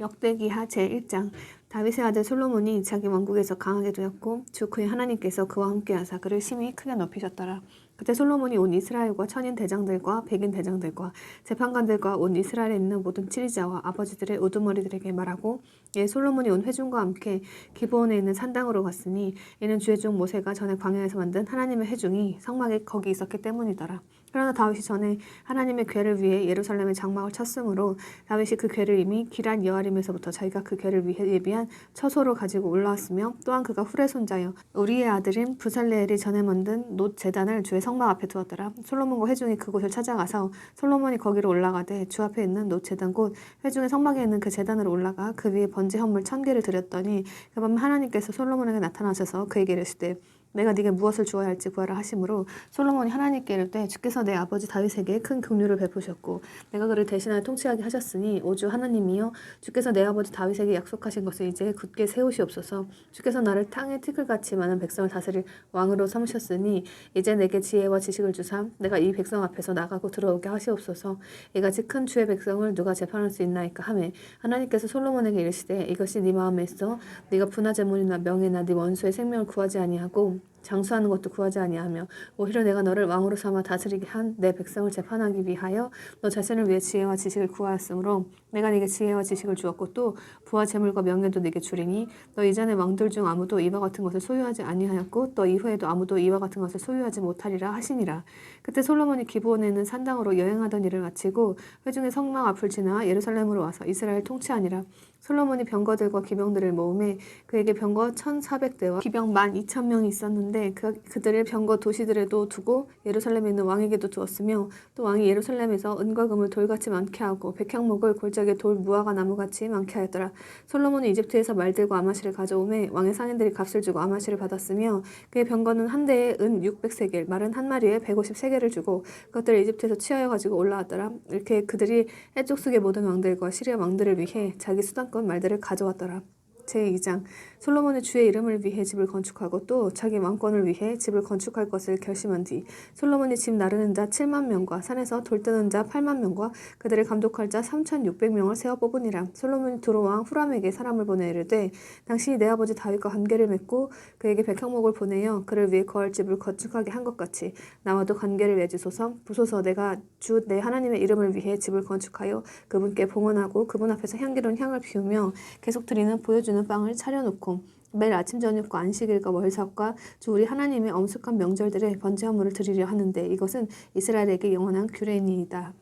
역대기하 제1장. 다윗의 아들 솔로몬이 자기 왕국에서 강하게 되었고 주 그의 하나님께서 그와 함께하사 그를 심히 크게 높이셨더라. 그때 솔로몬이 온 이스라엘과 천인 대장들과 백인 대장들과 재판관들과 온 이스라엘에 있는 모든 치리자와 아버지들의 우두머리들에게 말하고, 솔로몬이 온 회중과 함께 기브온에 있는 산당으로 갔으니 이는 주의 종 모세가 전에 광야에서 만든 하나님의 회중이 성막에 거기 있었기 때문이더라. 그러나 다윗이 전에 하나님의 궤를 위해 예루살렘의 장막을 쳤으므로 다윗이 그 궤를 이미 기럇 여아림에서부터 자기가 그 궤를 위해 예비한 처소로 가지고 올라왔으며, 또한 그가 훌의 손자여 우리의 아들인 부살레엘이 전에 만든 놋 제단을 주의 성막 앞에 두었더라. 솔로몬과 회중이 그곳을 찾아가서 솔로몬이 거기로 올라가되 주 앞에 있는 놋 제단 곧 회중의 성막에 있는 그 제단으로 올라가 그 위에 번제 헌물 1000개를 드렸더니 그 밤 하나님께서 솔로몬에게 나타나셔서 그에게 이르시되 내가 네게 무엇을 주어야 할지 구하라 하심으로 솔로몬이 하나님께 이르되 주께서 내 아버지 다윗에게 큰 긍휼을 베푸셨고 내가 그를 대신하여 통치하게 하셨으니 오주 하나님이여 주께서 내 아버지 다윗에게 약속하신 것을 이제 굳게 세우시옵소서. 주께서 나를 땅의 티끌같이 많은 백성을 다스릴 왕으로 삼으셨으니 이제 내게 지혜와 지식을 주사 내가 이 백성 앞에서 나가고 들어오게 하시옵소서. 이같이 큰 주의 백성을 누가 재판할 수 있나이까 하매 하나님께서 솔로몬에게 이르시되 이것이 네 마음에 있어 네가 분하제물이나 명예나 네 원수의 생명을 구하지 아니하고 장수하는 것도 구하지 아니하며 오히려 내가 너를 왕으로 삼아 다스리게 한 내 백성을 재판하기 위하여 너 자신을 위해 지혜와 지식을 구하였으므로 내가 네게 지혜와 지식을 주었고 또 부와 재물과 명예도 네게 주리니 너 이전의 왕들 중 아무도 이와 같은 것을 소유하지 아니하였고 또 이후에도 아무도 이와 같은 것을 소유하지 못하리라 하시니라. 그때 솔로몬이 기브온에 있는 산당으로 여행하던 일을 마치고 회중의 성막 앞을 지나 예루살렘으로 와서 이스라엘 통치하니라. 솔로몬이 병거들과 기병들을 모음에 그에게 병거 1400대와 기병 12,000명이 있었는데 그들을 병거 도시들에도 두고 예루살렘에 있는 왕에게도 두었으며 또 왕이 예루살렘에서 은과 금을 돌같이 많게 하고 백향목을 골짜기에 돌 무화과 나무같이 많게 하였더라. 솔로몬이 이집트에서 말들과 아마시를 가져오매 왕의 상인들이 값을 주고 아마시를 받았으며 그의 병거는 한 대에 은 600세겔 말은 한 마리에 150세겔을 주고 그것들을 이집트에서 취하여 가지고 올라왔더라. 이렇게 그들이 해쪽 속의 모든 왕들과 시리아 왕들을 위해 자기 수단권 말들을 가져왔더라. 제2장. 솔로몬의 주의 이름을 위해 집을 건축하고 또 자기 왕권을 위해 집을 건축할 것을 결심한 뒤 솔로몬이 집 나르는 자 7만 명과 산에서 돌 뜨는 자 8만 명과 그들을 감독할 자 3,600명을 세워 뽑으니라. 솔로몬이 두로 왕 후람에게 사람을 보내 이르되 당신이 내 아버지 다윗과 관계를 맺고 그에게 백향목을 보내어 그를 위해 거할 집을 건축하게 한 것 같이 나와도 관계를 맺으소서. 보소서 내가 주 내 하나님의 이름을 위해 집을 건축하여 그분께 봉헌하고 그분 앞에서 향기로운 향을 피우며 계속 드리는 보여주는 빵을 차려놓고 매일 아침 저녁과 안식일과 월삭과 주 우리 하나님의 엄숙한 명절들에 번제 헌물을 드리려 하는데 이것은 이스라엘에게 영원한 규례니이다.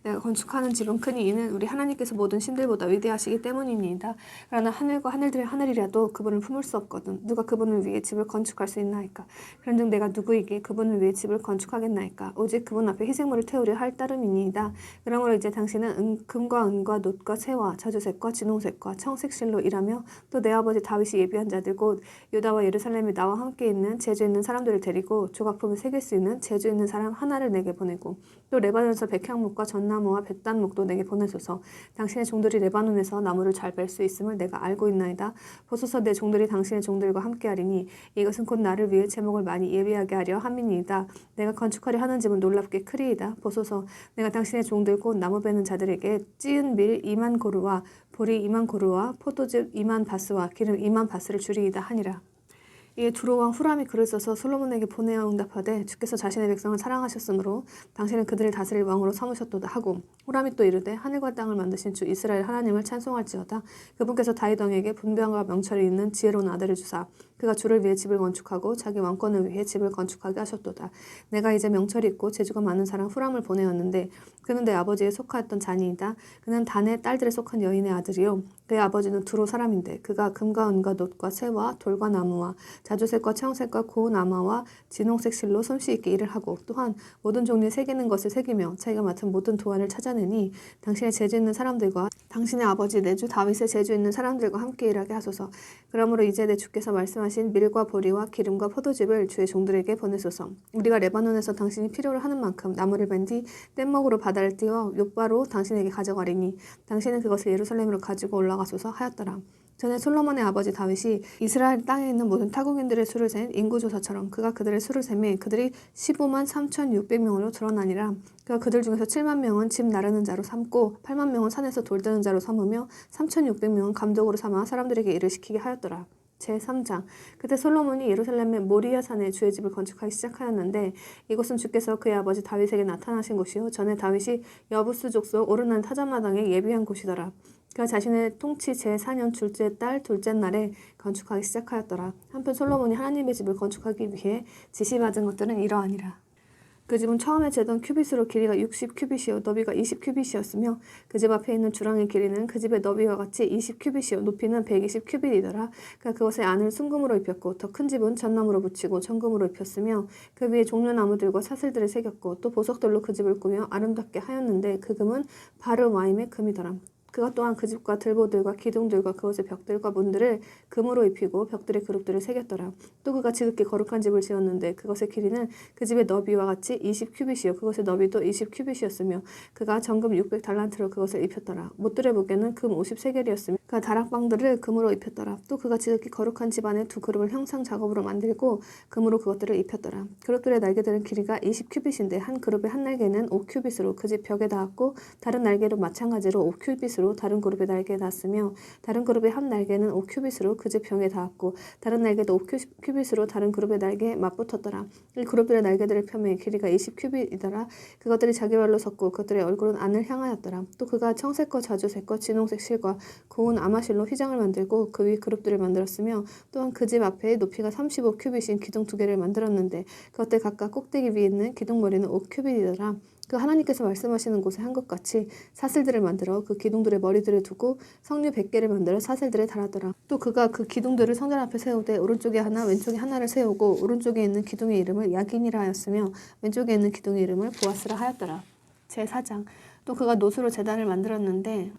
내가 건축하는 집은 크니 이는 우리 하나님께서 모든 신들보다 위대하시기 때문입니다. 그러나 하늘과 하늘들의 하늘이라도 그분을 품을 수 없거든 누가 그분을 위해 집을 건축할 수 있나이까. 그런즉 내가 누구에게 그분을 위해 집을 건축하겠나이까. 오직 그분 앞에 희생물을 태우려 할 따름이니이다. 그러므로 이제 당신은 금과 은과 놋과 새와 자주색과 진홍색과 청색실로 일하며 또 내 아버지 다윗이 예비한 자들 곧 유다와 예루살렘에 나와 함께 있는 재주 있는 사람들을 데리고 조각품을 새길 수 있는 재주 있는 사람 하나를 내게 보내고 또 레바논에서 백향목과 전나무와 백단목도 내게 보내소서. 당신의 종들이 레바논에서 나무를 잘 벨 수 있음을 내가 알고 있나이다. 보소서 내 종들이 당신의 종들과 함께하리니 이것은 곧 나를 위해 제목을 많이 예비하게 하려 함이니이다. 내가 건축하려 하는 집은 놀랍게 크리이다. 보소서 내가 당신의 종들 곧 나무 베는 자들에게 찌은 밀 2만 고루와 보리 2만 고루와 포도즙 2만 바스와 기름 2만 바스를 주리이다 하니라. 이에 두로 왕 후람이 글을 써서 솔로몬에게 보내어 응답하되 주께서 자신의 백성을 사랑하셨으므로 당신은 그들을 다스릴 왕으로 삼으셨도다 하고 후람이 또 이르되 하늘과 땅을 만드신 주 이스라엘 하나님을 찬송할지어다. 그분께서 다윗 왕에게 분별과 명철이 있는 지혜로운 아들을 주사 그가 주를 위해 집을 건축하고 자기 왕권을 위해 집을 건축하게 하셨도다. 내가 이제 명철이 있고 재주가 많은 사람 후람을 보내었는데 그는 내 아버지에 속하였던 자니이다. 그는 단의 딸들에 속한 여인의 아들이요 그의 아버지는 두로 사람인데 그가 금과 은과 놋과 새와 돌과 나무와 자주색과 청색과 고운 아마와 진홍색 실로 솜씨 있게 일을 하고 또한 모든 종류의 새기는 것을 새기며 자기가 맡은 모든 도안을 찾아내니 당신의 재주 있는 사람들과 당신의 아버지 내 주 다윗의 재주 있는 사람들과 함께 일하게 하소서. 그러므로 이제 내 주께서 말씀하신 밀과 보리와 기름과 포도즙을 주의 종들에게 보내소서. 우리가 레바논에서 당신이 필요로 하는 만큼 나무를 벤 뒤 뗏목으로 바다를 띄워 욥바로 당신에게 가져가리니 당신은 그것을 예루살렘으로 가지고 올라가소서 하였더라. 전에 솔로몬의 아버지 다윗이 이스라엘 땅에 있는 모든 타국인들의 수를 센 인구조사처럼 그가 그들의 수를 세매 그들이 15만 3,600명으로 드러나니라. 그가 그들 중에서 7만 명은 집 나르는 자로 삼고 8만 명은 산에서 돌 드는 자로 삼으며 3,600명은 감독으로 삼아 사람들에게 일을 시키게 하였더라. 제3장. 그때 솔로몬이 예루살렘의 모리아 산에 주의 집을 건축하기 시작하였는데 이곳은 주께서 그의 아버지 다윗에게 나타나신 곳이요 전에 다윗이 여부스 족속 오르난 타작마당에 예비한 곳이더라. 그가 자신의 통치 제4년 둘째 달 둘째 날에 건축하기 시작하였더라. 한편 솔로몬이 하나님의 집을 건축하기 위해 지시받은 것들은 이러하니라. 그 집은 처음에 재던 큐빗으로 길이가 60큐빗이요 너비가 20큐빗이었으며 그 집 앞에 있는 주랑의 길이는 그 집의 너비와 같이 20큐빗이요 높이는 120큐빗이더라. 그것의 안을 순금으로 입혔고 더 큰 집은 전나무로 붙이고 정금으로 입혔으며 그 위에 종려나무들과 사슬들을 새겼고 또 보석들로 그 집을 꾸며 아름답게 하였는데 그 금은 바르와임의 금이더라. 그가 또한 그 집과 들보들과 기둥들과 그것의 벽들과 문들을 금으로 입히고 벽들의 그룹들을 새겼더라. 또 그가 지극히 거룩한 집을 지었는데 그것의 길이는 그 집의 너비와 같이 20큐빗이요 그것의 너비도 20큐빗이었으며 그가 정금 600달란트로 그것을 입혔더라. 못들의 무게는 금 50세겔이었으며 그가 다락방들을 금으로 입혔더라. 또 그가 지극히 거룩한 집 안에 두 그룹을 형상 작업으로 만들고 금으로 그것들을 입혔더라. 그룹들의 날개들은 길이가 20큐빗인데 한 그룹의 한 날개는 5큐빗으로 그 집 벽에 닿았고 다른 날개도 마찬가지로 5큐빗으로 다른 그룹의 날개에 닿았으며 다른 그룹의 한 날개는 5큐빗으로 그 집 벽에 닿았고 다른 날개도 5큐빗으로 다른 그룹의 날개에 맞붙었더라. 이 그룹들의 날개들을 펴매 길이가 20큐빗이더라. 그것들이 자기 발로 섰고 그것들의 얼굴은 안을 향하였더라. 또 그가 청색과 자주색과 진홍색 실과 고운 아마실로 휘장을 만들고 그 위 그룹들을 만들었으며 또한 그 집 앞에 높이가 35큐빗인 기둥 두 개를 만들었는데 그것들 각각 꼭대기 위에 있는 기둥머리는 5큐빗이더라. 그 하나님께서 말씀하시는 곳에 한 것 같이 사슬들을 만들어 그 기둥들의 머리들을 두고 성류 100개를 만들어 사슬들에 달았더라. 또 그가 그 기둥들을 성전 앞에 세우되 오른쪽에 하나 왼쪽에 하나를 세우고 오른쪽에 있는 기둥의 이름을 야긴이라 하였으며 왼쪽에 있는 기둥의 이름을 보아스라 하였더라. 제4장. 또 그가 노수로 제단을 만들었는데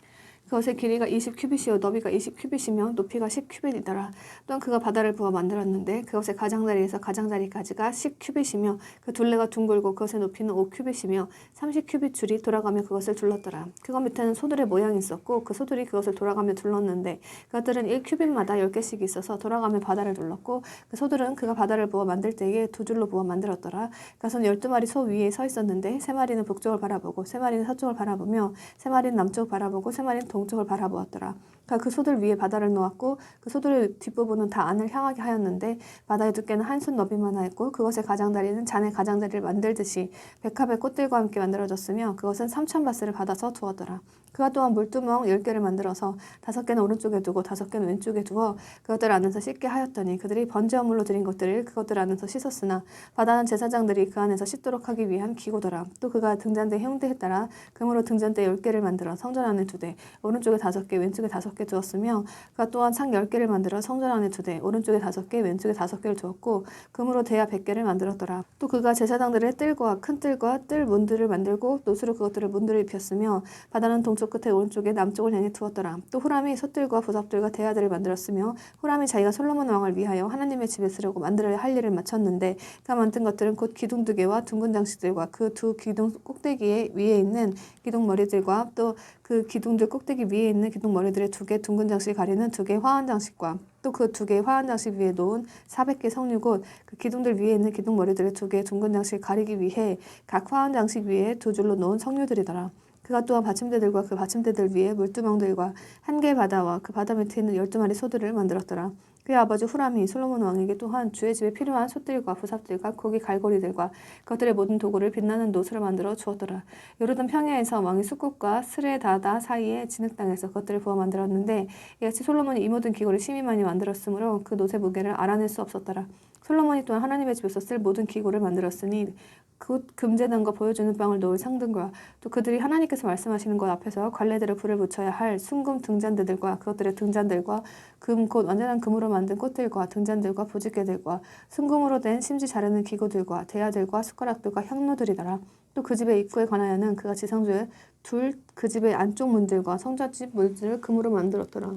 그것의 길이가 20큐빗이요 너비가 20큐빗이며 높이가 10큐빗이더라. 또한 그가 바다를 부어 만들었는데 그것의 가장자리에서 가장자리까지가 10큐빗이며 그 둘레가 둥글고 그것의 높이는 5큐빗이며 30큐빗 줄이 돌아가며 그것을 둘렀더라. 그것 밑에는 소들의 모양이 있었고 그 소들이 그것을 돌아가며 둘렀는데 그것들은 1큐빗마다 10개씩 있어서 돌아가며 바다를 둘렀고 그 소들은 그가 바다를 부어 만들 때에 두 줄로 부어 만들었더라. 그것은 12마리 소 위에 서 있었는데 3마리는 북쪽을 바라보고 3마리는 서쪽을 바라보며 3마리는 남쪽을 바라보고 3마리는 동쪽을 바라보았더라. 그 소들 위에 바다를 놓았고 그 소들의 뒷부분은 다 안을 향하게 하였는데 바다의 두께는 한 손 너비만 하였고 그것의 가장자리는 잔의 가장자리를 만들듯이 백합의 꽃들과 함께 만들어졌으며 그것은 3,000바스를 받아서 두었더라. 그가 또한 물두멍 10개를 만들어서 5개는 오른쪽에 두고 5개는 왼쪽에 두어 그것들 안에서 씻게 하였더니 그들이 번제어물로 드린 것들을 그것들 안에서 씻었으나 바다는 제사장들이 그 안에서 씻도록 하기 위한 기구더라. 또 그가 등잔대 흉대에 따라 금으로 등잔대 10개를 만들어 성전 안에 두되 오른쪽에 5개 왼쪽에 5개 두었으며 그가 또한 상 10개를 만들어 성전 안에 두되 오른쪽에 5개 왼쪽에 5개를 두었고 금으로 대야 100개를 만들었더라. 또 그가 제사장들의 뜰과 큰 뜰과 뜰 문들을 만들고 노수로 그것들을 문들을 입혔으며 바다는 동쪽 끝에 오른쪽에 남쪽을 향해 두었더라. 또 후람이 솥들과 부삽들과 대야들을 만들었으며 후람이 자기가 솔로몬 왕을 위하여 하나님의 집에 쓰려고 만들어야 할 일을 마쳤는데 그가 만든 것들은 곧 기둥 2개와 둥근 장식들과 그 두 기둥 꼭대기 위에 있는 기둥 머리들과 또 그 기둥들 꼭대기 위에 있는 기둥 머리들의 2개 둥근 장식을 가리는 2개의 화환 장식과 또 그 2개의 화환 장식 위에 놓은 400개 석류 곧 그 기둥들 위에 있는 기둥 머리들의 2개의 둥근 장식을 가리기 위해 각 화환 장식 위에 2줄로 놓은 석류들이더라. 그가 또한 받침대들과 그 받침대들 위에 물두멍들과 한 개의 바다와 그 바다 밑에 있는 12마리 소들을 만들었더라. 그의 아버지 후람이 솔로몬 왕에게 또한 주의 집에 필요한 솥들과 부삽들과 고기 갈고리들과 그것들의 모든 도구를 빛나는 노수를 만들어 주었더라. 요르단 평야에서 왕이 숫국과 스레다다 사이에 진흙 땅에서 그것들을 부어 만들었는데 이같이 솔로몬이 이 모든 기구를 심히 많이 만들었으므로 그 노새 무게를 알아낼 수 없었더라. 솔로몬이 또한 하나님의 집에서 쓸 모든 기구를 만들었으니 곧 금제단과 보여주는 빵을 놓을 상등과 또 그들이 하나님께서 말씀하시는 것 앞에서 관례대로 불을 붙여야 할 순금 등잔대들과 그것들의 등잔들과 금 곧 완전한 금으로 만든 꽃들과 등잔들과 부집개들과 순금으로 된 심지 자르는 기구들과 대야들과 숟가락들과 향로들이더라. 또 그 집의 입구에 관하여는 그가 지상주에 둘 그 집의 안쪽 문들과 성자집 문들을 금으로 만들었더라.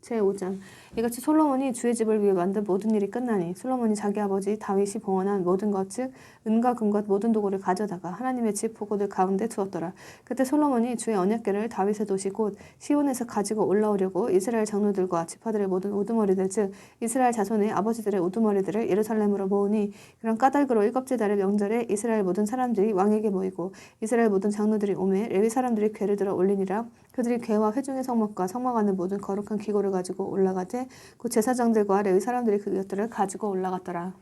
제5장 이같이 솔로몬이 주의 집을 위해 만든 모든 일이 끝나니 솔로몬이 자기 아버지 다윗이 봉헌한 모든 것 즉 은과 금과 모든 도구를 가져다가 하나님의 집 보고들 가운데 두었더라. 그때 솔로몬이 주의 언약궤를 다윗의 도시 곧 시온에서 가지고 올라오려고 이스라엘 장로들과 지파들의 모든 우두머리들 즉 이스라엘 자손의 아버지들의 우두머리들을 예루살렘으로 모으니 그런 까닭으로 일곱째 달의 명절에 이스라엘 모든 사람들이 왕에게 모이고 이스라엘 모든 장로들이 오매 레위 사람들이 궤를 들어 올리니라. 그들이 궤와 회중의 성막과 성막 안에 모든 거룩한 기구를 가지고 올라가되 곧 제사장들과 레위 사람들이 그 것들을 가지고 올라갔더라.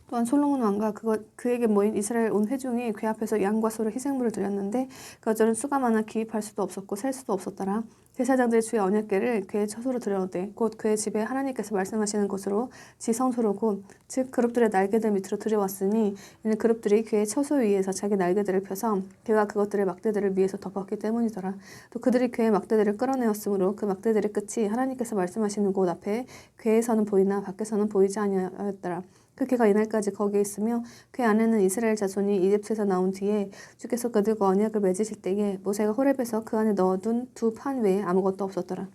또한 솔로몬 왕과 그에게 모인 이스라엘 온 회중이 궤 앞에서 양과 소를 희생물을 드렸는데 그것들은 수가 많아 기입할 수도 없었고 셀 수도 없었더라. 제사장들이 주의 언약궤를 궤의 처소로 들여오되 곧 그의 집에 하나님께서 말씀하시는 곳으로 지성소로 곧 그룹들의 날개들 밑으로 들여왔으니 이는 그룹들이 궤의 처소 위에서 자기 날개들을 펴서 궤가 그것들의 막대들을 위에서 덮었기 때문이더라. 또 그들이 궤의 막대들을 끌어내었으므로 그 막대들의 끝이 하나님께서 말씀하시는 곳 앞에 궤에서는 보이나 밖에서는 보이지 아니하였더라. 그 궤가 이날까지 거기에 있으며 궤 안에는 이스라엘 자손이 이집트에서 나온 뒤에 주께서 그들과 언약을 맺으실 때에 모세가 호렙에서 그 안에 넣어둔 두 판 외에 아무것도 없었더라.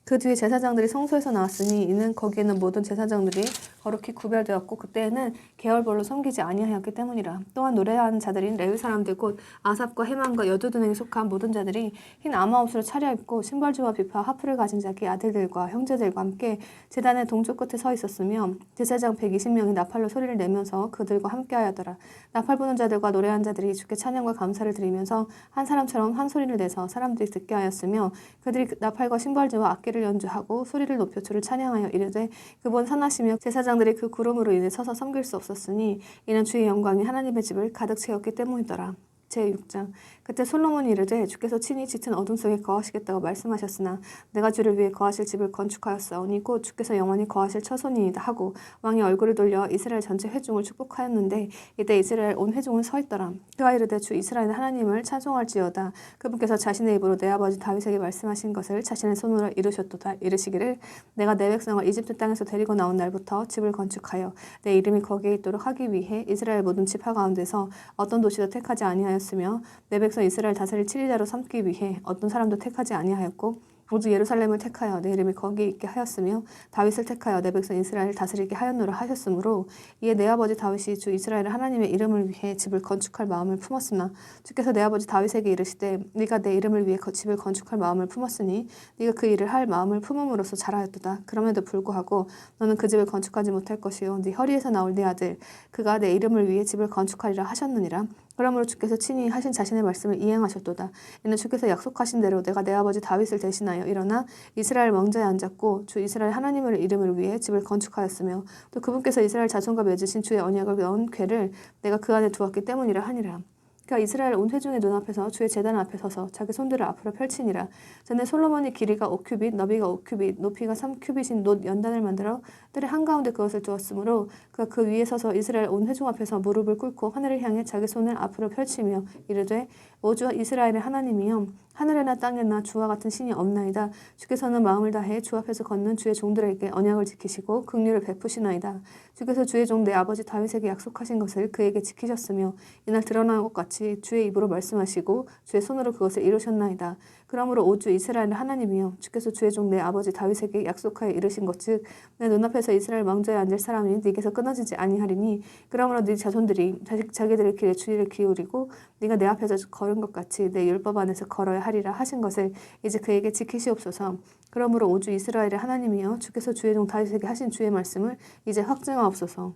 그 뒤에 제사장들이 성소에서 나왔으니 이는 거기에는 모든 제사장들이 거룩히 구별되었고 그때에는 계열별로 섬기지 아니하였기 때문이라. 또한 노래하는 자들인 레위 사람들 곧 아삽과 헤만과 여두둔에게 속한 모든 자들이 흰 아마옷으로 차려입고 신발주와 비파 하프를 가진 자기 아들들과 형제들과 함께 제단의 동쪽 끝에 서 있었으며 제사장 120명이 나팔로 소리를 내면서 그들과 함께하였더라. 나팔 부는 자들과 노래하는 자들이 주께 찬양과 감사를 드리면서 한 사람처럼 한 소리를 내서 사람들이 듣게 하였으며 그들이 나팔과 신발주와 악기를 연주하고 소리를 높여 주를 찬양하여 이르되 그분 선하시며 제사장들이 그 구름으로 인해 서서 섬길 수 없었으니 이는 주의 영광이 하나님의 집을 가득 채웠기 때문이더라. 제6장 그때 솔로몬이 이르되 주께서 친히 짙은 어둠 속에 거하시겠다고 말씀하셨으나 내가 주를 위해 거하실 집을 건축하였사오니 곧 주께서 영원히 거하실 처소니이다 하고 왕이 얼굴을 돌려 이스라엘 전체 회중을 축복하였는데 이때 이스라엘 온 회중은 서 있더라. 그가 이르되 주 이스라엘 하나님을 찬송할지어다. 그분께서 자신의 입으로 내 아버지 다윗에게 말씀하신 것을 자신의 손으로 이루셨도다. 이르시기를 내가 내 백성을 이집트 땅에서 데리고 나온 날부터 집을 건축하여 내 이름이 거기에 있도록 하기 위해 이스라엘 모든 지파 가운데서 어떤 도시도 택하지 아니하였으며 내 백성 이스라엘 다스릴 치리자로 삼기 위해 어떤 사람도 택하지 아니하였고 오직 예루살렘을 택하여 내 이름이 거기 있게 하였으며 다윗을 택하여 내 백성 이스라엘을 다스리게 하였노라 하셨으므로 이에 내 아버지 다윗이 주 이스라엘 하나님의 이름을 위해 집을 건축할 마음을 품었으나 주께서 내 아버지 다윗에게 이르시되 네가 내 이름을 위해 집을 건축할 마음을 품었으니 네가 그 일을 할 마음을 품음으로써 잘하였도다. 그럼에도 불구하고 너는 그 집을 건축하지 못할 것이요 네 허리에서 나올 네 아들 그가 내 이름을 위해 집을 건축하리라 하셨느니라. 그러므로 주께서 친히 하신 자신의 말씀을 이행하셨도다. 이는 주께서 약속하신 대로 내가 내 아버지 다윗을 대신하여 일어나 이스라엘 왕좌에 앉았고 주 이스라엘 하나님의 이름을 위해 집을 건축하였으며 또 그분께서 이스라엘 자손과 맺으신 주의 언약을 넣은 궤를 내가 그 안에 두었기 때문이라 하니라. 그가 이스라엘 온 회중의 눈앞에서 주의 제단 앞에 서서 자기 손들을 앞으로 펼치니라. 전에 솔로몬이 길이가 5큐빗, 너비가 5큐빗, 높이가 3큐빗인 놋 연단을 만들어 뜰의 한가운데 그것을 두었으므로 그가 그 위에 서서 이스라엘 온 회중 앞에서 무릎을 꿇고 하늘을 향해 자기 손을 앞으로 펼치며 이르되 오 주 이스라엘의 하나님이여 하늘에나 땅에나 주와 같은 신이 없나이다. 주께서는 마음을 다해 주 앞에서 걷는 주의 종들에게 언약을 지키시고 긍휼을 베푸시나이다. 주께서 주의 종 내 아버지 다윗에게 약속하신 것을 그에게 지키셨으며 이날 드러난 것 같이 주의 입으로 말씀하시고 주의 손으로 그것을 이루셨나이다. 그러므로 오 주 이스라엘의 하나님이여 주께서 주의 종 내 아버지 다윗에게 약속하여 이르신 것 즉 내 눈앞에서 이스라엘 왕좌에 앉을 사람이 네게서 끊어지지 아니하리니 그러므로 네 자손들이 자기들의 길에 주의를 기울이고 네가 내 앞에서 걸은 것 같이 내 율법 안에서 걸어야 하리라 하신 것을 이제 그에게 지키시옵소서. 그러므로 오 주 이스라엘의 하나님이여 주께서 주의 종 다윗에게 하신 주의 말씀을 이제 확증하옵소서.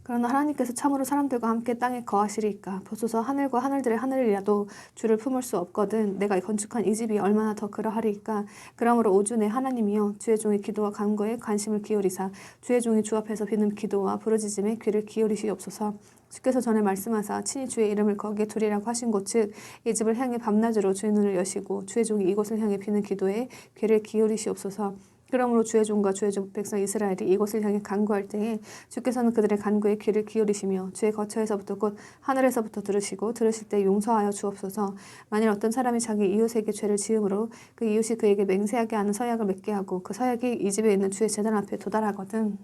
그러나 하나님께서 참으로 사람들과 함께 땅에 거하시리이까 보소서 하늘과 하늘들의 하늘이라도 주를 품을 수 없거든 내가 건축한 이 집이 얼마나 더 그러하리이까. 그러므로 오 주 내 하나님이여 주의 종의 기도와 간구에 관심을 기울이사 주의 종이 주 앞에서 비는 기도와 부르짖음에 귀를 기울이시옵소서. 주께서 전에 말씀하사 친히 주의 이름을 거기에 두리라고 하신 곳 즉 이 집을 향해 밤낮으로 주의 눈을 여시고 주의 종이 이곳을 향해 비는 기도에 귀를 기울이시옵소서. 그러므로 주의 종과 주의 종 백성 이스라엘이 이곳을 향해 간구할 때에 주께서는 그들의 간구에 귀를 기울이시며 주의 거처에서부터 곧 하늘에서부터 들으시고 들으실 때 용서하여 주옵소서. 만일 어떤 사람이 자기 이웃에게 죄를 지음으로 그 이웃이 그에게 맹세하게 하는 서약을 맺게 하고 그 서약이 이 집에 있는 주의 제단 앞에 도달하거든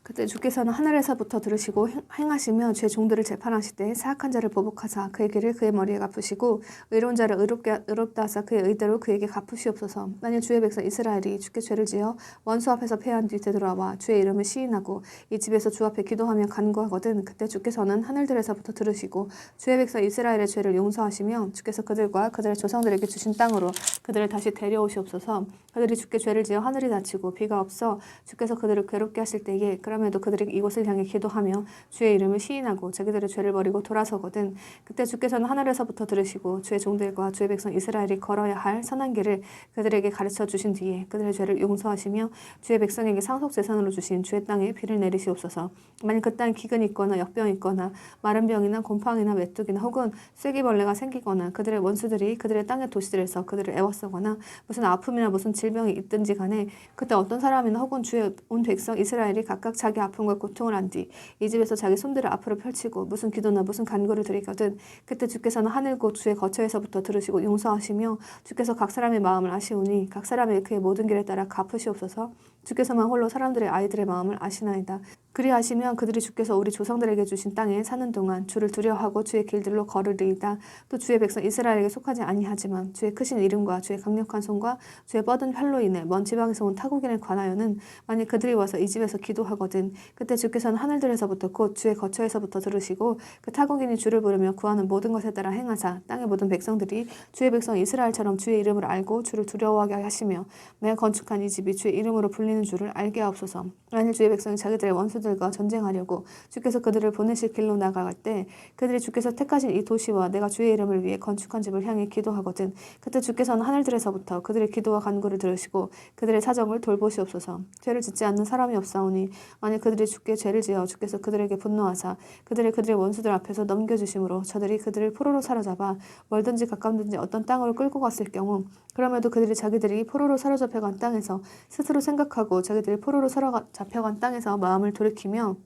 그때 주께서는 하늘에서부터 들으시고 행하시며 주의 종들을 재판하실 때 사악한 자를 보복하사 그의 길을 그의 머리에 갚으시고 의로운 자를 의롭다 하사 그의 의대로 그에게 갚으시옵소서. 만일 주의 백성 이스라엘이 주께 죄를 지어 원수 앞에서 패한 뒤 되돌아와 주의 이름을 시인하고 이 집에서 주 앞에 기도하며 간구하거든 그때 주께서는 하늘들에서부터 들으시고 주의 백성 이스라엘의 죄를 용서하시며 주께서 그들과 그들의 조상들에게 주신 땅으로 그들을 다시 데려오시옵소서. 그들이 주께 죄를 지어 하늘이 닫히고 비가 없어 주께서 그들을 괴롭게 하실 때에 그럼에도 그들이 이곳을 향해 기도하며 주의 이름을 시인하고 자기들의 죄를 버리고 돌아서거든 그때 주께서는 하늘에서부터 들으시고 주의 종들과 주의 백성 이스라엘이 걸어야 할 선한 길을 그들에게 가르쳐 주신 뒤에 그들의 죄를 용서하시며 주의 백성에게 상속 재산으로 주신 주의 땅에 비를 내리시옵소서. 만일 그 땅에 기근이 있거나 역병이 있거나 마른 병이나 곰팡이나 메뚜기나 혹은 쐐기벌레가 생기거나 그들의 원수들이 그들의 땅의 도시들에서 그들을 애워싸거나 무슨 아픔이나 무슨 질병이 있든지 간에 그때 어떤 사람이나 혹은 주의 온 백성 이스라엘이 각각 자기 아픔과 고통을 한 뒤 이 집에서 자기 손들을 앞으로 펼치고 무슨 기도나 무슨 간구를 드리거든 그때 주께서는 하늘 곧 주의 거처에서부터 들으시고 용서하시며 주께서 각 사람의 마음을 아시오니 각 사람의 그의 모든 길에 따라 갚으시옵소서. 주께서만 홀로 사람들의 아이들의 마음을 아시나이다. 그리하시면 그들이 주께서 우리 조상들에게 주신 땅에 사는 동안 주를 두려워하고 주의 길들로 걸으리이다. 또 주의 백성 이스라엘에게 속하지 아니하지만 주의 크신 이름과 주의 강력한 손과 주의 뻗은 팔로 인해 먼 지방에서 온 타국인에 관하여는 만일 그들이 와서 이 집에서 기도하거든 그때 주께서는 하늘들에서부터 곧 주의 거처에서부터 들으시고 그 타국인이 주를 부르며 구하는 모든 것에 따라 행하사 땅의 모든 백성들이 주의 백성 이스라엘처럼 주의 이름을 알고 주를 두려워하게 하시며 내가 건축한 이 집이 주의 이름으로 불리는 줄을 알게 하옵소서. 만일 주의 백성이 자기들의 원수들과 전쟁하려고 주께서 그들을 보내실 길로 나아갈 때 그들이 주께서 택하신 이 도시와 내가 주의 이름을 위해 건축한 집을 향해 기도하거든 그때 주께서는 하늘들에서부터 그들의 기도와 간구를 들으시고 그들의 사정을 돌보시옵소서. 죄를 짓지 않는 사람이 없사오니 만일 그들이 주께 죄를 지어 주께서 그들에게 분노하사 그들의 원수들 앞에서 넘겨주심으로 저들이 그들을 포로로 사로잡아 멀든지 가까운든지 어떤 땅으로 끌고 갔을 경우 그럼에도 그들이 자기들이 포로로 사로잡혀간 땅에서 스스로 생각하고 자기들이 포로로 사로잡혀간 땅에서 마음을 돌이키며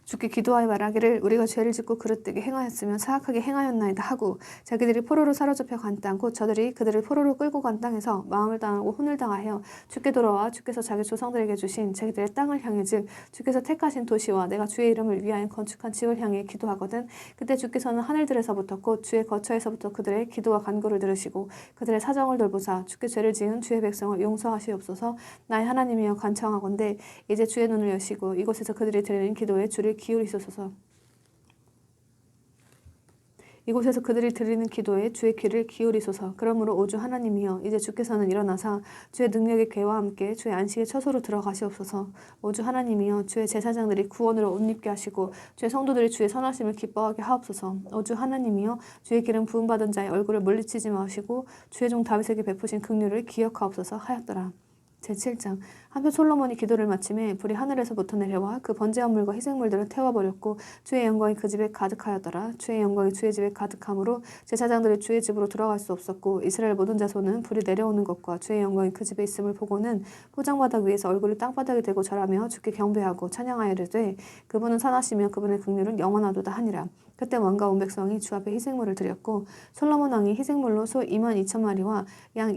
주께 기도하여 말하기를 우리가 죄를 짓고 그릇되게 행하였으며 사악하게 행하였나이다 하고 자기들이 포로로 사로잡혀 간 땅 곧 저들이 그들을 포로로 끌고 간 땅에서 마음을 당하고 혼을 당하여 주께 돌아와 주께서 자기 조상들에게 주신 자기들의 땅을 향해 즉 주께서 택하신 도시와 내가 주의 이름을 위하여 건축한 집을 향해 기도하거든 그때 주께서는 하늘들에서부터 곧 주의 거처에서부터 그들의 기도와 간구를 들으시고 그들의 사정을 돌보사 주께 죄를 지은 주의 백성을 용서하시옵소서. 나의 하나님이여 간청하건대 이제 주의 눈을 여시고 이곳에서 그들이 드리는 기도에 주를 기울이소서. 이곳에서 그들이 드리는 기도에 주의 귀를 기울이소서. 그러므로 오주 하나님이여 이제 주께서는 일어나사 주의 능력의 궤와 함께 주의 안식의 처소로 들어가시옵소서. 오주 하나님이여 주의 제사장들이 구원으로 옷 입게 하시고 주의 성도들이 주의 선하심을 기뻐하게 하옵소서. 오주 하나님이여 주의 기름 부음받은 자의 얼굴을 물리치지 마시고 주의 종 다윗에게 베푸신 긍휼을 기억하옵소서 하였더라. 제7장 한편 솔로몬이 기도를 마침에 불이 하늘에서부터 내려와 그 번제한 물과 희생물들을 태워버렸고 주의 영광이 그 집에 가득하였더라. 주의 영광이 주의 집에 가득하므로 제사장들이 주의 집으로 들어갈 수 없었고 이스라엘 모든 자손은 불이 내려오는 것과 주의 영광이 그 집에 있음을 보고는 포장바닥 위에서 얼굴을 땅바닥에 대고 절하며 주께 경배하고 찬양하여르되 그분은 선하시며 그분의 긍휼은 영원하도다 하니라. 그때 왕과 온 백성이 주 앞에 희생물을 드렸고 솔로몬 왕이 희생물로 소 22,000마리와 양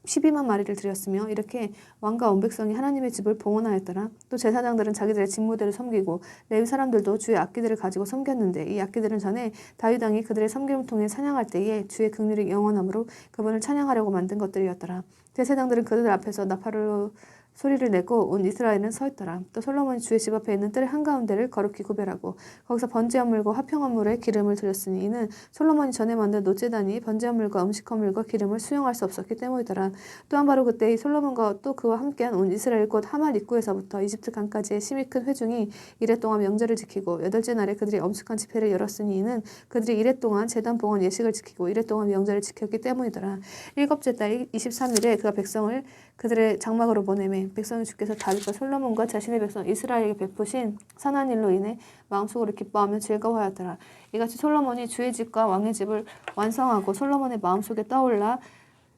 12만 마리를 드렸으며 이렇게 왕과 온 백성이 하나님의 집을 봉헌하였더라. 또 제사장들은 자기들의 직무대로 섬기고 레위 사람들도 주의 악기들을 가지고 섬겼는데 이 악기들은 전에 다윗 왕이 그들의 섬김을 통해 찬양할 때에 주의 긍휼이 영원함으로 그분을 찬양하려고 만든 것들이었더라. 제사장들은 그들 앞에서 나팔로 소리를 내고 온 이스라엘은 서 있더라. 또 솔로몬이 주의 집 앞에 있는 뜰의 한가운데를 거룩히 구별하고 거기서 번제한 물과 화평한 물에 기름을 드렸으니 이는 솔로몬이 전에 만든 노제단이 번제한 물과 음식한 물과 기름을 수용할 수 없었기 때문이더라. 또한 바로 그때 이 솔로몬과 또 그와 함께한 온 이스라엘 곧 하맛 입구에서부터 이집트 강까지의 심히 큰 회중이 이레 동안 명절을 지키고 여덟째 날에 그들이 엄숙한 집회를 열었으니 이는 그들이 이레 동안 제단 봉헌 예식을 지키고 이레 동안 명절을 지켰기 때문이더라. 일곱째 달 23일에 그가 백성을 그들의 장막으로 보내매 백성이 주께서 다윗과 솔로몬과 자신의 백성 이스라엘에게 베푸신 선한 일로 인해 마음속으로 기뻐하며 즐거워하였더라. 이같이 솔로몬이 주의 집과 왕의 집을 완성하고 솔로몬의 마음속에 떠올라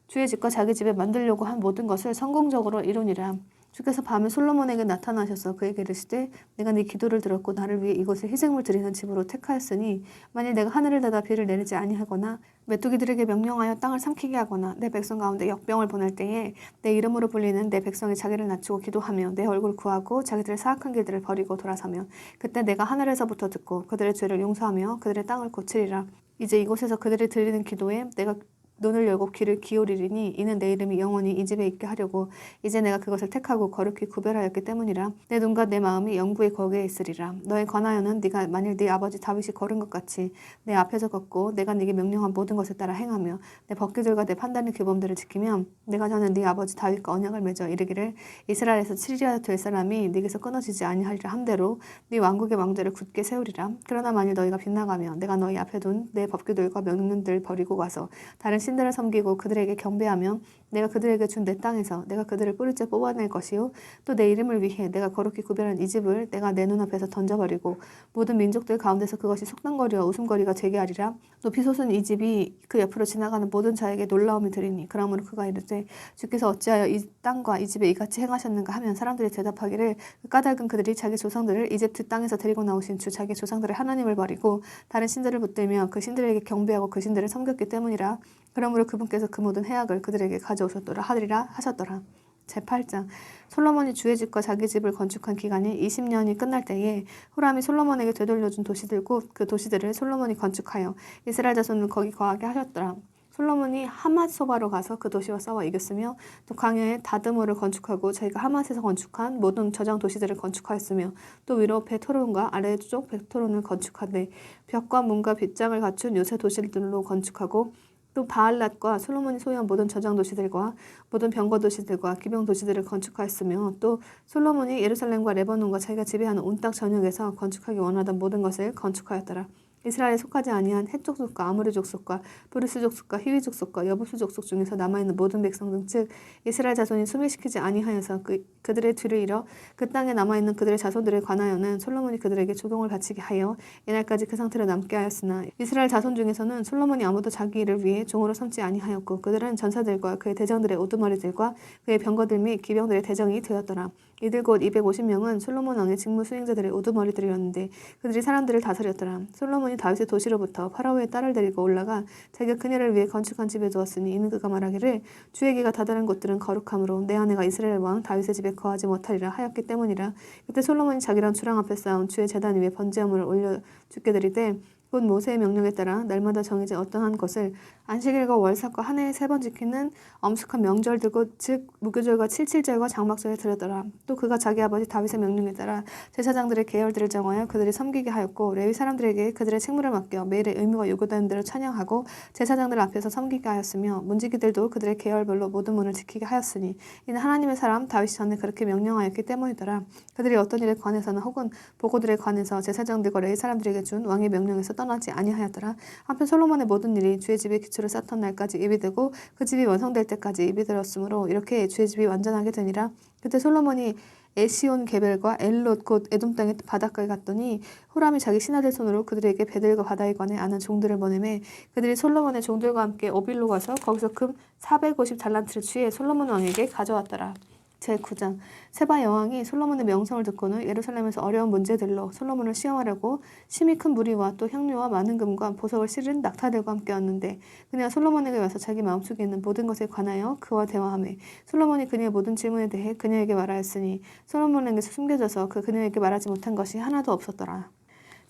주의 집과 자기 집에 만들려고 한 모든 것을 성공적으로 이루니라. 주께서 밤에 솔로몬에게 나타나셔서 그에게 이르시되 내가 네 기도를 들었고 나를 위해 이곳을 희생물 드리는 집으로 택하였으니 만일 내가 하늘을 닫아 비를 내리지 아니하거나 메뚜기들에게 명령하여 땅을 삼키게 하거나 내 백성 가운데 역병을 보낼 때에 내 이름으로 불리는 내 백성이 자기를 낮추고 기도하며 내 얼굴 구하고 자기들의 사악한 길들을 버리고 돌아서면 그때 내가 하늘에서부터 듣고 그들의 죄를 용서하며 그들의 땅을 고치리라. 이제 이곳에서 그들이 드리는 기도에 내가 눈을 열고 귀를 기울이리니 이는 내 이름이 영원히 이 집에 있게 하려고 이제 내가 그것을 택하고 거룩히 구별하였기 때문이라. 내 눈과 내 마음이 영구히 거기에 있으리라. 너에 관하여는 네가 만일 네 아버지 다윗이 걸은 것 같이 내 앞에서 걷고 내가 네게 명령한 모든 것을 따라 행하며 내 법규들과 내 판단의 규범들을 지키면 내가 전에 네 아버지 다윗과 언약을 맺어 이르기를 이스라엘에서 7일이나 될 사람이 네게서 끊어지지 아니하리라 함대로 네 왕국의 왕좌를 굳게 세우리라. 그러나 만일 너희가 빗나가며 내가 너희 앞에 둔 내 법규들과 명령들 버리고 가서 다른 신들을 섬기고 그들에게 경배하며 내가 그들에게 준 내 땅에서 내가 그들을 뿌리째 뽑아낼 것이요 또 내 이름을 위해 내가 거룩히 구별한 이 집을 내가 내 눈앞에서 던져버리고 모든 민족들 가운데서 그것이 속단거리와 웃음거리가 되게 하리라. 높이 솟은 이 집이 그 옆으로 지나가는 모든 자에게 놀라움이 되리니 그러므로 그가 이르되 주께서 어찌하여 이 땅과 이 집에 이같이 행하셨는가 하면 사람들이 대답하기를 그 까닭은 그들이 자기 조상들을 이집트 땅에서 데리고 나오신 주 자기 조상들의 하나님을 버리고 다른 신들을 붙들며 그 신들에게 경배하고 그 신들을 섬겼기 때문이라. 그러므로 그분께서 그 모든 해악을 그들에게 가져오셨더라 하리라 하셨더라. 제8장 솔로몬이 주의 집과 자기 집을 건축한 기간이 20년이 끝날 때에 후람이 솔로몬에게 되돌려준 도시들 곧 그 도시들을 솔로몬이 건축하여 이스라엘 자손을 거기 거하게 하셨더라. 솔로몬이 하맛소바로 가서 그 도시와 싸워 이겼으며 또 광야에 다드모를 건축하고 자기가 하맛에서 건축한 모든 저장 도시들을 건축하였으며 또 위로 베토론과 아래 쪽 베토론을 건축하되 벽과 문과 빗장을 갖춘 요새 도시들로 건축하고 또 바알랏과 솔로몬이 소유한 모든 저장 도시들과 모든 병거 도시들과 기병 도시들을 건축하였으며 또 솔로몬이 예루살렘과 레바논과 자기가 지배하는 온 땅 전역에서 건축하기 원하던 모든 것을 건축하였더라. 이스라엘에 속하지 아니한 헷 족속과 아모리 족속과 브리스 족속과 히위 족속과 여부수 족속 중에서 남아있는 모든 백성 등 즉 이스라엘 자손이 소멸시키지 아니하여서 그들의 뒤를 잃어 그 땅에 남아있는 그들의 자손들에 관하여는 솔로몬이 그들에게 조공을 바치게 하여 이날까지 그 상태로 남게 하였으나 이스라엘 자손 중에서는 솔로몬이 아무도 자기 일을 위해 종으로 삼지 아니하였고 그들은 전사들과 그의 대장들의 우두머리들과 그의 병거들 및 기병들의 대장이 되었더라. 이들 곧 250명은 솔로몬 왕의 직무 수행자들의 우두머리들이었는데 그들이 사람들을 다스렸더라. 솔로몬이 다윗의 도시로부터 파라오의 딸을 데리고 올라가 자기가 그녀를 위해 건축한 집에 두었으니 이는 그가 말하기를 주의 기가 다다른 곳들은 거룩하므로 내 아내가 이스라엘 왕 다윗의 집에 거하지 못하리라 하였기 때문이라. 그때 솔로몬이 자기랑 주랑 앞에 쌓은 주의 제단 위에 번제물을 올려 주께 드리되 곧 모세의 명령에 따라 날마다 정해진 어떠한 것을 안식일과 월삭과 한 해에 3번 지키는 엄숙한 명절들 즉 무교절과 칠칠절과 장막절에 드렸더라. 또 그가 자기 아버지 다윗의 명령에 따라 제사장들의 계열들을 정하여 그들이 섬기게 하였고 레위 사람들에게 그들의 책무를 맡겨 매일의 의무가 요구되는 대로 찬양하고 제사장들 앞에서 섬기게 하였으며 문지기들도 그들의 계열별로 모든 문을 지키게 하였으니 이는 하나님의 사람 다윗이 전에 그렇게 명령하였기 때문이더라. 그들이 어떤 일에 관해서는 혹은 보고들에 관해서 제사장들과 레위 사람들에게 준 왕의 명령에서 떠나지 아니하였더라. 한편 솔로몬의 모든 일이 주의 집의 기초를 쌓던 날까지 예비되고 그 집이 완성될 때까지 예비되었으므로 이렇게 주의 집이 완전하게 되니라. 그때 솔로몬이 에시온 게벨과 엘롯 곧 에돔 땅의 바닷가에 갔더니 후람이 자기 신하들 손으로 그들에게 배들과 바다에 관해 아는 종들을 보내매 그들이 솔로몬의 종들과 함께 오빌로 가서 거기서 금 450달란트를 취해 솔로몬 왕에게 가져왔더라. 제9장 세바 여왕이 솔로몬의 명성을 듣고는 예루살렘에서 어려운 문제들로 솔로몬을 시험하려고 심히 큰 무리와 또 향료와 많은 금과 보석을 실은 낙타들과 함께 왔는데 그녀가 솔로몬에게 와서 자기 마음속에 있는 모든 것에 관하여 그와 대화하매 솔로몬이 그녀의 모든 질문에 대해 그녀에게 말하였으니 솔로몬에게서 숨겨져서 그녀에게 말하지 못한 것이 하나도 없었더라.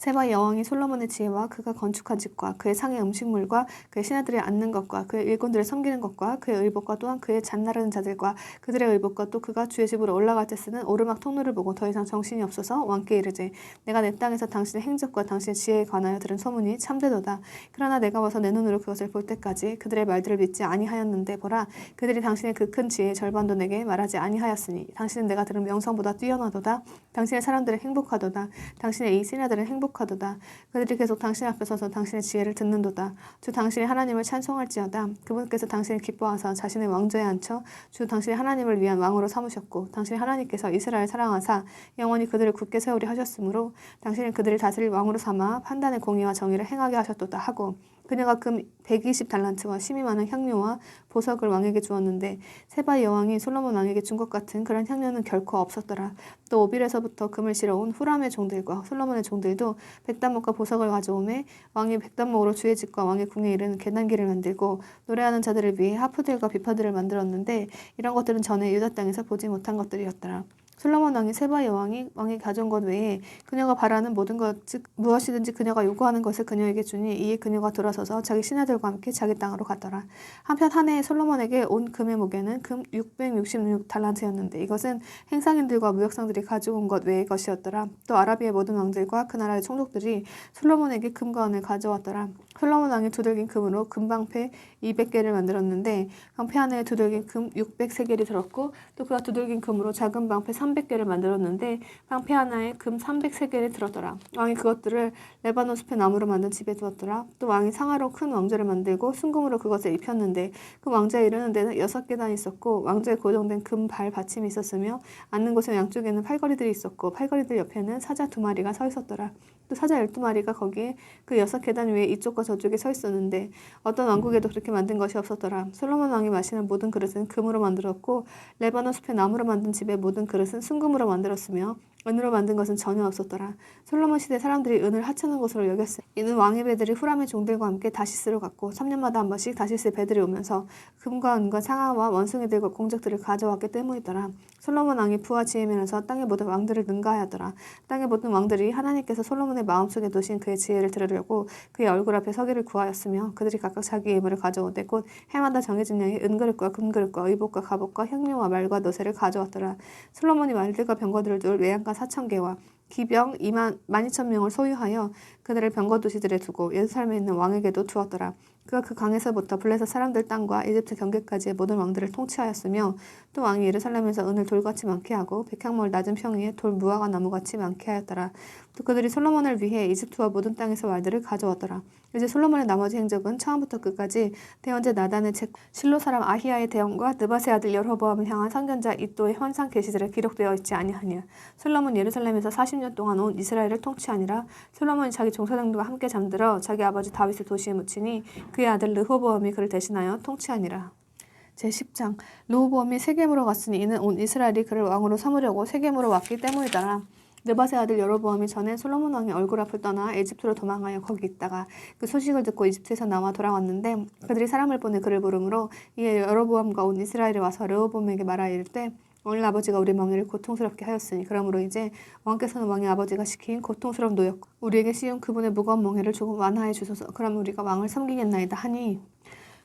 세바 여왕이 솔로몬의 지혜와 그가 건축한 집과 그의 상의 음식물과 그의 신하들이 앉는 것과 그의 일꾼들을 섬기는 것과 그의 의복과 또한 그의 잔나르는 자들과 그들의 의복과 또 그가 주의 집으로 올라갈 때 쓰는 오르막 통로를 보고 더 이상 정신이 없어서 왕께 이르되 내가 내 땅에서 당신의 행적과 당신의 지혜에 관하여 들은 소문이 참되도다. 그러나 내가 와서 내 눈으로 그것을 볼 때까지 그들의 말들을 믿지 아니하였는데 보라 그들이 당신의 그 큰 지혜의 절반도 내게 말하지 아니하였으니 당신은 내가 들은 명성보다 뛰어나도다. 당신의 사람들은 행복하도다. 당신의 이 신하들은 행복하도다. 그들이 계속 당신 앞에 서서 당신의 지혜를 듣는도다. 주 당신의 하나님을 찬송할지어다. 그분께서 당신을 기뻐하사 자신의 왕좌에 앉혀 주 당신의 하나님을 위한 왕으로 삼으셨고 당신의 하나님께서 이스라엘 사랑하사 영원히 그들을 굳게 세우리 하셨으므로 당신은 그들을 다스릴 왕으로 삼아 판단의 공의와 정의를 행하게 하셨도다 하고 그녀가 금 120달란트와 심이 많은 향료와 보석을 왕에게 주었는데 세바 여왕이 솔로몬 왕에게 준 것 같은 그런 향료는 결코 없었더라. 또 오빌에서부터 금을 실어온 후람의 종들과 솔로몬의 종들도 백단목과 보석을 가져오매 왕이 백단목으로 주의 집과 왕의 궁에 이르는 계단길을 만들고 노래하는 자들을 위해 하프들과 비파들을 만들었는데 이런 것들은 전에 유다 땅에서 보지 못한 것들이었더라. 솔로몬 왕이 세바 여왕이 왕이 가져온 것 외에 그녀가 바라는 모든 것 즉 무엇이든지 그녀가 요구하는 것을 그녀에게 주니 이에 그녀가 돌아서서 자기 신하들과 함께 자기 땅으로 갔더라. 한편 한 해에 솔로몬에게 온 금의 무게는 금 666달란트였는데 이것은 행상인들과 무역상들이 가지고 온 것 외의 것이었더라. 또 아라비의 모든 왕들과 그 나라의 총독들이 솔로몬에게 금과 은을 가져왔더라. 솔로몬 왕이 두들긴 금으로 금방패 200개를 만들었는데 방패 하나에 두들긴 금 600세겔이 들었고 또 그가 두들긴 금으로 작은 방패 300개를 만들었는데 방패 하나에 금 300세겔이 들었더라. 왕이 그것들을 레바논 숲의 나무로 만든 집에 두었더라. 또 왕이 상하로 큰 왕좌를 만들고 순금으로 그것을 입혔는데 그 왕좌에 이르는 데는 6계단이 있었고 왕좌에 고정된 금 발 받침이 있었으며 앉는 곳의 양쪽에는 팔걸이들이 있었고 팔걸이들 옆에는 사자 2마리가 서 있었더라. 또 사자 12마리가 거기에 그 6계단 위에 이쪽과 저쪽에 서 있었는데 어떤 왕국에도 그렇게 만든 것이 없었더라. 솔로몬 왕이 마시는 모든 그릇은 금으로 만들었고 레바논 숲의 나무로 만든 집의 모든 그릇은 순금으로 만들었으며 은으로 만든 것은 전혀 없었더라. 솔로몬 시대 사람들이 은을 하찮은 것으로 여겼으니 이는 왕의 배들이 후람의 종들과 함께 다시스로 갔고 3년마다 한 번씩 다시스의 배들이 오면서 금과 은과 상아와 원숭이들과 공작들을 가져왔기 때문이더라. 솔로몬 왕이 부와 지혜 면에서 땅의 모든 왕들을 능가하였더라. 땅의 모든 왕들이 하나님께서 솔로몬의 마음속에 두신 그의 지혜를 들으려고 그의 얼굴 앞에 서기를 구하였으며 그들이 각각 자기 예물을 가져오되 곧 해마다 정해진 양의 은그릇과 금그릇과 의복과 갑옷과 향료와 말과 노새를 가져왔더라. 솔로몬이 말들과 병거들을 둘 외양간 4,000개와 기병 12,000명을 소유하여 그들을 병거 도시들에 두고 예루살렘에 있는 왕에게도 두었더라. 그가 그 강에서부터 블레셋 사람들 땅과 이집트 경계까지의 모든 왕들을 통치하였으며 또 왕이 예루살렘에서 은을 돌같이 많게 하고 백향몰 낮은 평 위에 돌 무화과 나무같이 많게 하였더라. 또 그들이 솔로몬을 위해 이집트와 모든 땅에서 말들을 가져왔더라. 이제 솔로몬의 나머지 행적은 처음부터 끝까지 대언제 나단의 책 실로 사람 아히야의 대언과 느바세 아들 여로보암을 향한 선견자 이또의 환상 계시들에 기록되어 있지 아니하냐. 솔로몬 예루살렘에서 40년 동안 온 이스라엘을 통치하니라. 솔로몬이 자기 종사장들과 함께 잠들어 자기 아버지 다윗을 도시에 묻히니 그의 아들 르호보암이 그를 대신하여 통치하니라. 제10장 르호보암이 세겜으로 갔으니 이는 온 이스라엘이 그를 왕으로 삼으려고 세겜으로 왔기 때문이더라. 느바세 아들 여로보암이 전에 솔로몬 왕의 얼굴 앞을 떠나 에집트로 도망하여 거기 있다가 그 소식을 듣고 이집트에서 나와 돌아왔는데 그들이 사람을 보내 그를 부르므로 이에 여로보암과 온 이스라엘이 와서 르호보암에게 말하이르되 왕의 아버지가 우리 멍에를 고통스럽게 하였으니 그러므로 이제 왕께서는 왕의 아버지가 시킨 고통스러운 노역 우리에게 씌운 그분의 무거운 멍에를 조금 완화해 주소서. 그러면 우리가 왕을 섬기겠나이다 하니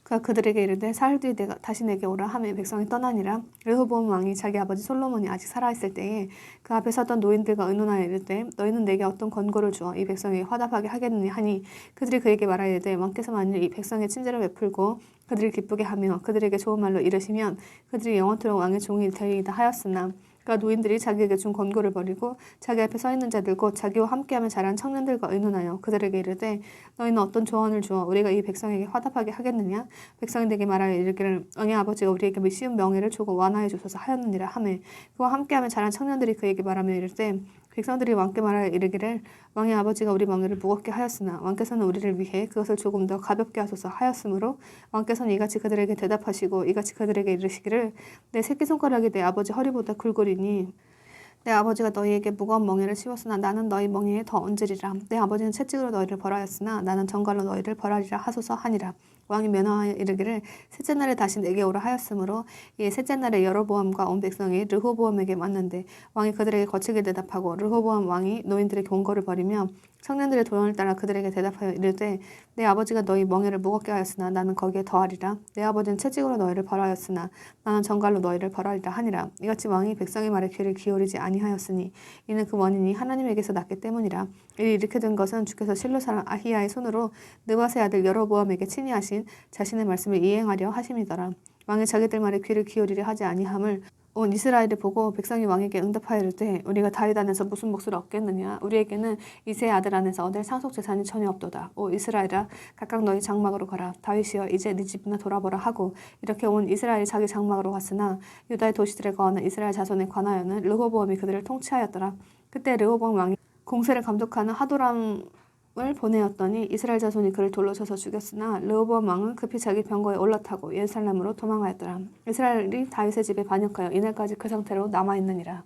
그가 그들에게 이르되 사흘 뒤에 다시 내게 오라 하며 백성이 떠나니라. 르호보암 왕이 자기 아버지 솔로몬이 아직 살아있을 때에 그 앞에 서던 노인들과 의논하여 이르되 너희는 내게 어떤 권고를 주어 이 백성에게 화답하게 하겠느냐 하니 그들이 그에게 말하이르되 왕께서 만일 이 백성의 친절을 베풀고 그들을 기쁘게 하며 그들에게 좋은 말로 이르시면 그들이 영원토록 왕의 종이 되리이다 하였으나 그러니까 노인들이 자기에게 준 권고를 버리고 자기 앞에 서 있는 자들 곧 자기와 함께하며 자란 청년들과 의논하여 그들에게 이르되 너희는 어떤 조언을 주어 우리가 이 백성에게 화답하게 하겠느냐. 백성이 내게 말하여 이르기를 왕의 아버지가 우리에게 쉬운 명예를 주고 완화해 주소서 하였느니라 하매 그와 함께하며 자란 청년들이 그에게 말하며 이르되 백성들이 왕께 말하여 이르기를 왕의 아버지가 우리 멍에를 무겁게 하였으나 왕께서는 우리를 위해 그것을 조금 더 가볍게 하소서 하였으므로 왕께서는 이같이 그들에게 대답하시고 이같이 그들에게 이르시기를 내 새끼손가락이 내 아버지 허리보다 굵으리니 내 아버지가 너희에게 무거운 멍에를 씌웠으나 나는 너희 멍에에 더 얹으리라. 내 아버지는 채찍으로 너희를 벌하였으나 나는 정갈로 너희를 벌하리라 하소서 하니라. 왕이 면허하여 이르기를 셋째 날에 다시 내게 오라 하였으므로 이에 셋째 날에 여로보암과 온 백성이 르호보암에게 왔는데 왕이 그들에게 거칠게 대답하고 르호보암 왕이 노인들의 경고를 버리며 청년들의 도령을 따라 그들에게 대답하여 이르되 내 아버지가 너희 멍에를 무겁게 하였으나 나는 거기에 더하리라. 내 아버지는 채찍으로 너희를 벌하였으나 나는 정갈로 너희를 벌하리라 하니라. 이같이 왕이 백성의 말에 귀를 기울이지 아니하였으니 이는 그 원인이 하나님에게서 났기 때문이라. 이렇게 된 것은 주께서 실로 사람 아히야의 손으로 느바세 아들 여로보암에게 친히 하신 자신의 말씀을 이행하려 하심이더라. 왕이 자기들 말에 귀를 기울이려 하지 아니함을 온 이스라엘이 보고 백성이 왕에게 응답하여 이르되 우리가 다윗 안에서 무슨 몫을 얻겠느냐. 우리에게는 이새의 아들 안에서 얻을 상속 재산이 전혀 없도다. 오 이스라엘아 각각 너희 장막으로 가라. 다윗이여 이제 네 집이나 돌아보라 하고 이렇게 온 이스라엘이 자기 장막으로 갔으나 유다의 도시들에 거하는 이스라엘 자손에 관하여는 르호보암이 그들을 통치하였더라. 그때 르호보암 왕이 공세를 감독하는 하도람 보내었더니 이스라엘 자손이 그를 돌로 쳐서 죽였으나 르호보암 왕은 급히 자기 병거에 올라타고 예루살렘으로 도망하였더라. 이스라엘이 다윗의 집에 반역하여 이날까지 그 상태로 남아있느니라.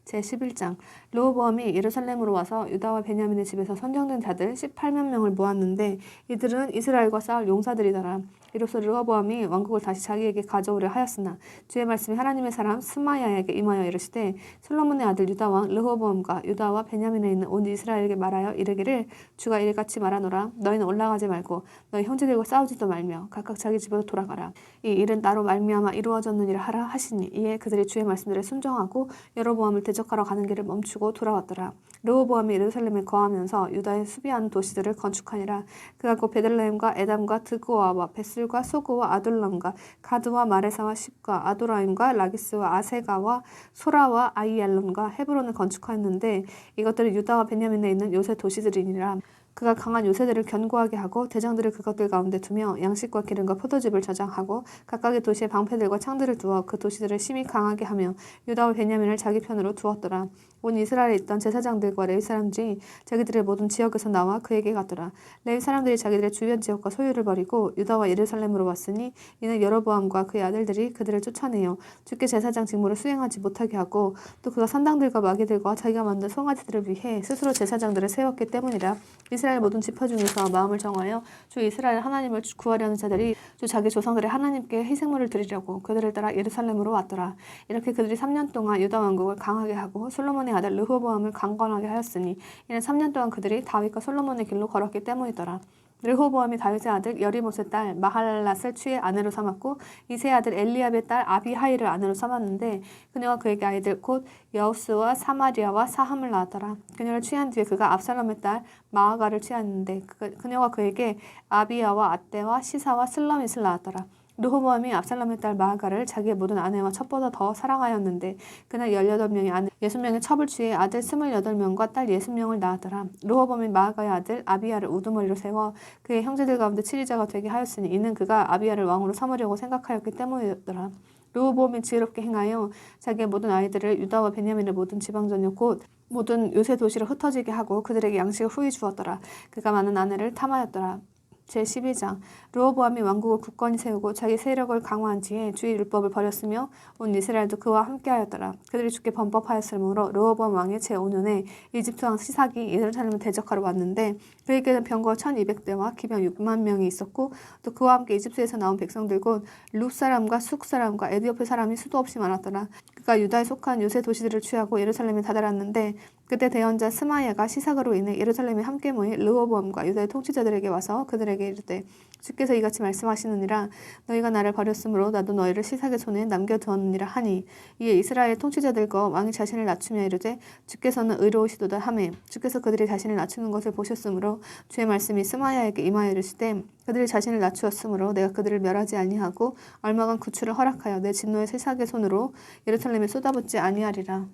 제11장 르호보암이 예루살렘으로 와서 유다와 베냐민의 집에서 선정된 자들 18만 명을 모았는데 이들은 이스라엘과 싸울 용사들이더라. 이로써 르호보암이 왕국을 다시 자기에게 가져오려 하였으나 주의 말씀이 하나님의 사람 스마야에게 임하여 이르시되 솔로몬의 아들 유다 왕 르호보암과 유다와 베냐민에 있는 온 이스라엘에게 말하여 이르기를 주가 이같이 말하노라. 너희는 올라가지 말고 너희 형제들과 싸우지도 말며 각각 자기 집으로 돌아가라. 이 일은 나로 말미암아 이루어졌느니라 하라 하시니 이에 그들이 주의 말씀들에 순종하고 여로보암을 대적하러 가는 길을 멈추고 돌아왔더라. 르호보암이 예루살렘에 거하면서 유다의 수비하는 도시들을 건축하니라. 그가 곧 베들레헴과 에담과 드고아와 베슬과 소그와 아둘람과 가드와 마레사와 십과 아도라임과 라기스와 아세가와 소라와 아이알론과 헤브론을 건축하였는데 이것들은 유다와 베냐민에 있는 요새 도시들이니라. 그가 강한 요새들을 견고하게 하고 대장들을 그것들 가운데 두며 양식과 기름과 포도즙을 저장하고 각각의 도시에 방패들과 창들을 두어 그 도시들을 심히 강하게 하며 유다와 베냐민을 자기 편으로 두었더라. 온 이스라엘에 있던 제사장들과 레위 사람들이 자기들의 모든 지역에서 나와 그에게 갔더라. 레위 사람들이 자기들의 주변 지역과 소유를 버리고 유다와 예루살렘으로 왔으니 이는 여로보암과 그의 아들들이 그들을 쫓아내어 주께 제사장 직무를 수행하지 못하게 하고 또 그가 산당들과 마귀들과 자기가 만든 송아지들을 위해 스스로 제사장들을 세웠기 때문이라. 이스라엘 모든 지파 중에서 마음을 정하여 주 이스라엘 하나님을 구하려는 자들이 주 자기 조상들의 하나님께 희생물을 드리려고 그들을 따라 예루살렘으로 왔더라. 이렇게 그들이 3년 동안 유다 왕국을 강하게 하고 솔로몬의 아들 르호보암을 강건하게 하였으니 이는 3년 동안 그들이 다윗과 솔로몬의 길로 걸었기 때문이더라. 르호보암이 다윗의 아들 여리못의 딸 마할랏을 취해 아내로 삼았고 이세의 아들 엘리압의 딸 아비하일을 아내로 삼았는데 그녀가 그에게 아이들 곧 여우스와 사마리아와 사함을 낳았더라. 그녀를 취한 뒤에 그가 압살롬의 딸 마아가를 취하였는데 그녀가 그에게 아비야와 아떼와 시사와 슬라밋을 낳았더라. 르호보암이 압살롬의 딸 마아가를 자기의 모든 아내와 첩보다 더 사랑하였는데 그날 18명의 아내 60명의 첩을 취해 아들 28명과 딸 60명을 낳았더라. 르호보암이 마아가의 아들 아비야를 우두머리로 세워 그의 형제들 가운데 치리자가 되게 하였으니 이는 그가 아비야를 왕으로 삼으려고 생각하였기 때문이었더라. 르호보암이 지혜롭게 행하여 자기의 모든 아이들을 유다와 베냐민의 모든 지방 전역 곧 모든 요새 도시로 흩어지게 하고 그들에게 양식을 후히 주었더라. 그가 많은 아내를 탐하였더라. 제12장 르호보암이 왕국을 굳건히 세우고 자기 세력을 강화한 뒤에 주의 율법을 버렸으며 온 이스라엘도 그와 함께하였더라. 그들이 주께 범법하였으므로 르호보암 왕의 제5년에 이집트 왕 시삭이 예루살렘을 대적하러 왔는데 그에게는 병거 1200대와 기병 6만 명이 있었고 또 그와 함께 이집트에서 나온 백성들 곧 룻 사람과 숙 사람과 에디오피 사람이 수도 없이 많았더라. 그가 유다에 속한 요새 도시들을 취하고 예루살렘에 다다랐는데 그때 대언자 스마야가 시삭으로 인해 예루살렘에 함께 모인 르호보암과 유다의 통치자들에게 와서 그들에게 이르되 주께서 이같이 말씀하시느니라. 너희가 나를 버렸으므로 나도 너희를 시삭의 손에 남겨두었느니라 하니 이에 이스라엘 통치자들과 왕이 자신을 낮추며 이르되 주께서는 의로우시도다 하매 주께서 그들이 자신을 낮추는 것을 보셨으므로 주의 말씀이 스마야에게 임하여 이르시되 그들이 자신을 낮추었으므로 내가 그들을 멸하지 아니하고 얼마간 구출을 허락하여 내 진노의 시삭의 손으로 예루살렘에 쏟아붓지 아니하리라.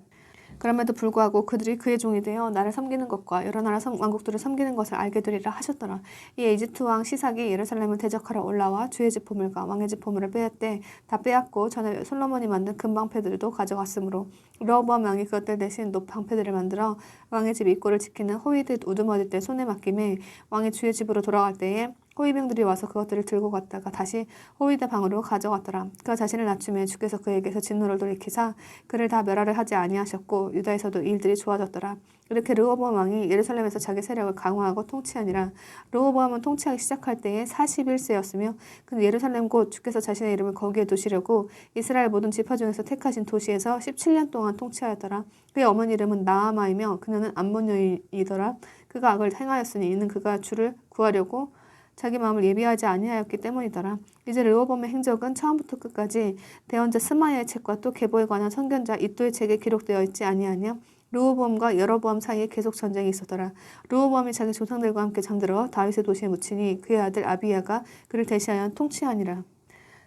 그럼에도 불구하고 그들이 그의 종이 되어 나를 섬기는 것과 여러 나라 왕국들을 섬기는 것을 알게 되리라 하셨더라. 이에 이집트 왕 시삭이 예루살렘을 대적하러 올라와 주의 집 보물과 왕의 집 보물을 빼앗되 다 빼앗고 전에 솔로몬이 만든 금방패들도 가져갔으므로 르호보암 왕이 그것들 대신 높방패들을 만들어 왕의 집 입구를 지키는 호위대 우두머리 때 손에 맡김에 왕이 주의 집으로 돌아갈 때에 호위병들이 와서 그것들을 들고 갔다가 다시 호위대 방으로 가져갔더라. 그가 자신을 낮추며 주께서 그에게서 진노를 돌이키사 그를 다 멸하려 하지 아니하셨고 유다에서도 일들이 좋아졌더라. 이렇게 르호보암 왕이 예루살렘에서 자기 세력을 강화하고 통치하니라. 르호보암은 통치하기 시작할 때에 41세였으며 그는 예루살렘 곧 주께서 자신의 이름을 거기에 두시려고 이스라엘 모든 지파 중에서 택하신 도시에서 17년 동안 통치하였더라. 그의 어머니 이름은 나아마이며 그녀는 암몬 여인이더라. 그가 악을 행하였으니 이는 그가 주를 구하려고 자기 마음을 예비하지 아니하였기 때문이더라. 이제 르호보암의 행적은 처음부터 끝까지 대언자 스마야의 책과 또 계보에 관한 선견자 이도의 책에 기록되어 있지 아니하냐. 르호보암과 여로보암 사이에 계속 전쟁이 있었더라. 르호보암이 자기 조상들과 함께 잠들어 다윗의 도시에 묻히니 그의 아들 아비야가 그를 대시하여 통치하니라.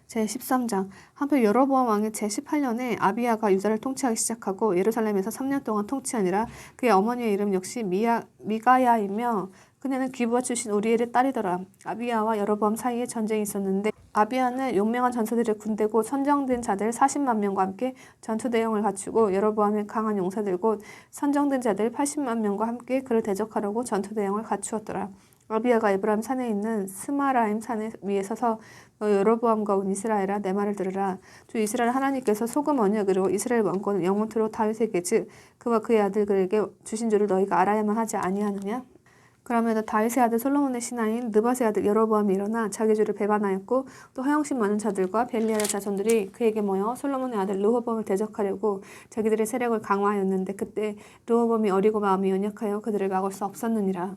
제13장 한편 여로보암 왕의 제18년에 아비야가 유다를 통치하기 시작하고 예루살렘에서 3년 동안 통치하니라. 그의 어머니의 이름 역시 미가야이며 그녀는 기브아 출신 우리엘의 딸이더라. 아비야와 여로보암 사이에 전쟁이 있었는데 아비야는 용맹한 전사들의 군대고 선정된 자들 40만 명과 함께 전투 대용을 갖추고 여로보암의 강한 용사들 곧 선정된 자들 80만 명과 함께 그를 대적하려고 전투 대용을 갖추었더라. 아비야가 에브라임 산에 있는 스마라임 산 위에 서서 너 여로보암과 온 이스라엘아 내 말을 들으라. 주 이스라엘 하나님께서 소금 언약으로 이스라엘 왕권을 영원토록 다윗에게 즉 그와 그의 아들들에게 주신 줄을 너희가 알아야만 하지 아니하느냐? 그러면 다윗의 아들 솔로몬의 신하인 느밧의 아들 여로보암이 일어나 자기 주를 배반하였고 또 허영심 많은 자들과 벨리알의 자손들이 그에게 모여 솔로몬의 아들 르호보암을 대적하려고 자기들의 세력을 강화하였는데 그때 르호보암이 어리고 마음이 연약하여 그들을 막을 수 없었느니라.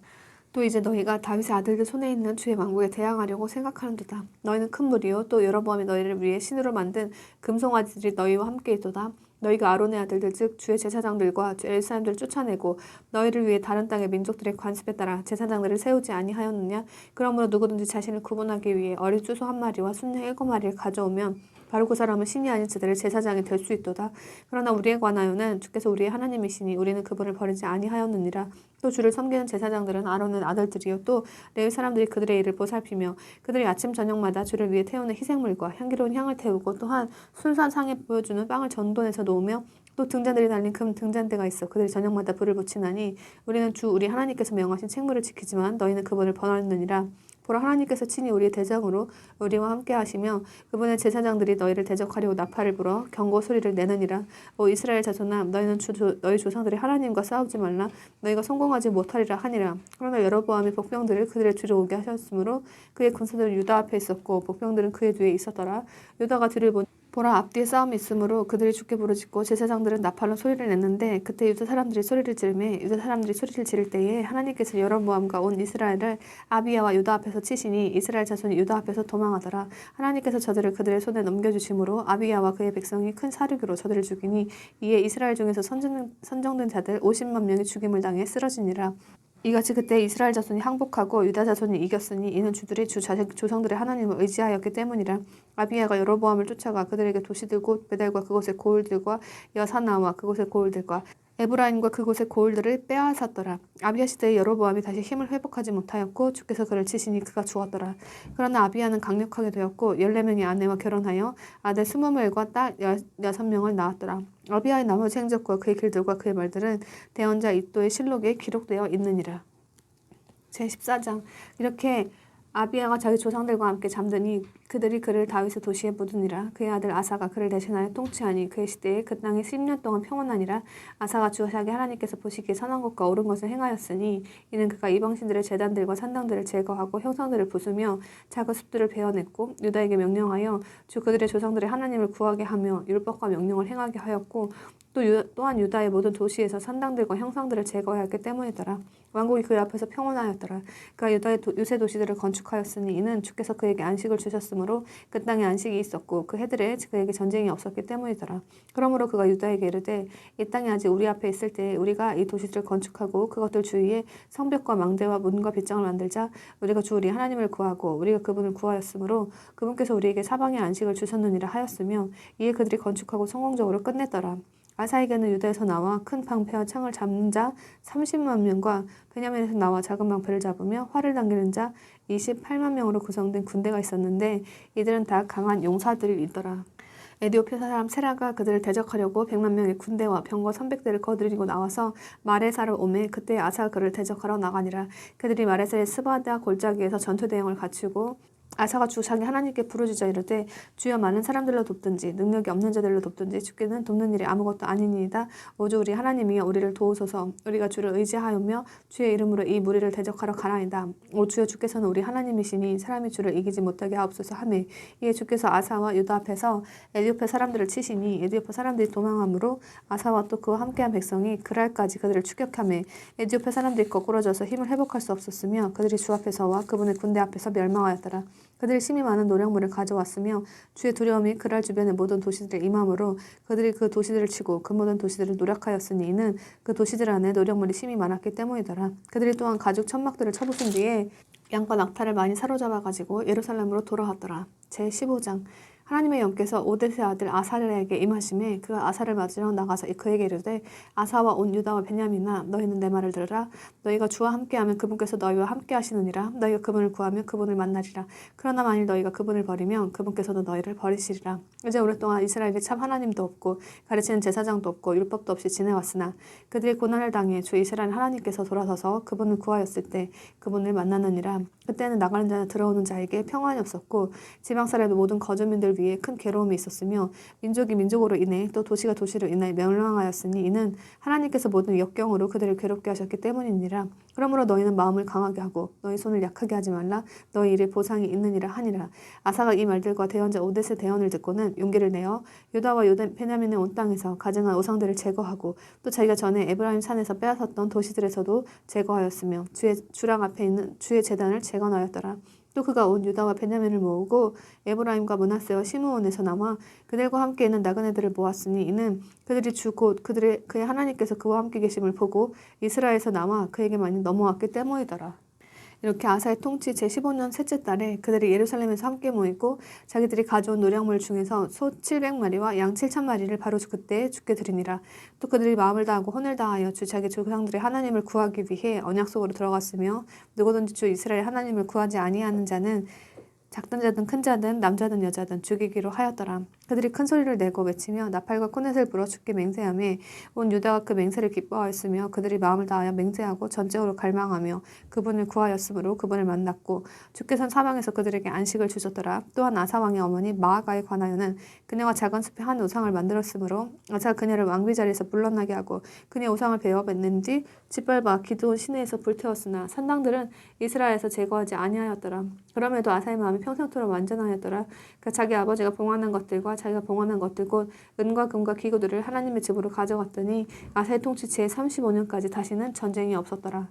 또 이제 너희가 다윗의 아들들 손에 있는 주의 왕국에 대항하려고 생각하는도다. 너희는 큰 무리요 또 여로보암이 너희를 위해 신으로 만든 금송아지들이 너희와 함께 있도다. 너희가 아론의 아들들 즉 주의 제사장들과 엘 사람들을 쫓아내고 너희를 위해 다른 땅의 민족들의 관습에 따라 제사장들을 세우지 아니하였느냐? 그러므로 누구든지 자신을 구분하기 위해 어린 쭈소 한 마리와 순양 7마리를 가져오면 바로 그 사람은 신이 아닌 자들의 제사장이 될 수 있도다. 그러나 우리에 관하여는 주께서 우리의 하나님이시니 우리는 그분을 버리지 아니하였느니라. 또 주를 섬기는 제사장들은 아론의 아들들이요 또 레위 사람들이 그들의 일을 보살피며 그들이 아침 저녁마다 주를 위해 태우는 희생물과 향기로운 향을 태우고 또한 순수한 상에 보여주는 빵을 전돈에서 놓으며 또 등잔들이 달린 금 등잔대가 있어 그들이 저녁마다 불을 붙이나니 우리는 주 우리 하나님께서 명하신 책무를 지키지만 너희는 그분을 번하느니라. 보라 하나님께서 친히 우리의 대장으로 우리와 함께 하시며 그분의 제사장들이 너희를 대적하려고 나팔을 불어 경고 소리를 내느니라. 오 이스라엘 자손아 너희는 너희 조상들의 하나님과 싸우지 말라. 너희가 성공하지 못하리라 하니라. 그러나 여로보암이 복병들을 그들의 뒤로 오게 하셨으므로 그의 군사들은 유다 앞에 있었고 복병들은 그의 뒤에 있었더라. 유다가 뒤를 보라 앞뒤에 싸움이 있으므로 그들이 죽게 부르짖고 제사장들은 나팔로 소리를 냈는데 그때 유다 사람들이 소리를 지르매 유다 사람들이 소리를 지를 때에 하나님께서 여로보암과 온 이스라엘을 아비야와 유다 앞에서 치시니 이스라엘 자손이 유다 앞에서 도망하더라. 하나님께서 저들을 그들의 손에 넘겨주심으로 아비야와 그의 백성이 큰 사륙으로 저들을 죽이니 이에 이스라엘 중에서 선정된 자들 50만 명이 죽임을 당해 쓰러지니라. 이같이 그때 이스라엘 자손이 항복하고 유다 자손이 이겼으니 이는 주들이 조상들의 하나님을 의지하였기 때문이라. 아비야가 여로보암을 쫓아가 그들에게 도시들 곧 베델과 그곳의 고을들과 여사나와 그곳의 고을들과 에브라임과 그곳의 고을들을 빼앗았더라. 아비야 시대에 여로보암이 다시 힘을 회복하지 못하였고 주께서 그를 치시니 그가 죽었더라. 그러나 아비야는 강력하게 되었고 14명의 아내와 결혼하여 아들 20명과 딸 6명을 낳았더라. 아비야의 나머지 행적과 그의 길들과 그의 말들은 대언자 이도의 실록에 기록되어 있느니라. 제14장 이렇게 아비야가 자기 조상들과 함께 잠드니 그들이 그를 다윗의 도시에 묻으니라. 그의 아들 아사가 그를 대신하여 통치하니 그의 시대에 그 땅이 10년 동안 평온하니라. 아사가 주 자기 하나님께서 보시기에 선한 것과 옳은 것을 행하였으니 이는 그가 이방신들의 제단들과 산당들을 제거하고 형상들을 부수며 작은 숲들을 베어냈고 유다에게 명령하여 주 그들의 조상들의 하나님을 구하게 하며 율법과 명령을 행하게 하였고 또한 유다의 모든 도시에서 산당들과 형상들을 제거하였기 때문이더라. 왕국이 그 앞에서 평온하였더라. 그가 유다의 유세 도시들을 건축하였으니 이는 주께서 그에게 안식을 주셨으므로 그 땅에 안식이 있었고 그 해들에 그에게 전쟁이 없었기 때문이더라. 그러므로 그가 유다에게 이르되 이 땅이 아직 우리 앞에 있을 때 우리가 이 도시들을 건축하고 그것들 주위에 성벽과 망대와 문과 빗장을 만들자. 우리가 주 우리 하나님을 구하고 우리가 그분을 구하였으므로 그분께서 우리에게 사방의 안식을 주셨느니라 하였으며 이에 그들이 건축하고 성공적으로 끝냈더라. 아사에게는 유다에서 나와 큰 방패와 창을 잡는 자 30만 명과 베냐민에서 나와 작은 방패를 잡으며 활을 당기는 자 28만 명으로 구성된 군대가 있었는데 이들은 다 강한 용사들이더라. 에디오피아 사람 세라가 그들을 대적하려고 100만 명의 군대와 병거 300대를 거느리고 나와서 마레사로 오매 그때 아사가 그를 대적하러 나가니라. 그들이 마레사의 스바다 골짜기에서 전투 대형을 갖추고 아사가 주 자기 하나님께 부르짖어 이르되 주여 많은 사람들로 돕든지 능력이 없는 자들로 돕든지 주께는 돕는 일이 아무것도 아니니이다. 오주 우리 하나님이여 우리를 도우소서. 우리가 주를 의지하였며 주의 이름으로 이 무리를 대적하러 가나이다. 오 주여 주께서는 우리 하나님이시니 사람이 주를 이기지 못하게 하옵소서 하매 이에 주께서 아사와 유다 앞에서 에디오피아 사람들을 치시니 에디오피아 사람들이 도망함으로 아사와 또 그와 함께한 백성이 그랄까지 그들을 추격하매 에디오피아 사람들이 거꾸러져서 힘을 회복할 수 없었으며 그들이 주 앞에서와 그분의 군대 앞에서 멸망하였더라. 그들이 심히 많은 노력물을 가져왔으며 주의 두려움이 그랄 주변의 모든 도시들에 임함으로 그들이 그 도시들을 치고 그 모든 도시들을 노력하였으니 이는 그 도시들 안에 노력물이 심히 많았기 때문이더라. 그들이 또한 가죽 천막들을 쳐부순 뒤에 양과 낙타를 많이 사로잡아가지고 예루살렘으로 돌아왔더라. 제15장 하나님의 영께서 오뎃의 아들 아사랴에게 임하심에 그가 아사를 맞으러 나가서 그에게 이르되 아사와 온 유다와 베냐민아 너희는 내 말을 들으라. 너희가 주와 함께하면 그분께서 너희와 함께하시느니라. 너희가 그분을 구하면 그분을 만나리라. 그러나 만일 너희가 그분을 버리면 그분께서도 너희를 버리시리라. 이제 오랫동안 이스라엘에 참 하나님도 없고 가르치는 제사장도 없고 율법도 없이 지내왔으나 그들이 고난을 당해 주 이스라엘 하나님께서 돌아서서 그분을 구하였을 때 그분을 만나느니라. 그때는 나가는 자나 들어오는 자에게 평안이 없었고 지방 사람의 모든 거주민들 위에 큰 괴로움이 있었으며 민족이 민족으로 인해 또 도시가 도시로 인하여 멸망하였으니 이는 하나님께서 모든 역경으로 그들을 괴롭게 하셨기 때문이니라. 그러므로 너희는 마음을 강하게 하고 너희 손을 약하게 하지 말라. 너희 일에 보상이 있느니라 하니라. 아사가 이 말들과 대언자 오뎃의 대언을 듣고는 용기를 내어 유다와 베냐민의 온 땅에서 가증한 우상들을 제거하고 또 자기가 전에 에브라임 산에서 빼앗았던 도시들에서도 제거하였으며 주의 주랑 앞에 있는 주의 제단을 재건하였더라. 또 그가 온 유다와 베냐민을 모으고 에브라임과 므낫세와 시므온에서 남아 그들과 함께 있는 나그네들을 모았으니 이는 그들이 주 곧 그의 하나님께서 그와 함께 계심을 보고 이스라엘에서 남아 그에게 많이 넘어왔기 때문이더라. 이렇게 아사의 통치 제15년 셋째 달에 그들이 예루살렘에서 함께 모이고 자기들이 가져온 노량물 중에서 소 700마리와 양 7,000마리를 바로 그때 주께 드리니라. 또 그들이 마음을 다하고 혼을 다하여 주 자기 조상들의 하나님을 구하기 위해 언약 속으로 들어갔으며 누구든지 주 이스라엘 하나님을 구하지 아니하는 자는 작든 자든 큰 자든 남자든 여자든 죽이기로 하였더라. 그들이 큰 소리를 내고 외치며 나팔과 코넷을 불어 주께 맹세하며 온 유다가 그 맹세를 기뻐하였으며 그들이 마음을 다하여 맹세하고 전적으로 갈망하며 그분을 구하였으므로 그분을 만났고 주께서는 사방에서 그들에게 안식을 주셨더라. 또한 아사 왕의 어머니 마아가에 관하여는 그녀가 작은 숲에 한 우상을 만들었으므로 아사가 그녀를 왕비 자리에서 물러나게 하고 그녀의 우상을 베어 뱉는지 짓밟아 기드온 시내에서 불태웠으나 산당들은 이스라엘에서 제거하지 아니하였더라. 그럼에도 아사의 마음이 평생토록 완전하였더라. 그러니까 자기 아버지가 봉헌한 것들과 자기가 봉헌한 것들 곧 은과 금과 기구들을 하나님의 집으로 가져갔더니 아사의 통치 제35년까지 다시는 전쟁이 없었더라.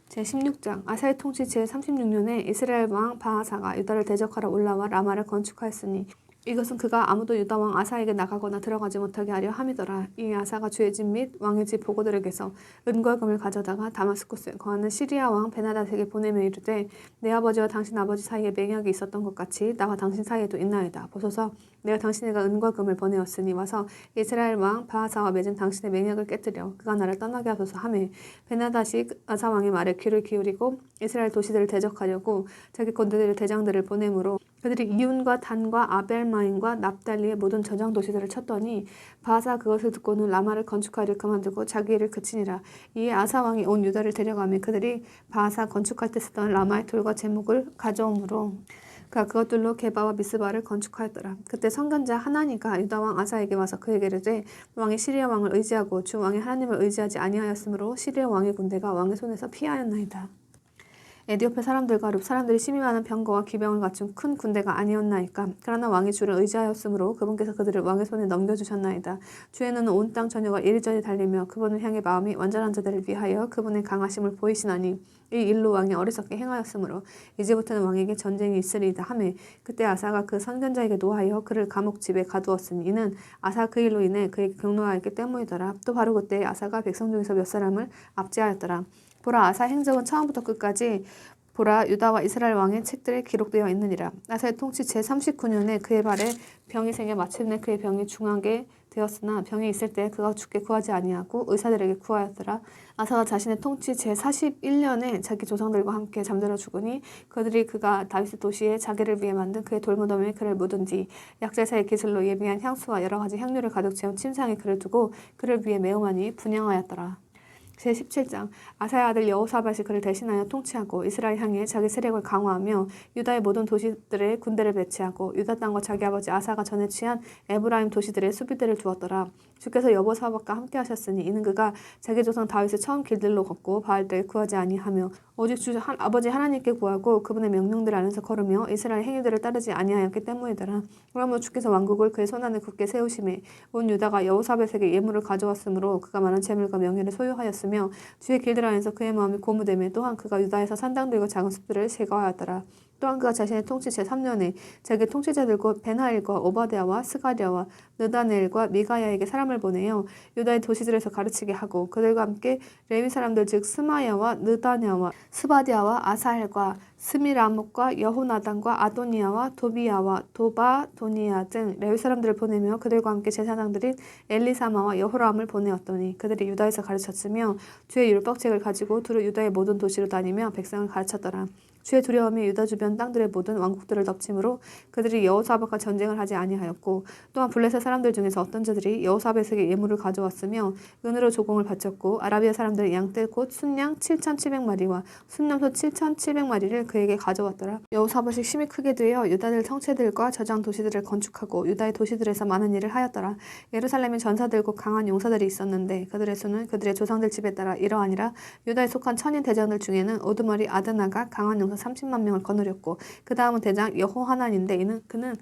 제16장 아사의 통치 제36년에 이스라엘 왕 바하사가 유다를 대적하러 올라와 라마를 건축하였으니 이것은 그가 아무도 유다 왕 아사에게 나가거나 들어가지 못하게 하려 함이더라. 이 아사가 주의 집 및 왕의 집 보고들에게서 은과 금을 가져다가 다마스쿠스에 거하는 시리아 왕 베나닷에게 보내며 이르되 내 아버지와 당신 아버지 사이에 맹약이 있었던 것 같이 나와 당신 사이에도 있나이다. 보소서 내가 당신에게 은과 금을 보내었으니 와서 이스라엘 왕 바하사와 맺은 당신의 맹약을 깨뜨려 그가 나를 떠나게 하소서 하매 베나닷이 아사 왕의 말에 귀를 기울이고 이스라엘 도시들을 대적하려고 자기 군대들의 대장들을 보내므로 그들이 이윤과 단과 아벨마임과 납달리의 모든 저장 도시들을 쳤더니 바하사 그것을 듣고는 라마를 건축하기를 그만두고 자기 일을 그치니라. 이에 아사 왕이 온 유다를 데려가며 그들이 바하사 건축할 때 쓰던 라마의 돌과 제목을 가져오므로 그가 그것들로 게바와 미스바를 건축하였더라. 그때 선견자 하나니가 유다 왕 아사에게 와서 그에게 이르되 왕이 시리아 왕을 의지하고 주 왕의 하나님을 의지하지 아니하였으므로 시리아 왕의 군대가 왕의 손에서 피하였나이다. 에디오페 사람들과 룹 사람들이 심히 많은 병거와 기병을 갖춘 큰 군대가 아니었나이까. 그러나 왕이 주를 의지하였으므로 그분께서 그들을 왕의 손에 넘겨주셨나이다. 주의 눈은 온 땅 전역과 이리저리 달리며 그분을 향해 마음이 완전한 자들을 위하여 그분의 강하심을 보이시나니 이 일로 왕이 어리석게 행하였으므로 이제부터는 왕에게 전쟁이 있으리이다 하매 그때 아사가 그 선견자에게 노하여 그를 감옥집에 가두었으니 이는 아사 그 일로 인해 그에게 경노하였기 때문이더라. 또 바로 그때 아사가 백성 중에서 몇 사람을 압제하였더라. 보라 아사 행적은 처음부터 끝까지 보라 유다와 이스라엘 왕의 책들에 기록되어 있느니라. 아사의 통치 제39년에 그의 발에 병이 생겨 마침내 그의 병이 중하게 되었으나 병이 있을 때 그가 죽게 구하지 아니하고 의사들에게 구하였더라. 아사가 자신의 통치 제41년에 자기 조상들과 함께 잠들어 죽으니 그들이 그가 다윗의 도시에 자기를 위해 만든 그의 돌무덤에 그를 묻은 뒤 약제사의 기술로 예비한 향수와 여러 가지 향료를 가득 채운 침상에 그를 두고 그를 위해 매우 많이 분향하였더라. 제17장 아사의 아들 여호사밧이 그를 대신하여 통치하고 이스라엘 향해 자기 세력을 강화하며 유다의 모든 도시들의 군대를 배치하고 유다 땅과 자기 아버지 아사가 전에 취한 에브라임 도시들의 수비대를 두었더라. 주께서 여호사밧과 함께 하셨으니 이는 그가 자기 조상 다윗의 처음 길들로 걷고 바알들을 구하지 아니하며 오직 주 아버지 하나님께 구하고 그분의 명령들 안에서 걸으며 이스라엘 행위들을 따르지 아니하였기 때문이더라. 그러므로 주께서 왕국을 그의 손안에 굳게 세우심에 온 유다가 여호사밧에게 예물을 가져왔으므로 그가 많은 재물과 명예를 소유하였으며 주의 길들 안에서 그의 마음이 고무되며 또한 그가 유다에서 산당들과 작은 숲들을 제거하였더라. 또한 그가 자신의 통치 제3년에 자기 통치자들 곧 베나엘과 오바댜와 스가랴와 느다넬과 미가야에게 사람을 보내어 유다의 도시들에서 가르치게 하고 그들과 함께 레위 사람들 즉 스마야와 느다냐와 스바디아와 아사헬과 스미라목과 여호나단과 아도니아와 도비야와 도바도니아 등 레위 사람들을 보내며 그들과 함께 제사장들인 엘리사마와 여호람을 보내었더니 그들이 유다에서 가르쳤으며 주의 율법책을 가지고 두루 유다의 모든 도시로 다니며 백성을 가르쳤더라. 주의 두려움이 유다 주변 땅들의 모든 왕국들을 덮침으로 그들이 여호사밧과 전쟁을 하지 아니하였고 또한 블레셋 사람들 중에서 어떤 자들이 여호사밧에게 예물을 가져왔으며 은으로 조공을 바쳤고 아라비아 사람들의 양떼 곧 순양 7,700마리와 순염소 7,700마리를 그에게 가져왔더라. 여호사밧이 심히 크게 되어 유다들 성체들과 저장 도시들을 건축하고 유다의 도시들에서 많은 일을 하였더라. 예루살렘에 전사들고 강한 용사들이 있었는데 그들의 수는 그들의 조상들 집에 따라 이러하니라. 유다에 속한 천인 대장들 중에는 오두머리 아드나가 강한 용사 30만 명을 거느렸고 그 다음은 대장 여호하난인데 그는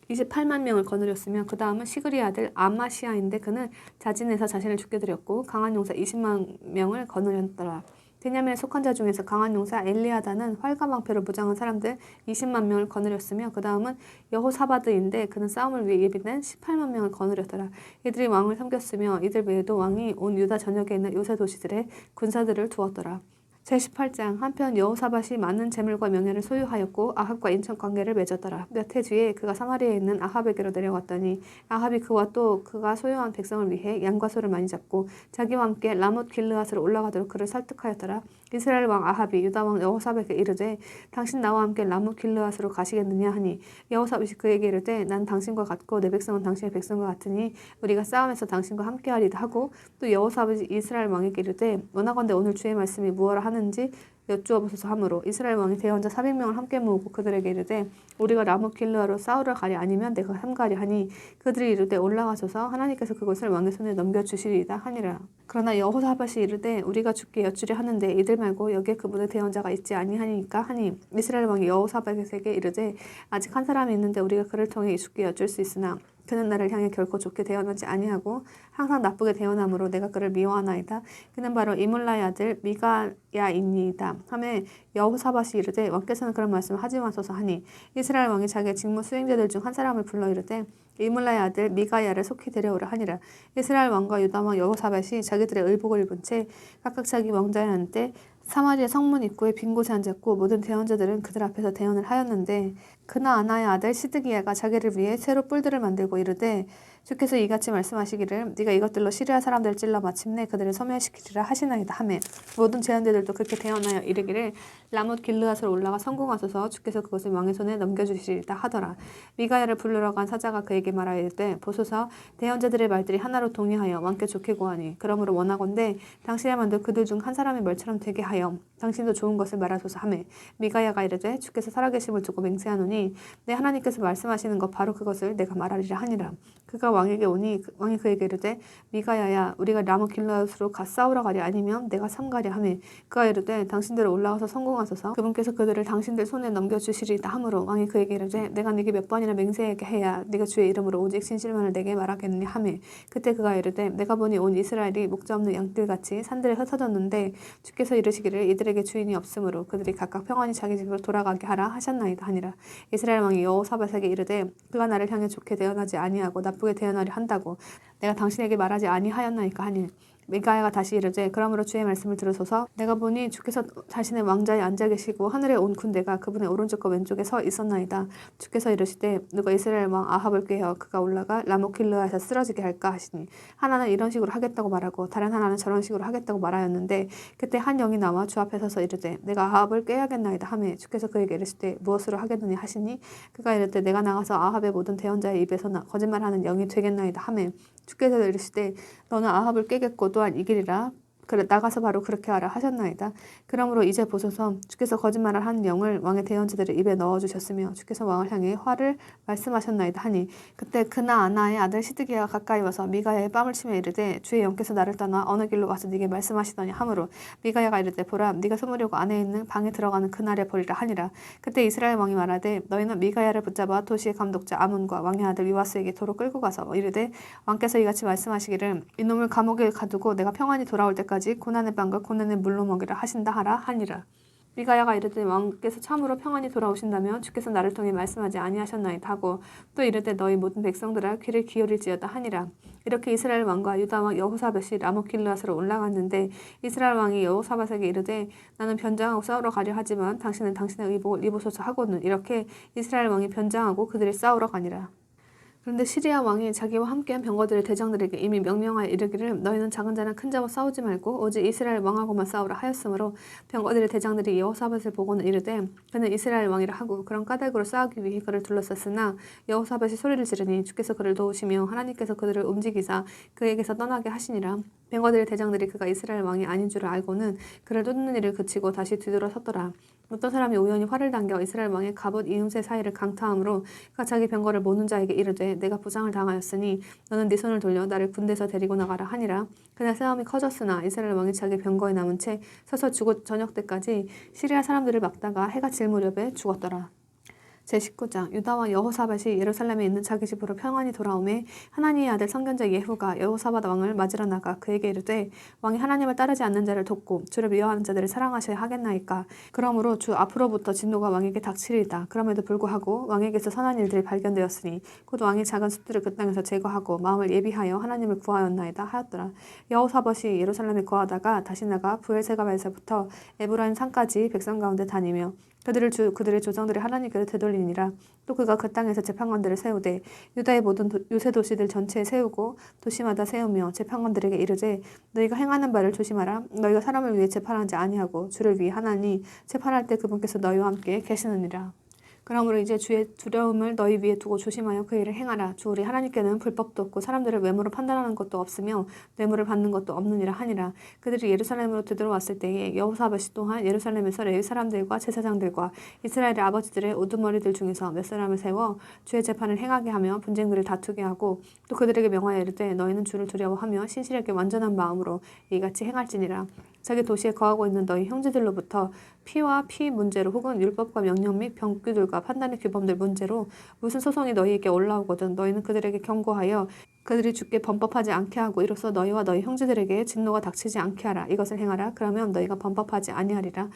28만 명을 거느렸으며 그 다음은 시그리 아들 아마시아인데 그는 자진해서 자신을 죽게 드렸고 강한 용사 20만 명을 거느렸더라. 베냐민에 속한 자 중에서 강한 용사 엘리아다는 활과 방패로 무장한 사람들 20만 명을 거느렸으며 그 다음은 여호사바드인데 그는 싸움을 위해 예비된 18만 명을 거느렸더라. 이들이 왕을 섬겼으며 이들 외에도 왕이 온 유다 전역에 있는 요새 도시들에 군사들을 두었더라. 제18장 한편 여호사밧이 많은 재물과 명예를 소유하였고 아합과 인척 관계를 맺었더라. 몇 해 뒤에 그가 사마리아에 있는 아합에게로 내려갔더니 아합이 그와 또 그가 소유한 백성을 위해 양과 소를 많이 잡고 자기와 함께 라못 길르앗으로 올라가도록 그를 설득하였더라. 이스라엘 왕 아합이 유다 왕 여호사밧에게 이르되 당신 나와 함께 라못 길르앗으로 가시겠느냐 하니 여호사밧이 그에게 이르되 난 당신과 같고 내 백성은 당신의 백성과 같으니 우리가 싸움에서 당신과 함께하리다 하고 또 여호사밧이 이스라엘 왕에게 이르되 원하건대 오늘 주의 말씀이 무엇라 하는지 여쭈어보소서 하므로 이스라엘 왕이 대원자 400명을 함께 모으고 그들에게 이르되 우리가 라못 길르앗으로 싸우러 가리 아니면 내가 삼가리 하니 그들이 이르되 올라가소서 하나님께서 그것을 왕의 손에 넘겨주시리이다 하니라. 그러나 여호사밧이 이르되 우리가 주께 여쭈려 하는데 이들 말고 여기에 그분의 대원자가 있지 아니하니까 하니 이스라엘 왕이 여호사밧에게 이르되 아직 한 사람이 있는데 우리가 그를 통해 주께 여쭐 수 있으나 그는 나를 향해 결코 좋게 대언하지 아니하고 항상 나쁘게 대언함으로 내가 그를 미워하나이다. 그는 바로 이물라의 아들 미가야이니이다. 하매 여호사밧이 이르되 왕께서는 그런 말씀을 하지 마소서 하니 이스라엘 왕이 자기의 직무 수행자들 중 한 사람을 불러 이르되 이물라의 아들 미가야를 속히 데려오라 하니라. 이스라엘 왕과 유다 왕 여호사밧이 자기들의 의복을 입은 채 각각 자기 왕자에 앉되 사마리아 성문 입구에 빈 곳에 앉았고 모든 대언자들은 그들 앞에서 대언을 하였는데 그나아나의 아들 시드기야가 자기를 위해 새로 뿔들을 만들고 이르되 주께서 이같이 말씀하시기를 네가 이것들로 시리아 사람들을 찔러 마침내 그들을 소멸시키리라 하시나이다 하매 모든 제한들도 그렇게 대언하여 이르기를 라못 길르앗으로 올라가 성공하소서 주께서 그것을 왕의 손에 넘겨주시리다 하더라. 미가야를 부르러 간 사자가 그에게 말하이르되 보소서 대언자들의 말들이 하나로 동의하여 왕께 좋게 고하니 그러므로 원하건대 당신의 만도 그들 중 한 사람이 말처럼 되게 하여 당신도 좋은 것을 말하소서 하매 미가야가 이르되 주께서 살아계심을 두고 맹세하노니 내 하나님께서 말씀하시는 것 바로 그것을 내가 말하리라 하니라. 그가 왕에게 오니 왕이 그에게 이르되 미가야야 우리가 라못 길르앗으로 가 싸우러 가리 아니면 내가 삼가리 하매 그가 이르되 당신들은 올라가서 성공하소서 그분께서 그들을 당신들 손에 넘겨주시리다 하므로 왕이 그에게 이르되 내가 네게 몇 번이나 맹세하게 해야 네가 주의 이름으로 오직 진실만을 내게 말하겠느냐 하매 그때 그가 이르되 내가 보니 온 이스라엘이 목자 없는 양들같이 산들에 흩어졌는데 주께서 이르시기를 이들에게 주인이 없으므로 그들이 각각 평안히 자기 집으로 돌아가게 하라 하셨나이다 하니라. 이스라엘 왕이 여호사밧에게 이르되 그가 나를 향해 좋게 대언하지 아니하고 나쁘게 대언하려 한다고 내가 당신에게 말하지 아니하였나이까 하니 미가야가 다시 이르되 그러므로 주의 말씀을 들으소서 내가 보니 주께서 자신의 왕자에 앉아 계시고 하늘에 온 군대가 그분의 오른쪽과 왼쪽에 서 있었나이다. 주께서 이르시되 누가 이스라엘 왕 아합을 꾀어 그가 올라가 라못 길르앗에서 쓰러지게 할까 하시니 하나는 이런 식으로 하겠다고 말하고 다른 하나는 저런 식으로 하겠다고 말하였는데 그때 한 영이 나와 주 앞에 서서 이르되 내가 아합을 꾀야겠나이다 하매 주께서 그에게 이르시되 무엇으로 하겠느냐 하시니 그가 이르되 내가 나가서 아합의 모든 대언자의 입에서 거짓말하는 영이 되겠나이다 하매 주께서 이르시되 너는 아합을 깨겠고 또한 이기리라. 그래 나가서 바로 그렇게 하라 하셨나이다. 그러므로 이제 보소서 주께서 거짓말을 한 영을 왕의 대언자들의 입에 넣어주셨으며 주께서 왕을 향해 화를 말씀하셨나이다 하니 그때 그나아나의 아들 시드기야가 가까이 와서 미가야의 뺨을 치며 이르되 주의 영께서 나를 떠나 어느 길로 가서 네게 말씀하시더니 하므로 미가야가 이르되 보라 네가 숨으려고 안에 있는 방에 들어가는 그날에 보리라 하니라. 그때 이스라엘 왕이 말하되 너희는 미가야를 붙잡아 도시의 감독자 아문과 왕의 아들 요아스에게 도로 끌고 가서 이르되 왕께서 이같이 말씀하시기를 이놈을 감옥에 가두고 내가 평안히 돌아올 때까지 고난의 빵과 고난의 물로 먹이라 하신다 하라 하니라. 미가야가 이르되 왕께서 참으로 평안히 돌아오신다면 주께서 나를 통해 말씀하지 아니하셨나이다 하고 또 이르되 너희 모든 백성들아 귀를 기울일지어다 하니라. 이렇게 이스라엘 왕과 유다 왕 여호사밧이 라모길르앗으로 올라갔는데 이스라엘 왕이 여호사밧에게 이르되 나는 변장하고 싸우러 가려 하지만 당신은 당신의 의복을 입으소서 하고는 이렇게 이스라엘 왕이 변장하고 그들이 싸우러 가니라. 그런데 시리아 왕이 자기와 함께한 병거들의 대장들에게 이미 명령하여 이르기를 너희는 작은 자나 큰 자와 싸우지 말고 오직 이스라엘 왕하고만 싸우라 하였으므로 병거들의 대장들이 여호사밧을 보고는 이르되 그는 이스라엘 왕이라 하고 그런 까닭으로 싸우기 위해 그를 둘러쌌으나 여호사밧이 소리를 지르니 주께서 그를 도우시며 하나님께서 그들을 움직이사 그에게서 떠나게 하시니라. 병거들의 대장들이 그가 이스라엘 왕이 아닌 줄을 알고는 그를 쫓는 일을 그치고 다시 뒤돌아 섰더라. 어떤 사람이 우연히 활을 당겨 이스라엘 왕의 갑옷 이음새 사이를 강타함으로 그가 자기 병거를 모는 자에게 이르되 내가 부상을 당하였으니 너는 네 손을 돌려 나를 군대에서 데리고 나가라 하니라. 그날 싸움이 커졌으나 이스라엘 왕이 자기 병거에 남은 채 서서 죽어 저녁 때까지 시리아 사람들을 막다가 해가 질 무렵에 죽었더라. 제19장 유다와 여호사밧이 예루살렘에 있는 자기 집으로 평안히 돌아오매 하나니의 아들 선견자 예후가 여호사밧 왕을 맞으러 나가 그에게 이르되 왕이 하나님을 따르지 않는 자를 돕고 주를 미워하는 자들을 사랑하셔야 하겠나이까. 그러므로 주 앞으로부터 진노가 왕에게 닥치리이다. 그럼에도 불구하고 왕에게서 선한 일들이 발견되었으니 곧 왕이 작은 숲들을 그 땅에서 제거하고 마음을 예비하여 하나님을 구하였나이다 하였더라. 여호사밧이 예루살렘에 거하다가 다시 나가 부엘세가바에서부터 에브라임 산까지 백성 가운데 다니며 그들의 조상들이 하나님께로 되돌리니라. 또 그가 그 땅에서 재판관들을 세우되 유다의 모든 요새 도시들 전체에 세우고 도시마다 세우며 재판관들에게 이르되 너희가 행하는 바를 조심하라. 너희가 사람을 위해 재판하지 아니하고 주를 위해 하나니 재판할 때 그분께서 너희와 함께 계시느니라. 그러므로 이제 주의 두려움을 너희 위에 두고 조심하여 그 일을 행하라. 주 우리 하나님께는 불법도 없고 사람들을 외모로 판단하는 것도 없으며 뇌물을 받는 것도 없느니라 하니라. 그들이 예루살렘으로 되돌아왔을 때에 여호사밧이 또한 예루살렘에서 레위 사람들과 제사장들과 이스라엘의 아버지들의 우두머리들 중에서 몇 사람을 세워 주의 재판을 행하게 하며 분쟁들을 다투게 하고 또 그들에게 명하여 이르되 너희는 주를 두려워하며 신실하게 완전한 마음으로 이같이 행할지니라. 자기 도시에 거하고 있는 너희 형제들로부터 피와 피 문제로 혹은 율법과 명령 및 병규들과 판단의 규범들 문제로 무슨 소송이 너희에게 올라오거든 너희는 그들에게 경고하여 그들이 주께 범법하지 않게 하고 이로써 너희와 너희 형제들에게 진노가 닥치지 않게 하라. 이것을 행하라. 그러면 너희가 범법하지 아니하리라.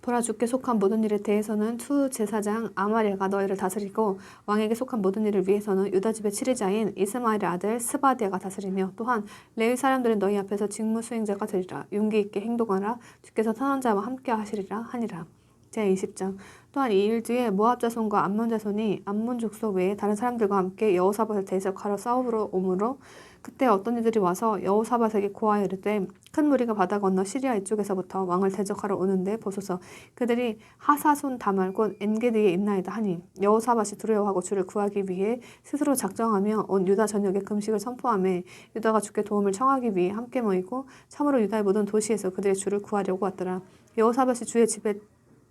보라 주께 속한 모든 일에 대해서는 투 제사장 아마리아가 너희를 다스리고 왕에게 속한 모든 일을 위해서는 유다 집의 치리자인 이스마엘의 아들 스바디아가 다스리며 또한 레위 사람들은 너희 앞에서 직무 수행자가 되리라. 용기 있게 행동하라. 주께서 선한 자와 함께 하시리라 하니라. 제20장 또한 이 일 뒤에 모압 자손과 암몬 자손이 암몬 족속 외에 다른 사람들과 함께 여호사밧을 대적하러 싸우러 오므로 그때 어떤 이들이 와서 여호사밧에게 고하여 이르되 큰 무리가 바다 건너 시리아 이쪽에서부터 왕을 대적하러 오는데 보소서. 그들이 하사손 다말 곧 엔게디에 있나이다 하니 여호사밧이 두려워하고 주를 구하기 위해 스스로 작정하며 온 유다 전역에 금식을 선포하며 유다가 주께 도움을 청하기 위해 함께 모이고 참으로 유다의 모든 도시에서 그들의 주를 구하려고 왔더라. 여호사밧이 주의 집에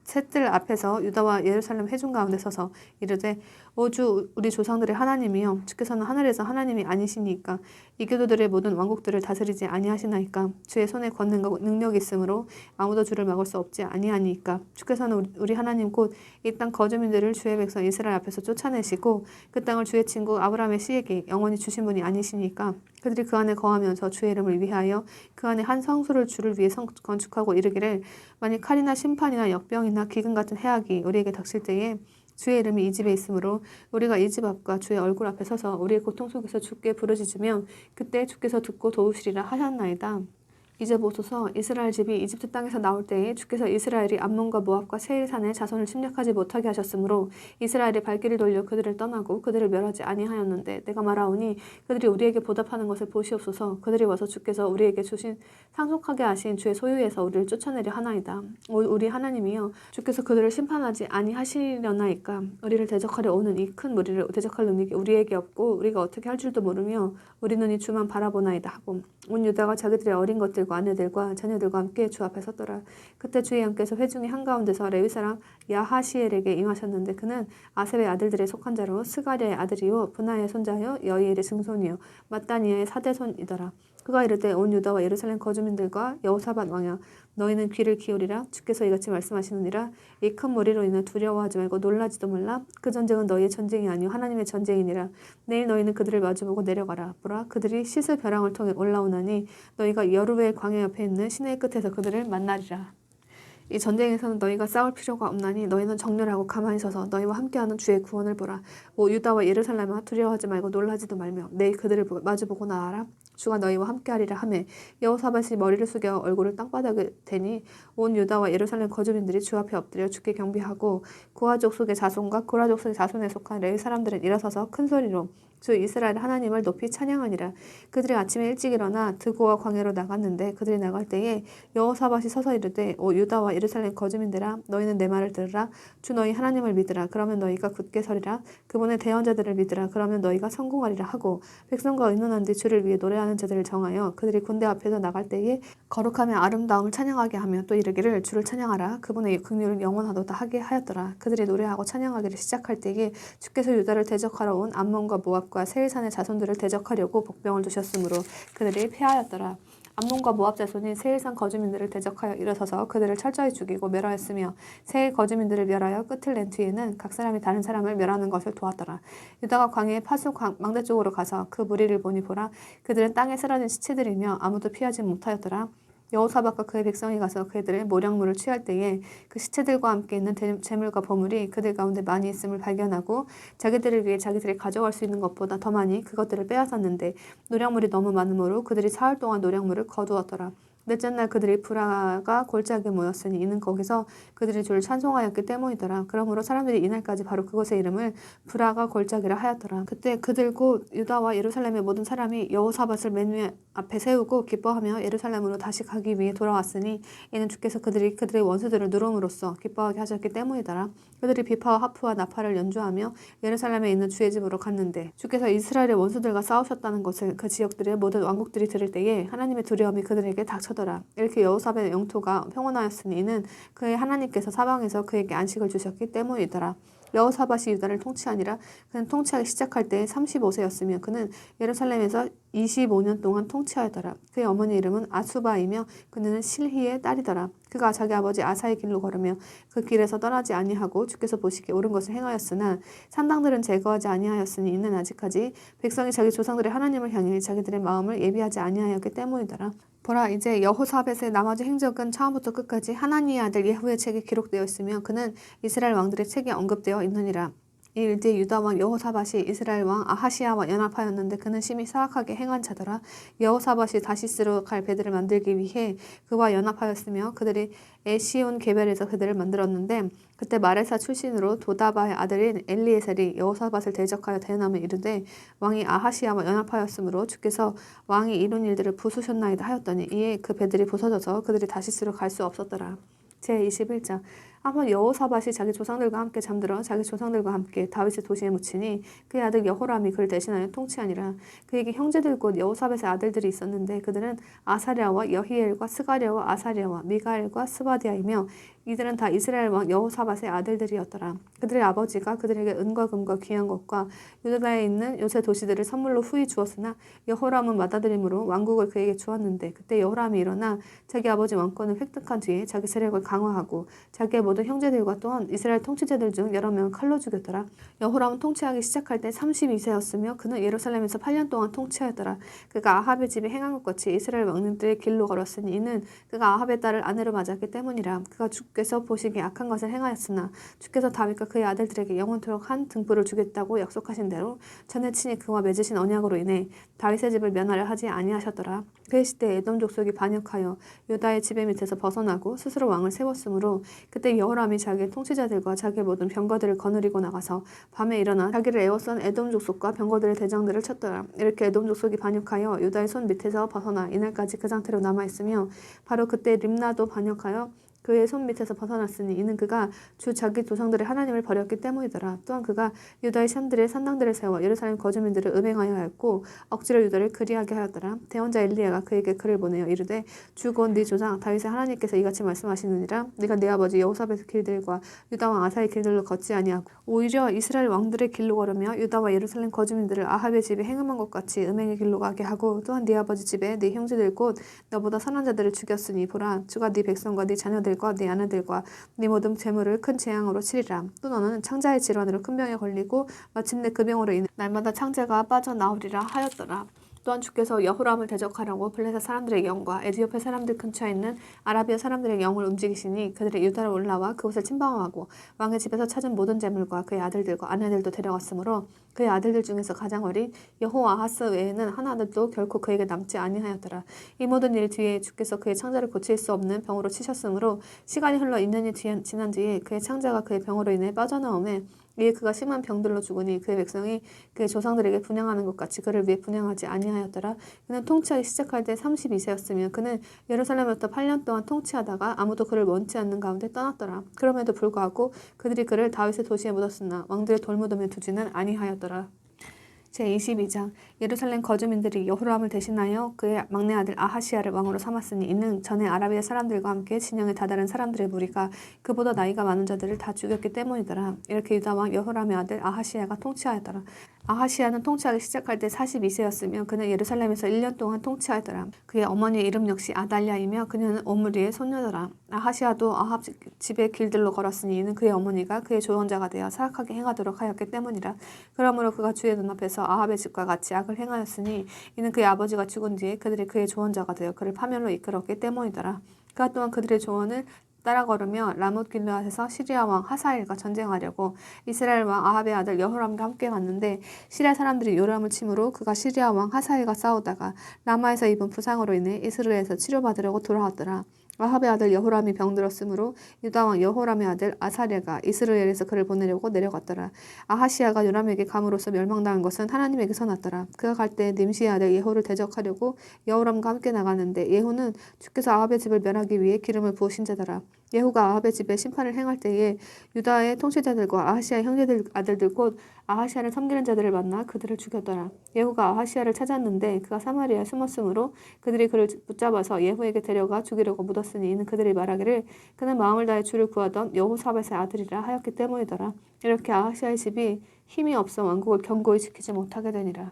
셋들 앞에서 유다와 예루살렘 회중 가운데 서서 이르되 오 주 우리 조상들의 하나님이여 주께서는 하늘에서 하나님이 아니시니까 이교도들의 모든 왕국들을 다스리지 아니하시나이까 주의 손에 권능과 능력이 있으므로 아무도 주를 막을 수 없지 아니하니까 주께서는 우리 하나님 곧 이 땅 거주민들을 주의 백성 이스라엘 앞에서 쫓아내시고 그 땅을 주의 친구 아브라함의 씨에게 영원히 주신 분이 아니시니까 그들이 그 안에 거하면서 주의 이름을 위하여 그 안에 한 성소를 주를 위해 건축하고 이르기를 만일 칼이나 심판이나 역병이나 기근 같은 해악이 우리에게 닥칠 때에 주의 이름이 이 집에 있으므로 우리가 이 집 앞과 주의 얼굴 앞에 서서 우리의 고통 속에서 주께 부르짖으면 그때 주께서 듣고 도우시리라 하셨나이다. 이제 보소서 이스라엘 집이 이집트 땅에서 나올 때에 주께서 이스라엘이 암몬과 모압과 세일산의 자손을 침략하지 못하게 하셨으므로 이스라엘이 발길을 돌려 그들을 떠나고 그들을 멸하지 아니하였는데 내가 말하오니 그들이 우리에게 보답하는 것을 보시옵소서. 그들이 와서 주께서 우리에게 주신 상속하게 하신 주의 소유에서 우리를 쫓아내려 하나이다. 우리 하나님이여 주께서 그들을 심판하지 아니하시려나이까. 우리를 대적하려 오는 이 큰 무리를 대적할 능력이 우리에게 없고 우리가 어떻게 할 줄도 모르며 우리 눈이 주만 바라보나이다 하고 온 유다가 자기들의 어린 것들과 아내들과 자녀들과 함께 주 앞에 섰더라. 그때 주의 영께서 회중의 한가운데서 레위 사람 야하시엘에게 임하셨는데 그는 아셉의 아들들에 속한 자로 스가랴의 아들이요 분하의 손자요 여이엘의 증손이요 마따니아의 사대손이더라. 그가 이르되 온 유다와 예루살렘 거주민들과 여호사밧 왕이야 너희는 귀를 기울이라. 주께서 이같이 말씀하시느니라. 이 큰 무리로 인해 두려워하지 말고 놀라지도 말라. 그 전쟁은 너희의 전쟁이 아니요 하나님의 전쟁이니라. 내일 너희는 그들을 마주보고 내려가라. 보라 그들이 시스 벼랑을 통해 올라오나니 너희가 여루엘 광야 옆에 있는 시내의 끝에서 그들을 만나리라. 이 전쟁에서는 너희가 싸울 필요가 없나니 너희는 정렬하고 가만히 서서 너희와 함께하는 주의 구원을 보라. 오 유다와 예루살렘아 두려워하지 말고 놀라지도 말며 내일 그들을 마주보고 나아라. 주가 너희와 함께하리라 하매 여호사밧이 머리를 숙여 얼굴을 땅바닥에 대니 온 유다와 예루살렘 거주민들이 주 앞에 엎드려 주께 경배하고 고아 족속의 자손과 고라 족속의 자손에 속한 레위 사람들은 일어서서 큰 소리로 주 이스라엘 하나님을 높이 찬양하니라. 그들이 아침에 일찍 일어나 드고와 광야로 나갔는데 그들이 나갈 때에 여호사밧이 서서 이르되 오 유다와 예루살렘 거주민들아 너희는 내 말을 들으라. 주 너희 하나님을 믿으라. 그러면 너희가 굳게 서리라. 그분의 대언자들을 믿으라. 그러면 너희가 성공하리라 하고 백성과 의논한 뒤 주를 위해 노래하는 자들을 정하여 그들이 군대 앞에서 나갈 때에 거룩함의 아름다움을 찬양하게 하며 또 이르기를 주를 찬양하라. 그분의 긍휼은 영원하도다 하게 하였더라. 그들이 노래하고 찬양하기를 시작할 때에 주께서 유다를 대적하러 온 암몬과 모압과 세일산의 자손들을 대적하려고 복병을 두셨으므로 그들이 패하였더라. 암몬과 모압 자손이 세일산 거주민들을 대적하여 일어서서 그들을 철저히 죽이고 멸하였으며 세일 거주민들을 멸하여 끝을 낸 뒤에는 각 사람이 다른 사람을 멸하는 것을 도왔더라. 유다가 광야의 파수 망대 쪽으로 가서 그 무리를 보니 보라 그들은 땅에 쓰러진 시체들이며 아무도 피하지 못하였더라. 여호사밧과 그의 백성이 가서 그들의 모략물을 취할 때에 그 시체들과 함께 있는 재물과 보물이 그들 가운데 많이 있음을 발견하고 자기들을 위해 자기들이 가져갈 수 있는 것보다 더 많이 그것들을 빼앗았는데 노략물이 너무 많으므로 그들이 사흘 동안 노략물을 거두었더라. 넷째 날 그들이 브라가 골짜기에 모였으니 이는 거기서 그들이 주를 찬송하였기 때문이더라. 그러므로 사람들이 이날까지 바로 그곳의 이름을 브라가 골짜기라 하였더라. 그때 그들 곧 유다와 예루살렘의 모든 사람이 여호사밧을 맨 위 앞에 세우고 기뻐하며 예루살렘으로 다시 가기 위해 돌아왔으니 이는 주께서 그들의 원수들을 누름으로써 기뻐하게 하셨기 때문이더라. 그들이 비파와 하프와 나팔을 연주하며 예루살렘에 있는 주의 집으로 갔는데 주께서 이스라엘의 원수들과 싸우셨다는 것을 그 지역들의 모든 왕국들이 들을 때에 하나님의 두려움이 그들에게 닥쳐더라. 이렇게 여호사밧의 영토가 평온하였으니 이는 그의 하나님께서 사방에서 그에게 안식을 주셨기 때문이더라. 여호사밧이 유다를 통치하니라. 그는 통치하기 시작할 때 35세였으며 그는 예루살렘에서 25년 동안 통치하였더라. 그의 어머니 이름은 아수바이며 그는 실히의 딸이더라. 그가 자기 아버지 아사의 길로 걸으며 그 길에서 떠나지 아니하고 주께서 보시기에 옳은 것을 행하였으나 산당들은 제거하지 아니하였으니 이는 아직까지 백성이 자기 조상들의 하나님을 향해 자기들의 마음을 예비하지 아니하였기 때문이더라. 보라 이제 여호사밧의 나머지 행적은 처음부터 끝까지 하나니의 아들 예후의 책에 기록되어 있으며 그는 이스라엘 왕들의 책에 언급되어 있느니라. 이 일대 유다 왕 여호사밧이 이스라엘 왕 아하시아와 연합하였는데 그는 심히 사악하게 행한 자더라. 여호사밧이 다시스로 갈 배들을 만들기 위해 그와 연합하였으며 그들이 에시온 게벨에서 그들을 만들었는데 그때 마레사 출신으로 도다바의 아들인 엘리에셀이 여호사밧을 대적하여 대언하며 이르되 왕이 아하시아와 연합하였으므로 주께서 왕이 이룬 일들을 부수셨나이다 하였더니 이에 그 배들이 부서져서 그들이 다시스로 갈 수 없었더라. 제21장 한번 여호사밧이 자기 조상들과 함께 잠들어 자기 조상들과 함께 다윗의 도시에 묻히니 그의 아들 여호람이 그를 대신하여 통치하니라. 그에게 형제들 곧 여호사밧의 아들들이 있었는데 그들은 아사랴와 여히엘과 스가랴와 아사랴와 미가엘과 스바디아이며 이들은 다 이스라엘 왕 여호사밧의 아들들이었더라. 그들의 아버지가 그들에게 은과 금과 귀한 것과 유다에 있는 요새 도시들을 선물로 후히 주었으나 여호람은 받아들임으로 왕국을 그에게 주었는데 그때 여호람이 일어나 자기 아버지 왕권을 획득한 뒤에 자기 세력을 강화하고 자기의 모든 형제들과 또한 이스라엘 통치자들 중 여러 명을 칼로 죽였더라. 여호람은 통치하기 시작할 때 32세였으며 그는 예루살렘에서 8년 동안 통치하였더라. 그가 아합의 집에 행한 것 같이 이스라엘 왕들의 길로 걸었으니 이는 그가 아합의 딸을 아내로 맞았기 때문이라. 그가 주께서 보시기에 악한 것을 행하였으나 주께서 다윗과 그의 아들들에게 영원토록 한 등불을 주겠다고 약속하신 대로 전에 친히 그와 맺으신 언약으로 인해 다윗의 집을 면하려 하지 아니하셨더라. 그의 시대에 에돔 족속이 반역하여 유다의 지배 밑에서 벗어나고 스스로 왕을 세웠으므로 그때 여호람이 자기의 통치자들과 자기의 모든 병거들을 거느리고 나가서 밤에 일어나 자기를 애워싼 에돔 족속과 병거들의 대장들을 쳤더라. 이렇게 에돔 족속이 반역하여 유다의 손 밑에서 벗어나 이날까지 그 상태로 남아있으며 바로 그때 림나도 반역하여 그의 손 밑에서 벗어났으니 이는 그가 주 자기 조상들의 하나님을 버렸기 때문이더라. 또한 그가 유다의 산들에 산당들을 세워 예루살렘 거주민들을 음행하여 하였고 억지로 유다를 그리하게 하였더라. 대언자 엘리야가 그에게 글을 보내어 이르되 주 곧 네 조상 다윗의 하나님께서 이같이 말씀하시느니라. 네가 네 아버지 여호사밧의 길들과 유다 왕 아사의 길들로 걷지 아니하고 오히려 이스라엘 왕들의 길로 걸으며 유다와 예루살렘 거주민들을 아합의 집에 행음한 것 같이 음행의 길로 가게 하고 또한 네 아버지 집에 네 형제들 곧 너보다 선한 자들을 죽였으니 보라 주가 네 백성과 네 자녀들과 네 아내들과 네 모든 재물을 큰 재앙으로 치리라. 또 너는 창자의 질환으로 큰 병에 걸리고 마침내 그 병으로 인해 날마다 창자가 빠져나오리라 하였더라. 또한 주께서 여호람을 대적하라고 블레셋 사람들의 영과 에디오페 사람들 근처에 있는 아라비아 사람들의 영을 움직이시니 그들이 유다로 올라와 그곳을 침방하고 왕의 집에서 찾은 모든 재물과 그의 아들들과 아내들도 데려갔으므로 그의 아들들 중에서 가장 어린 여호아하스 외에는 한 아들도 결코 그에게 남지 아니하였더라. 이 모든 일 뒤에 주께서 그의 창자를 고칠 수 없는 병으로 치셨으므로 시간이 흘러 2년이 지난 뒤에 그의 창자가 그의 병으로 인해 빠져나오매 이에 그가 심한 병들로 죽으니 그의 백성이 그의 조상들에게 분향하는 것 같이 그를 위해 분향하지 아니하였더라. 그는 통치하기 시작할 때 32세였으며 그는 예루살렘에서 8년 동안 통치하다가 아무도 그를 원치 않는 가운데 떠났더라. 그럼에도 불구하고 그들이 그를 다윗의 도시에 묻었으나 왕들의 돌무덤에 두지는 아니하였더라. 제22장 예루살렘 거주민들이 여호람을 대신하여 그의 막내 아들 아하시야를 왕으로 삼았으니 이는 전에 아라비아 사람들과 함께 진영에 다다른 사람들의 무리가 그보다 나이가 많은 자들을 다 죽였기 때문이더라. 이렇게 유다 왕 여호람의 아들 아하시야가 통치하였더라. 아하시야는 통치하기 시작할 때 42세였으며 그는 예루살렘에서 1년 동안 통치하였더라. 그의 어머니의 이름 역시 아달랴이며 그녀는 오므리의 손녀더라. 아하시야도 아합 집의 길들로 걸었으니 이는 그의 어머니가 그의 조언자가 되어 사악하게 행하도록 하였기 때문이라. 그러므로 그가 주의 눈앞에서 아합의 집과 같이 악을 행하였으니 이는 그의 아버지가 죽은 뒤에 그들이 그의 조언자가 되어 그를 파멸로 이끌었기 때문이더라. 그가 또한 그들의 조언을 따라 걸으며 라못 길르앗에서 시리아 왕 하사엘과 전쟁하려고 이스라엘 왕 아합의 아들 여호람과 함께 갔는데 시리아 사람들이 요람을 치므로 그가 시리아 왕 하사엘과 싸우다가 라마에서 입은 부상으로 인해 이스라엘에서 치료받으려고 돌아왔더라. 아합의 아들 여호람이 병들었으므로 유다 왕 여호람의 아들 아사랴가 이스라엘에서 그를 보내려고 내려갔더라. 아하시야가 요람에게 감으로써 멸망당한 것은 하나님에게서 났더라. 그가 갈 때 nim시의 아들 예후를 대적하려고 여호람과 함께 나가는데 예후는 주께서 아합의 집을 멸하기 위해 기름을 부으신 자더라. 예후가 아합의 집에 심판을 행할 때에 유다의 통치자들과 아하시아의 형제들 아들들 곧 아하시아를 섬기는 자들을 만나 그들을 죽였더라. 예후가 아하시아를 찾았는데 그가 사마리아에 숨었으므로 그들이 그를 붙잡아서 예후에게 데려가 죽이려고 묻었으니 이는 그들이 말하기를 그는 마음을 다해 주를 구하던 여호사밧의 아들이라 하였기 때문이더라. 이렇게 아하시아의 집이 힘이 없어 왕국을 견고히 지키지 못하게 되니라.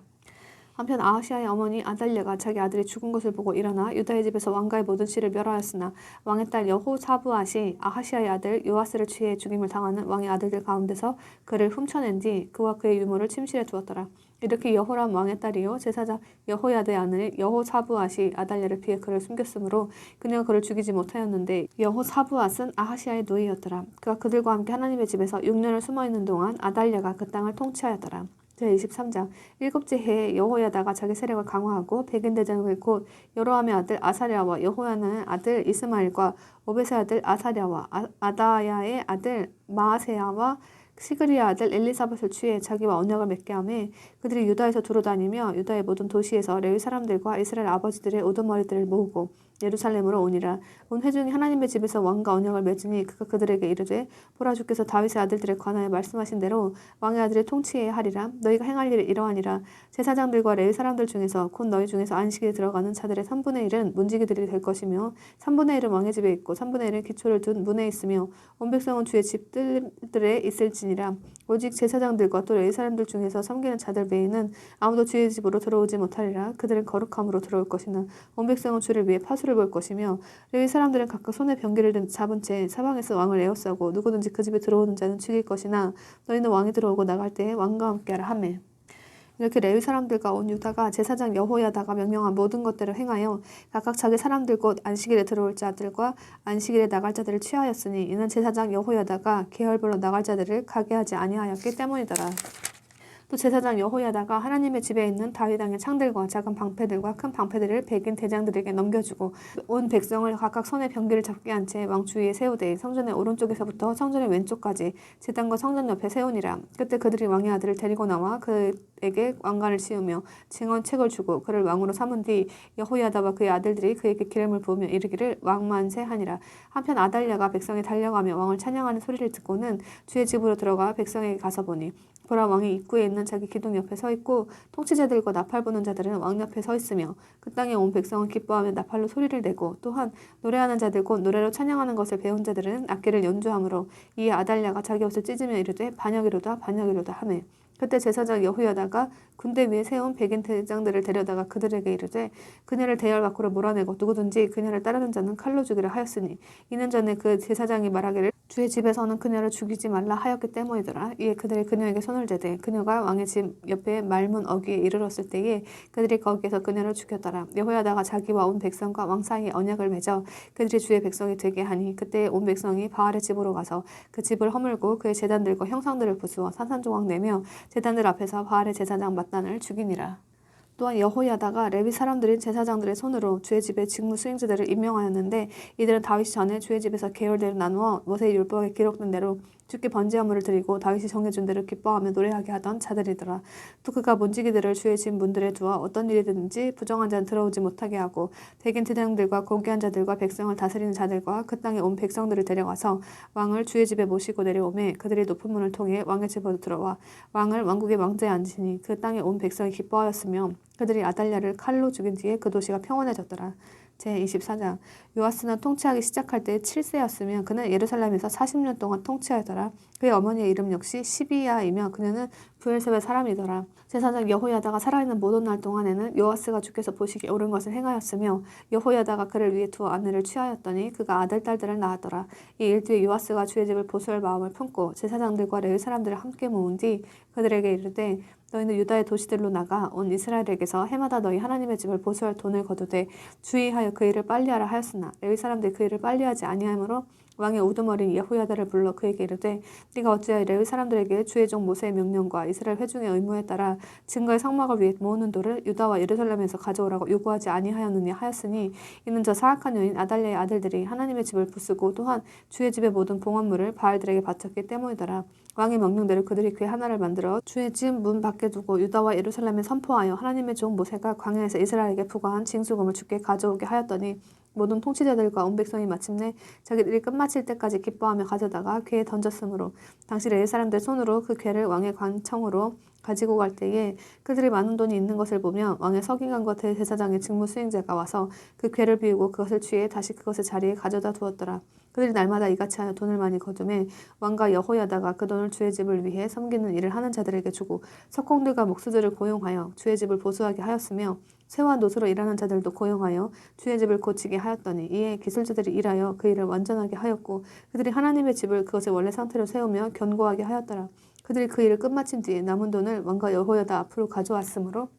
한편 아하시아의 어머니 아달랴가 자기 아들이 죽은 것을 보고 일어나 유다의 집에서 왕가의 모든 씨를 멸하였으나 왕의 딸 여호사부앗이 아하시아의 아들 요아스를 취해 죽임을 당하는 왕의 아들들 가운데서 그를 훔쳐낸 뒤 그와 그의 유모를 침실에 두었더라. 이렇게 여호람 왕의 딸이요 제사장 여호야다의 아들 여호사부앗이 아달랴를 피해 그를 숨겼으므로 그녀가 그를 죽이지 못하였는데 여호사부앗은 아하시아의 노예였더라. 그가 그들과 함께 하나님의 집에서 6년을 숨어있는 동안 아달랴가 그 땅을 통치하였더라. 제23장 일곱째 해에 여호야다가 자기 세력을 강화하고 백인 대장을 곧 여로함의 아들 아사랴와 여호야나의 아들 이스마엘과 오벳의 아들 아사랴와 아다야의 아들 마아세야와 시그리의 아들 엘리사벳을 취해 자기와 언약을 맺게 하며 그들이 유다에서 두루 다니며 유다의 모든 도시에서 레위 사람들과 이스라엘 아버지들의 우두머리들을 모으고 예루살렘으로 오니라. 온 회중이 하나님의 집에서 왕과 언약을 맺으니 그가 그들에게 이르되 보라 주께서 다윗의 아들들에 관하여 말씀하신 대로 왕의 아들이 통치해야 하리라. 너희가 행할 일이 이러하니라. 제사장들과 레위 사람들 중에서 곧 너희 중에서 안식일에 들어가는 자들의 3분의 1은 문지기들이 될 것이며 3분의 1은 왕의 집에 있고 3분의 1은 기초를 둔 문에 있으며 온 백성은 주의 집들에 있을지니라. 오직 제사장들과 또 레위 사람들 중에서 섬기는 자들 외에는 아무도 주의 집으로 들어오지 못하리라. 그들은 거룩함으로 들어올 것이나 온 백성은 주를 위해 파수를 볼 것이며 레위 사람들은 각각 손에 병기를 잡은 채 사방에서 왕을 에워싸고 누구든지 그 집에 들어오는 자는 죽일 것이나 너희는 왕이 들어오고 나갈 때에 왕과 함께하라 하매 이렇게 레위 사람들과 온 유다가 제사장 여호야다가 명령한 모든 것들을 행하여 각각 자기 사람들 곧 안식일에 들어올 자들과 안식일에 나갈 자들을 취하였으니 이는 제사장 여호야다가 계열별로 나갈 자들을 가게 하지 아니하였기 때문이더라. 또 제사장 여호야다가 하나님의 집에 있는 다윗 왕의 창들과 작은 방패들과 큰 방패들을 백인 대장들에게 넘겨주고 온 백성을 각각 손에 병기를 잡게 한 채 왕 주위에 세우되 성전의 오른쪽에서부터 성전의 왼쪽까지 제단과 성전 옆에 세우니라. 그때 그들이 왕의 아들을 데리고 나와 그에게 왕관을 씌우며 증언책을 주고 그를 왕으로 삼은 뒤 여호야다와 그의 아들들이 그에게 기름을 부으며 이르기를 왕만세 하니라. 한편 아달랴가 백성이 달려가며 왕을 찬양하는 소리를 듣고는 주의 집으로 들어가 백성에게 가서 보니 보라 왕이 입구에 있는 자기 기둥 옆에 서 있고 통치자들과 나팔 부는 자들은 왕 옆에 서 있으며 그 땅에 온 백성은 기뻐하며 나팔로 소리를 내고 또한 노래하는 자들 곧 노래로 찬양하는 것을 배운 자들은 악기를 연주하므로 이에 아달랴가 자기 옷을 찢으며 이르되 반역이로다 반역이로다 하매 그때 제사장 여호야다가 군대 위에 세운 백인 대장들을 데려다가 그들에게 이르되 그녀를 대열 밖으로 몰아내고 누구든지 그녀를 따르는 자는 칼로 죽이라 하였으니 이는 전에 그 제사장이 말하기를 주의 집에서는 그녀를 죽이지 말라 하였기 때문이더라. 이에 그들이 그녀에게 손을 대되 그녀가 왕의 집 옆에 맑은 어귀에 이르렀을 때에 그들이 거기에서 그녀를 죽였더라. 여호야다가 자기와 온 백성과 왕 사이에 언약을 맺어 그들이 주의 백성이 되게 하니 그때 온 백성이 바알의 집으로 가서 그 집을 허물고 그의 제단들과 형상들을 부수어 산산조각 내며 제단들 앞에서 바알의 제사장 mat단을 죽이니라. 또한 여호야다가 레위 사람들인 제사장들의 손으로 주의 집의 직무 수행자들을 임명하였는데 이들은 다윗이 전에 주의 집에서 계열대로 나누어 모세의 율법에 기록된 대로 주께 번제화물을 드리고 다윗이 정해준 대로 기뻐하며 노래하게 하던 자들이더라. 또 그가 문지기들을 주의 집 문들에 두어 어떤 일이든지 부정한 자는 들어오지 못하게 하고 백인 대장들과 고귀한 자들과 백성을 다스리는 자들과 그 땅에 온 백성들을 데려가서 왕을 주의 집에 모시고 내려오매 그들이 높은 문을 통해 왕의 집으로 들어와 왕을 왕국의 왕좌에 앉으시니 그 땅에 온 백성이 기뻐하였으며 그들이 아달랴를 칼로 죽인 뒤에 그 도시가 평온해졌더라. 제24장 요아스는 통치하기 시작할 때 7세였으며 그는 예루살렘에서 40년 동안 통치하였더라. 그의 어머니의 이름 역시 시비야이며 그녀는 브엘셉의 사람이더라. 제사장 여호야다가 살아있는 모든 날 동안에는 요아스가 주께서 보시기에 옳은 것을 행하였으며 여호야다가 그를 위해 두 아내를 취하였더니 그가 아들 딸들을 낳았더라. 이 일 뒤에 요아스가 주의 집을 보수할 마음을 품고 제사장들과 레위 사람들을 함께 모은 뒤 그들에게 이르되 너희는 유다의 도시들로 나가 온 이스라엘에게서 해마다 너희 하나님의 집을 보수할 돈을 거두되 주의하여 그 일을 빨리하라 하였으나 레위 사람들이 그 일을 빨리하지 아니하므로 왕의 우두머리인 여호야다를 불러 그에게 이르되 네가 어찌하여 레위 사람들에게 주의 종 모세의 명령과 이스라엘 회중의 의무에 따라 증거의 성막을 위해 모으는 돌을 유다와 예루살렘에서 가져오라고 요구하지 아니하였느냐 하였으니 이는 저 사악한 여인 아달랴의 아들들이 하나님의 집을 부수고 또한 주의 집의 모든 봉헌물을 바알들에게 바쳤기 때문이더라. 왕의 명령대로 그들이 궤 하나를 만들어 주의 집 문 밖에 두고 유다와 예루살렘에 선포하여 하나님의 종 모세가 광야에서 이스라엘에게 부과한 징수금을 주께 가져오게 하였더니 모든 통치자들과 온 백성이 마침내 자기들이 끝마칠 때까지 기뻐하며 가져다가 궤에 던졌으므로 당시 레위 사람들 손으로 그 궤를 왕의 관청으로 가지고 갈 때에 그들이 많은 돈이 있는 것을 보며 왕의 서기관과 대제사장의 직무 수행자가 와서 그 궤를 비우고 그것을 취해 다시 그것의 자리에 가져다 두었더라. 그들이 날마다 이같이 하여 돈을 많이 거두매 왕과 여호야다가 그 돈을 주의 집을 위해 섬기는 일을 하는 자들에게 주고 석공들과 목수들을 고용하여 주의 집을 보수하게 하였으며 쇠와 노수로 일하는 자들도 고용하여 주의 집을 고치게 하였더니 이에 기술자들이 일하여 그 일을 완전하게 하였고 그들이 하나님의 집을 그것의 원래 상태로 세우며 견고하게 하였더라. 그들이 그 일을 끝마친 뒤에 남은 돈을 왕과 여호야다 앞으로 가져왔으므로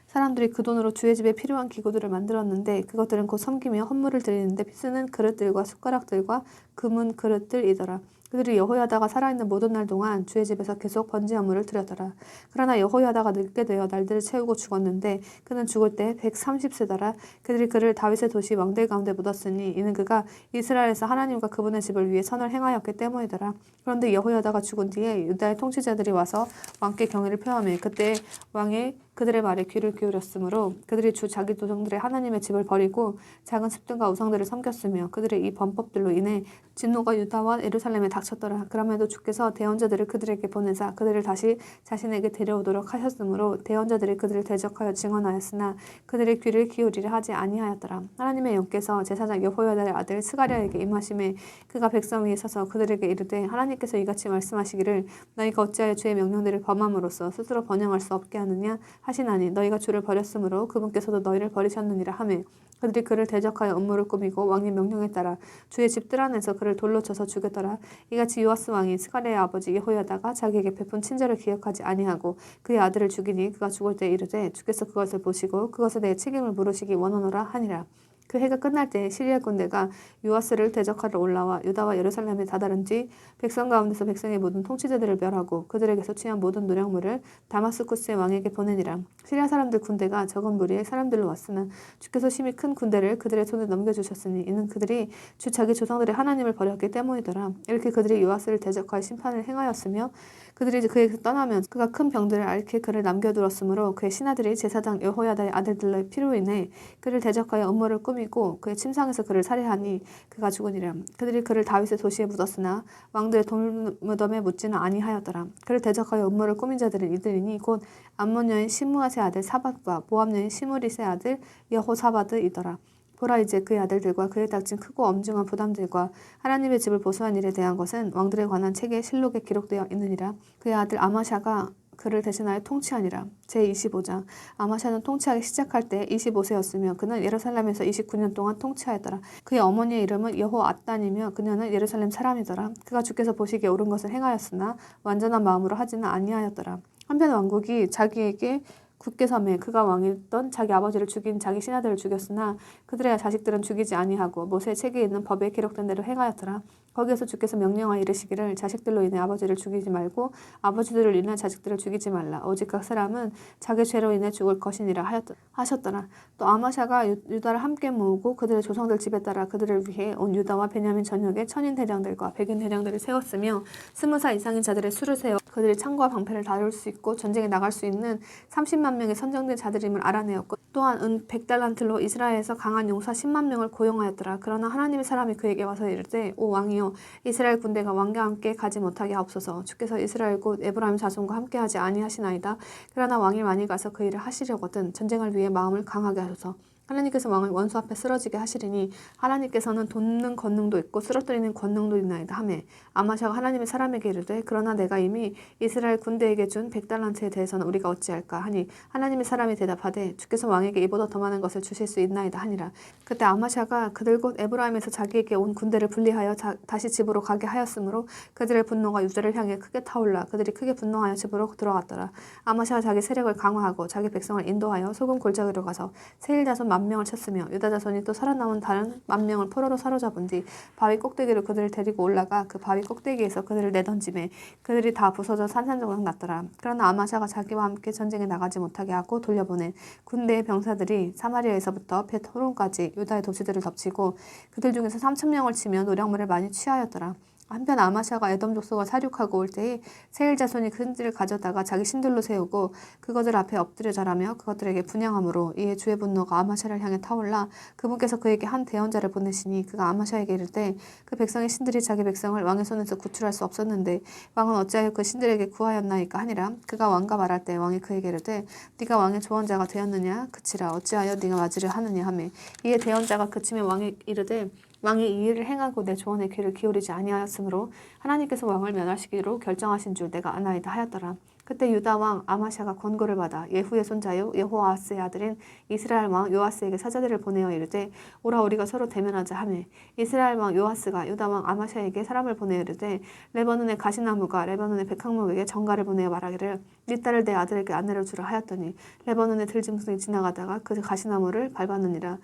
사람들이 그 돈으로 주의 집에 필요한 기구들을 만들었는데 그것들은 곧 섬기며 헌물을 드리는데 쓰는 그릇들과 숟가락들과 금은 그릇들이더라. 그들이 여호야다가 살아있는 모든 날 동안 주의 집에서 계속 번제화물을 드렸더라. 그러나 여호야다가 늙게 되어 날들을 채우고 죽었는데 그는 죽을 때 130세더라. 그들이 그를 다윗의 도시 왕들 가운데 묻었으니 이는 그가 이스라엘에서 하나님과 그분의 집을 위해 선을 행하였기 때문이더라. 그런데 여호야다가 죽은 뒤에 유다의 통치자들이 와서 왕께 경의를 표하며 그때 왕의 그들의 말에 귀를 기울였으므로 그들이 주 자기 조상들의 하나님의 집을 버리고 작은 습등과 우상들을 섬겼으며 그들의 이 범법들로 인해 진노가 유다와 예루살렘에 닥쳤더라. 그럼에도 주께서 대언자들을 그들에게 보내사 그들을 다시 자신에게 데려오도록 하셨으므로 대언자들이 그들을 대적하여 증언하였으나 그들의 귀를 기울이려 하지 아니하였더라. 하나님의 영께서 제사장 여호야다의 아들 스가랴에게 임하심에 그가 백성 위에 서서 그들에게 이르되 하나님께서 이같이 말씀하시기를 너희가 어찌하여 주의 명령들을 범함으로써 스스로 번영할 수 없게 하느냐 하시나니 너희가 주를 버렸으므로 그분께서도 너희를 버리셨느니라 하매 그들이 그를 대적하여 음모를 꾸미고 왕의 명령에 따라 주의 집 뜰 안에서 그를 돌로 쳐서 죽였더라. 이같이 요아스 왕이 스가랴의 아버지 여호야다가 자기에게 베푼 친절을 기억하지 아니하고 그의 아들을 죽이니 그가 죽을 때 이르되 주께서 그것을 보시고 그것에 대해 책임을 물으시기 원하노라 하니라. 그 해가 끝날 때 시리아 군대가 요아스를 대적하러 올라와 유다와 예루살렘에 다다른 뒤 백성 가운데서 백성의 모든 통치자들을 멸하고 그들에게서 취한 모든 노략물을 다마스쿠스의 왕에게 보내니라. 시리아 사람들 군대가 적은 무리의 사람들로 왔으나 주께서 심히 큰 군대를 그들의 손에 넘겨주셨으니 이는 그들이 주 자기 조상들의 하나님을 버렸기 때문이더라. 이렇게 그들이 요아스를 대적하여 심판을 행하였으며 그들이 그에게 떠나면 그가 큰 병들을 앓게 그를 남겨두었으므로 그의 신하들이 제사장 여호야다의 아들들의 피로 인해 그를 대적하여 음모를 꾸미고 그의 침상에서 그를 살해하니 그가 죽으니라. 그들이 그를 다윗의 도시에 묻었으나 왕들의 돌무덤에 묻지는 아니하였더라. 그를 대적하여 음모를 꾸민 자들은 이들이니 곧 암몬 여인 시므아세 아들 사밧과 모압 여인 시므리세 아들 여호사바드이더라. 보라 이제 그의 아들들과 그에 닥친 크고 엄중한 부담들과 하나님의 집을 보수한 일에 대한 것은 왕들에 관한 책의 실록에 기록되어 있느니라. 그의 아들 아마샤가 그를 대신하여 통치하니라. 제25장 아마샤는 통치하기 시작할 때 25세였으며 그는 예루살렘에서 29년 동안 통치하였더라. 그의 어머니의 이름은 여호앗단이며 그녀는 예루살렘 사람이더라. 그가 주께서 보시기에 옳은 것을 행하였으나 완전한 마음으로 하지는 아니하였더라. 한편 왕국이 자기에게 굳게 섬에 그가 왕이던 자기 아버지를 죽인 자기 신하들을 죽였으나 그들의 자식들은 죽이지 아니하고 모세의 책에 있는 법에 기록된 대로 행하였더라. 거기에서 주께서 명령하여 이르시기를 자식들로 인해 아버지를 죽이지 말고 아버지들을 인해 자식들을 죽이지 말라. 오직 각 사람은 자기 죄로 인해 죽을 것이니라 하셨더라. 또 아마샤가 유다를 함께 모으고 그들의 조상들 집에 따라 그들을 위해 온 유다와 베냐민 전역에 천인 대장들과 백인 대장들을 세웠으며 20살 이상인 자들의 수를 세워 그들이 창과 방패를 다룰 수 있고 전쟁에 나갈 수 있는 30만 명의 선정된 자들임을 알아내었고 또한 은 100달란트로 이스라엘에서 강한 용사 10만 명을 고용하였더라. 그러나 하나님의 사람이 그에게 와서 이르되 오 왕이여 이스라엘 군대가 왕과 함께 가지 못하게 하옵소서. 주께서 이스라엘 곧 에브라임 자손과 함께하지 아니하시나이다. 그러나 왕이 많이 가서 그 일을 하시려거든 전쟁을 위해 마음을 강하게 하소서. 하나님께서 왕을 원수 앞에 쓰러지게 하시리니 하나님께서는 돕는 권능도 있고 쓰러뜨리는 권능도 있나이다 하매 아마샤가 하나님의 사람에게 이르되 그러나 내가 이미 이스라엘 군대에게 준 100달란트에 대해서는 우리가 어찌할까 하니 하나님의 사람이 대답하되 주께서 왕에게 이보다 더 많은 것을 주실 수 있나이다 하니라. 그때 아마샤가 그들 곧 에브라임에서 자기에게 온 군대를 분리하여 다시 집으로 가게 하였으므로 그들의 분노가 유다를 향해 크게 타올라 그들이 크게 분노하여 집으로 들어갔더라. 아마샤가 자기 세력을 강화하고 자기 백성을 인도하여 소금 골짜기로 가서 세일 자손 10,000명을 쳤으며 유다 자손이 또 살아남은 다른 10,000명을 포로로 사로잡은 뒤 바위 꼭대기로 그들을 데리고 올라가 그 바위 꼭대기에서 그들을 내던짐에 그들이 다 부서져 산산조각 났더라. 그러나 아마샤가 자기와 함께 전쟁에 나가지 못하게 하고 돌려보낸 군대의 병사들이 사마리아에서부터 벳호론까지 유다의 도시들을 덮치고 그들 중에서 3,000명을 치며 노량물을 많이 취하였더라. 한편 아마샤가 에돔 족속을 사륙하고 올 때에 세일 자손이 그 흔지를 가져다가 자기 신들로 세우고 그것들 앞에 엎드려 절하며 그것들에게 분향함으로 이에 주의 분노가 아마샤를 향해 타올라 그분께서 그에게 한 대언자를 보내시니 그가 아마샤에게 이르되 그 백성의 신들이 자기 백성을 왕의 손에서 구출할 수 없었는데 왕은 어찌하여 그 신들에게 구하였나이까 하니라. 그가 왕과 말할 때 왕이 그에게 이르되 네가 왕의 조언자가 되었느냐 그치라 어찌하여 네가 맞으려 하느냐 하매 이에 대언자가 그치며 왕이 이르되 왕이 이 일을 행하고 내 조언에 귀를 기울이지 아니하였으므로 하나님께서 왕을 멸하시기로 결정하신 줄 내가 아나이다 하였더라. 그때 유다 왕 아마샤가 권고를 받아 예후의 손자요 여호아스의 아들인 이스라엘 왕 요아스에게 사자들을 보내어 이르되 오라 우리가 서로 대면하자 하매 이스라엘 왕 요아스가 유다 왕 아마샤에게 사람을 보내어 이르되 레바논의 가시나무가 레바논의 백항목에게 전가를 보내어 말하기를 네 딸을 내 아들에게 아내로 주라 하였더니 레바논의 들짐승이 지나가다가 그 가시나무를 밟았느니라.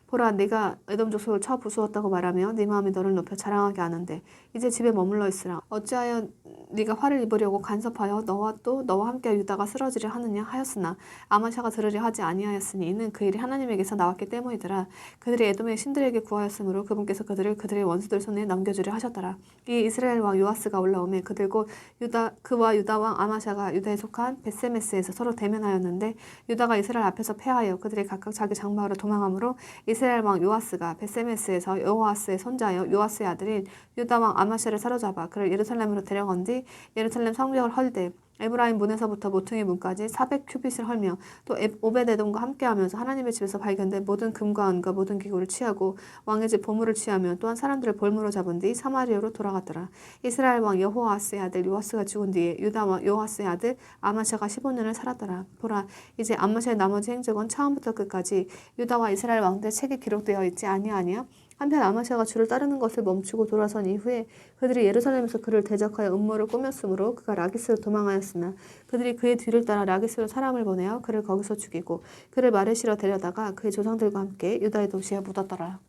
보라 네가 에돔 족속을 쳐 부수었다고 말하며 네 마음이 너를 높여 자랑하게 하는데 이제 집에 머물러 있으라. 어찌하여 네가 화를 입으려고 간섭하여 너와 함께 유다가 쓰러지려 하느냐 하였으나 아마샤가 들으려 하지 아니하였으니 이는 그 일이 하나님에게서 나왔기 때문이더라. 그들이 에돔의 신들에게 구하였으므로 그분께서 그들을 그들의 원수들 손에 넘겨주려 하셨더라. 이 이스라엘 왕 요아스가 올라오매 그들 곧 그와 유다 왕 아마샤가 유다에 속한 벳세메스에서 서로 대면하였는데 유다가 이스라엘 앞에서 패하여 그들이 각각 자기 장막으로 도망함으로 이스라엘 왕 요아스가 벳세메스에서 여호아스의 손자여 요아스의 아들인 유다 왕 아마샤를 사로잡아 그를 예루살렘으로 데려간 뒤 예루살렘 성벽을 헐되 에브라임 문에서부터 모퉁이 문까지 400큐빗을 헐며 또 오베데돔과 함께하면서 하나님의 집에서 발견된 모든 금과 은과 모든 기구를 취하고 왕의 집 보물을 취하며 또한 사람들을 볼모로 잡은 뒤 사마리아로 돌아갔더라. 이스라엘 왕 여호아스의 아들 요아스가 죽은 뒤에 유다 왕 요아스의 아들 아마샤가 15년을 살았더라. 보라 이제 아마샤의 나머지 행적은 처음부터 끝까지 유다와 이스라엘 왕들의 책에 기록되어 있지 아니하니요. 한편 아마샤가 주를 따르는 것을 멈추고 돌아선 이후에 그들이 예루살렘에서 그를 대적하여 음모를 꾸몄으므로 그가 라기스로 도망하였으나 그들이 그의 뒤를 따라 라기스로 사람을 보내어 그를 거기서 죽이고 그를 마레시로 데려다가 그의 조상들과 함께 유다의 도시에 묻었더라.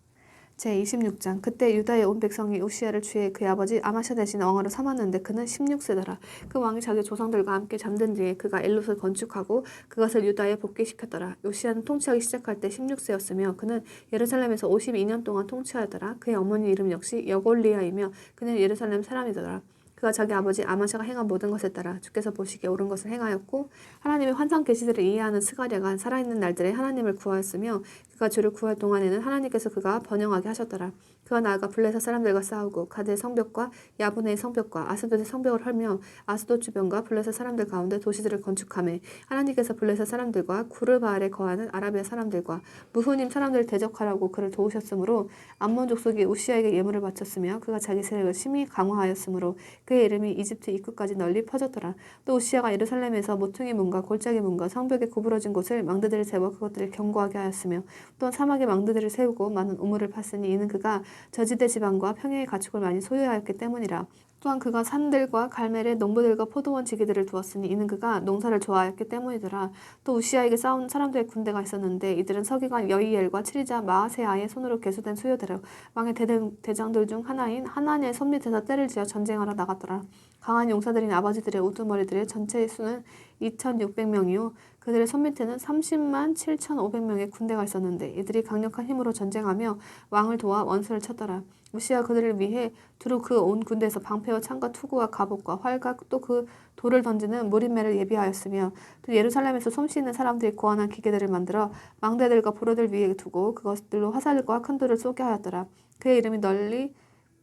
제26장 그때 유다의 온 백성이 우시야를 취해 그의 아버지 아마샤 대신 왕으로 삼았는데 그는 16세더라. 그 왕이 자기 조상들과 함께 잠든 뒤에 그가 엘롯을 건축하고 그것을 유다에 복귀시켰더라. 우시야는 통치하기 시작할 때 16세였으며 그는 예루살렘에서 52년 동안 통치하였더라. 그의 어머니 이름 역시 여골리아이며 그는 예루살렘 사람이더라. 그가 자기 아버지 아마샤가 행한 모든 것에 따라 주께서 보시기에 옳은 것을 행하였고 하나님의 환상 계시들을 이해하는 스가랴가 살아있는 날들에 하나님을 구하였으며 그가 주를 구할 동안에는 하나님께서 그가 번영하게 하셨더라. 그가 나아가 블레셋 사람들과 싸우고 가드의 성벽과 야브네의 성벽과 아스돗의 성벽을 헐며 아스돗 주변과 블레셋 사람들 가운데 도시들을 건축하며 하나님께서 블레셋 사람들과 구르바알에 거하는 아라비아 사람들과 무후님 사람들을 대적하라고 그를 도우셨으므로 암몬 족속이 우시야에게 예물을 바쳤으며 그가 자기 세력을 심히 강화하였으므로 그의 이름이 이집트 입구까지 널리 퍼졌더라. 또 우시야가 예루살렘에서 모퉁이 문과 골짜기 문과 성벽에 구부러진 곳을 망대들을 세워 그것들을 견고하게 하였으며 또한 사막에 망대들을 세우고 많은 우물을 팠으니 이는 그가 저지대 지방과 평야의 가축을 많이 소유하였기 때문이라. 또한 그가 산들과 갈멜에 농부들과 포도원 지기들을 두었으니 이는 그가 농사를 좋아하였기 때문이더라. 또 우시야에게 싸우는 사람들의 군대가 있었는데 이들은 서기관 여이엘과 치리자 마아세아의 손으로 계수된 수요대로 왕의 대장들 중 하나인 하나니의 손 밑에서 떼를 지어 전쟁하러 나갔더라. 강한 용사들인 아버지들의 우두머리들의 전체의 수는 2,600명이요 그들의 손 밑에는 30만 7,500명의 군대가 있었는데 이들이 강력한 힘으로 전쟁하며 왕을 도와 원수를 쳤더라. 우시야 그들을 위해 두루 그 온 군대에서 방패와 창과 투구와 갑옷과 활과 또 그 돌을 던지는 무린매를 예비하였으며 또 예루살렘에서 솜씨있는 사람들이 고안한 기계들을 만들어 망대들과 보로들 위에 두고 그것들로 화살과 큰 돌을 쏘게 하였더라. 그의 이름이 널리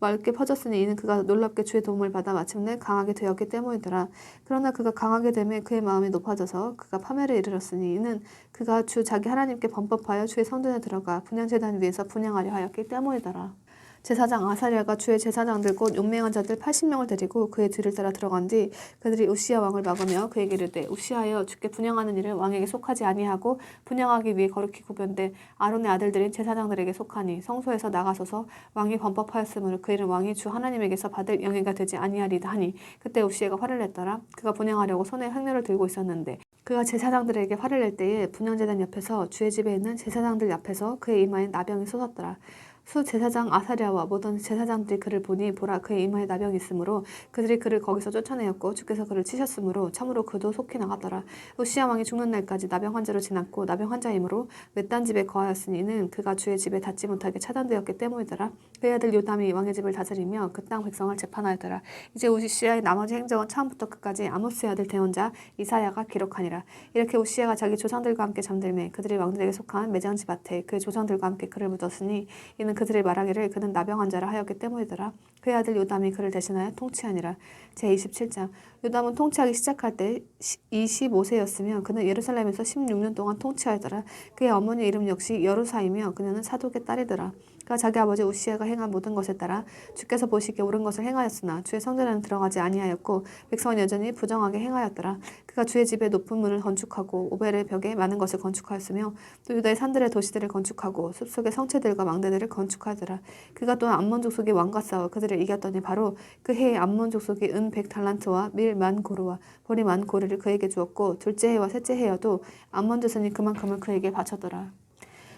넓게 퍼졌으니 이는 그가 놀랍게 주의 도움을 받아 마침내 강하게 되었기 때문이더라. 그러나 그가 강하게 되매 그의 마음이 높아져서 그가 파멸에 이르렀으니 이는 그가 주 자기 하나님께 범법하여 주의 성전에 들어가 분향제단 위에서 분향하려 하였기 때문이더라. 제사장 아사랴가 주의 제사장들 곧 용맹한 자들 80명을 데리고 그의 뒤를 따라 들어간 뒤 그들이 우시야 왕을 막으며 그에게 이르되 우시하여 주께 분향하는 일을 왕에게 속하지 아니하고 분향하기 위해 거룩히 구별된 아론의 아들들인 제사장들에게 속하니 성소에서 나가소서 왕이 범법하였으므로 그 일은 왕이 주 하나님에게서 받을 영예가 되지 아니하리다 하니 그때 우시야가 화를 냈더라. 그가 분향하려고 손에 횡령을 들고 있었는데 그가 제사장들에게 화를 낼 때에 분향제단 옆에서 주의 집에 있는 제사장들 앞에서 그의 이마에 나병이 솟았더라. 수 제사장 아사랴와 모든 제사장들이 그를 보니 보라 그의 이마에 나병이 있으므로 그들이 그를 거기서 쫓아내었고 주께서 그를 치셨으므로 참으로 그도 속히 나갔더라. 우시야 왕이 죽는 날까지 나병 환자로 지났고 나병 환자이므로 외딴 집에 거하였으니 이는 그가 주의 집에 닿지 못하게 차단되었기 때문이더라. 그의 아들 요담이 왕의 집을 다스리며 그 땅 백성을 재판하였더라. 이제 우시야의 나머지 행적은 처음부터 끝까지 아모스의 아들 대언자 이사야가 기록하니라. 이렇게 우시야가 자기 조상들과 함께 잠들매 그들이 왕들에게 속한 매장지 밭에 그의 조상들과 함께 그를 묻었으니 이는 그들의 말하기를 그는 나병 환자라 하였기 때문이더라. 그의 아들 요담이 그를 대신하여 통치하니라. 제27장 요담은 통치하기 시작할 때 25세였으며 그는 예루살렘에서 16년 동안 통치하였더라. 그의 어머니 이름 역시 여루사이며 그녀는 사독의 딸이더라. 그가 자기 아버지 우시야가 행한 모든 것에 따라 주께서 보시기에 옳은 것을 행하였으나 주의 성전에는 들어가지 아니하였고 백성은 여전히 부정하게 행하였더라. 그가 주의 집에 높은 문을 건축하고 오벨의 벽에 많은 것을 건축하였으며 또 유다의 산들의 도시들을 건축하고 숲속의 성체들과 망대들을 건축하더라. 그가 또한 암몬 족속의 왕과 싸워 그들을 이겼더니 바로 그 해에 암몬 족속이 은 100달란트와 밀 10,000고루와 보리 10,000고루를 그에게 주었고 둘째 해와 셋째 해여도 암몬 자손이 그만큼을 그에게 바쳤더라.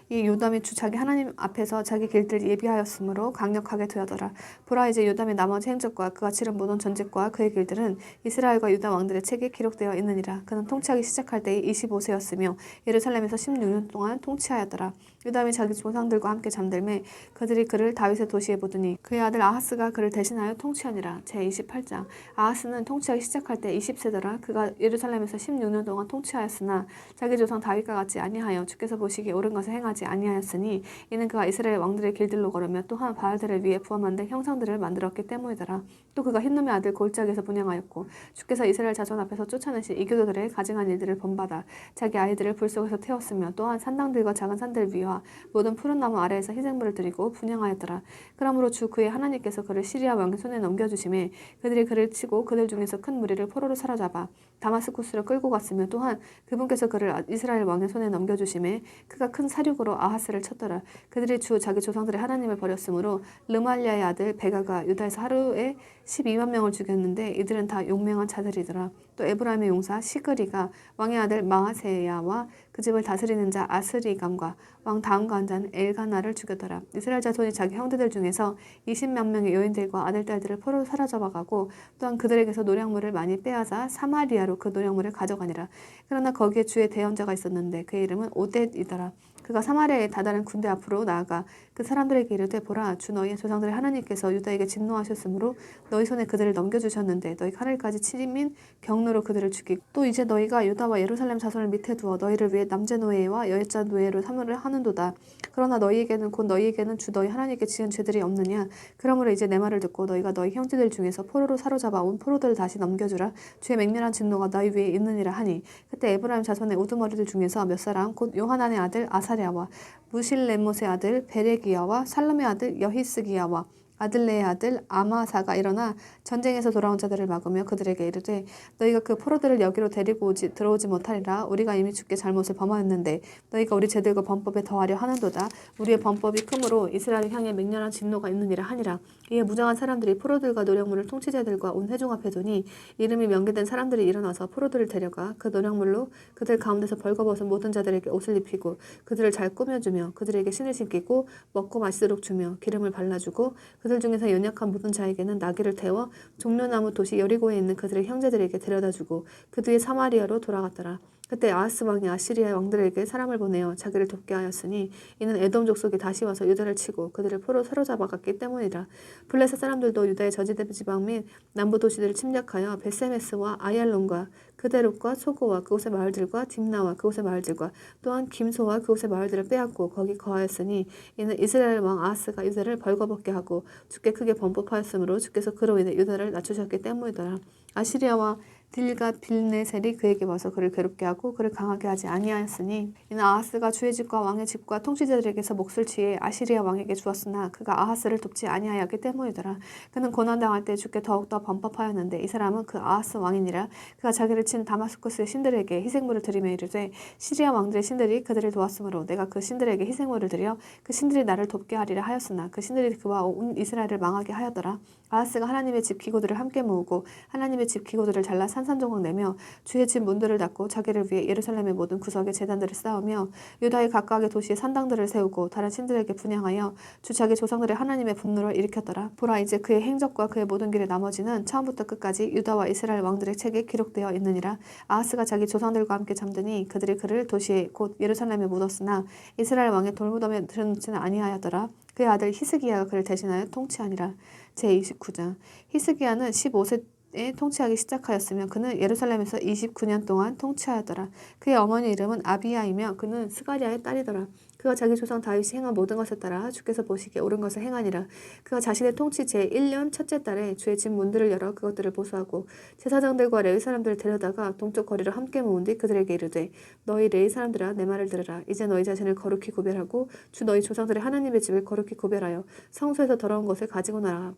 이 요담이 주 자기 하나님 앞에서 자기 길들을 예비하였으므로 강력하게 되었더라. 보라 이제 요담의 나머지 행적과 그가 치른 모든 전쟁과 그의 길들은 이스라엘과 유다 왕들의 책에 기록되어 있느니라. 그는 통치하기 시작할 때에 25세였으며 예루살렘에서 16년 동안 통치하였더라. 요담이 자기 조상들과 함께 잠들매 그들이 그를 다윗의 도시에 묻으니 그의 아들 아하스가 그를 대신하여 통치하니라. 제28장 아하스는 통치하기 시작할 때 20세더라. 그가 예루살렘에서 16년 동안 통치하였으나 자기 조상 다윗과 같지 아니하여 주께서 보시기에 옳은 것을 행하지 아니하였으니 이는 그가 이스라엘 왕들의 길들로 걸으며 또한 바알들을 위해 부어 만든 형상들을 만들었기 때문이더라. 또 그가 흰놈의 아들 골짜기에서 분향하였고 주께서 이스라엘 자손 앞에서 쫓아내신 이교도들의 가증한 일들을 본받아 자기 아이들을 불 속에서 태웠으며 또한 산당들과 작은 산들 위와 모든 푸른 나무 아래에서 희생물을 드리고 분향하였더라. 그러므로 주 그의 하나님께서 그를 시리아 왕의 손에 넘겨주심에 그들이 그를 치고 그들 중에서 큰 무리를 포로로 사로잡아 다마스쿠스로 끌고 갔으며 또한 그분께서 그를 이스라엘 왕의 손에 넘겨주심에 그가 큰 사륙으로 아하스를 쳤더라. 그들이 주 자기 조상들의 하나님을 버렸으므로 르말리아의 아들 베가가 유다에서 하루에 12만 명을 죽였는데 이들은 다 용맹한 자들이더라. 또 에브라임의 용사 시그리가 왕의 아들 마하세야와 그 집을 다스리는 자 아스리감과 왕 다음과 한 자는 엘가나를 죽였더라. 이스라엘 자손이 자기 형제들 중에서 20만 명의 여인들과 아들 딸들을 포로로 사로잡아가고 또한 그들에게서 노략물을 많이 빼앗아 사마리아로 그 노략물을 가져가니라. 그러나 거기에 주의 대언자가 있었는데 그의 이름은 오뎃이더라. 그가 사마리아의 다다른 군대 앞으로 나아가 그 사람들에게 이르되 보라 주 너희의 조상들의 하나님께서 유다에게 진노하셨으므로 너희 손에 그들을 넘겨주셨는데 너희가 하늘까지 치민 경로로 그들을 죽이고 또 이제 너희가 유다와 예루살렘 자손을 밑에 두어 너희를 위해 남제 노예와 여자 노예로 삼으려 하는도다. 그러나 너희에게는 곧 너희에게는 주 너희 하나님께 지은 죄들이 없느냐. 그러므로 이제 내 말을 듣고 너희가 너희 형제들 중에서 포로로 사로잡아 온 포로들을 다시 넘겨주라. 주의 맹렬한 진노가 너희 위에 있느니라 하니 그때 에브라임 자손의 우두머리들 중에서 몇 사람 곧 요하난의 아들 아사랴와 무실레못의 아들 베레기야와 살롬의 아들 여히스기야와 아들레의 아들 아마사가 일어나 전쟁에서 돌아온 자들을 막으며 그들에게 이르되 너희가 그 포로들을 여기로 데리고 들어오지 못하리라. 우리가 이미 주께 잘못을 범하였는데 너희가 우리 제들과 범법에 더하려 하는도다. 우리의 범법이 크므로 이스라엘을 향해 맹렬한 진노가 있느니라 하니라. 이에 무장한 사람들이 포로들과 노략물을 통치자들과 온 회중 앞에 두니 이름이 명기된 사람들이 일어나서 포로들을 데려가 그 노략물로 그들 가운데서 벌거벗은 모든 자들에게 옷을 입히고 그들을 잘 꾸며주며 그들에게 신을 신기고 먹고 마시도록 주며 기름을 발라주고 그들 중에서 연약한 모든 자에게는 나귀를 태워 종려나무 도시 여리고에 있는 그들의 형제들에게 데려다주고 그 뒤에 사마리아로 돌아갔더라. 그때 아하스 왕이 아시리아 왕들에게 사람을 보내어 자기를 돕게 하였으니 이는 에돔 족속이 다시 와서 유다를 치고 그들을 포로 사로잡아갔기 때문이라. 블레셋 사람들도 유다의 저지대 지방 및 남부 도시들을 침략하여 베세메스와 아얄론과 그데롯과 소고와 그곳의 마을들과 딥나와 그곳의 마을들과 또한 김소와 그곳의 마을들을 빼앗고 거기 거하였으니 이는 이스라엘 왕 아하스가 유다를 벌거벗게 하고 주께 크게 범법하였으므로 주께서 그로 인해 유다를 낮추셨기 때문이더라. 아시리아와 딜가 빌네셀이 그에게 와서 그를 괴롭게 하고 그를 강하게 하지 아니하였으니 이는 아하스가 주의 집과 왕의 집과 통치자들에게서 몫을 취해 아시리아 왕에게 주었으나 그가 아하스를 돕지 아니하였기 때문이더라. 그는 고난당할 때 주께 더욱더 범법하였는데 이 사람은 그 아하스 왕이니라. 그가 자기를 친 다마스쿠스의 신들에게 희생물을 드리며 이르되 시리아 왕들의 신들이 그들을 도왔으므로 내가 그 신들에게 희생물을 드려 그 신들이 나를 돕게 하리라 하였으나 그 신들이 그와 온 이스라엘을 망하게 하였더라. 아하스가 하나님의 집 기구들을 함께 모으고 하나님의 집 기구들을 잘라 산산조각 내며 주의 집 문들을 닫고 자기를 위해 예루살렘의 모든 구석에 제단들을 쌓으며 유다의 각각의 도시에 산당들을 세우고 다른 신들에게 분향하여 주 자기 조상들의 하나님의 분노를 일으켰더라. 보라 이제 그의 행적과 그의 모든 길의 나머지는 처음부터 끝까지 유다와 이스라엘 왕들의 책에 기록되어 있느니라. 아하스가 자기 조상들과 함께 잠드니 그들이 그를 도시에 곧 예루살렘에 묻었으나 이스라엘 왕의 돌무덤에 들여놓지는 아니하였더라. 그의 아들 히스기야가 그를 대신하여 통치하니라. 제29장 히스기야는 15세에 통치하기 시작하였으며 그는 예루살렘에서 29년 동안 통치하였더라. 그의 어머니 이름은 아비야이며 그는 스가랴의 딸이더라. 그가 자기 조상 다윗이 행한 모든 것에 따라 주께서 보시기에 옳은 것을 행하니라. 그가 자신의 통치 제1년 첫째 달에 주의 집 문들을 열어 그것들을 보수하고 제사장들과 레위 사람들을 데려다가 동쪽 거리로 함께 모은 뒤 그들에게 이르되 너희 레위 사람들아 내 말을 들으라. 이제 너희 자신을 거룩히 구별하고 주 너희 조상들의 하나님의 집을 거룩히 구별하여 성소에서 더러운 것을 가지고 나라.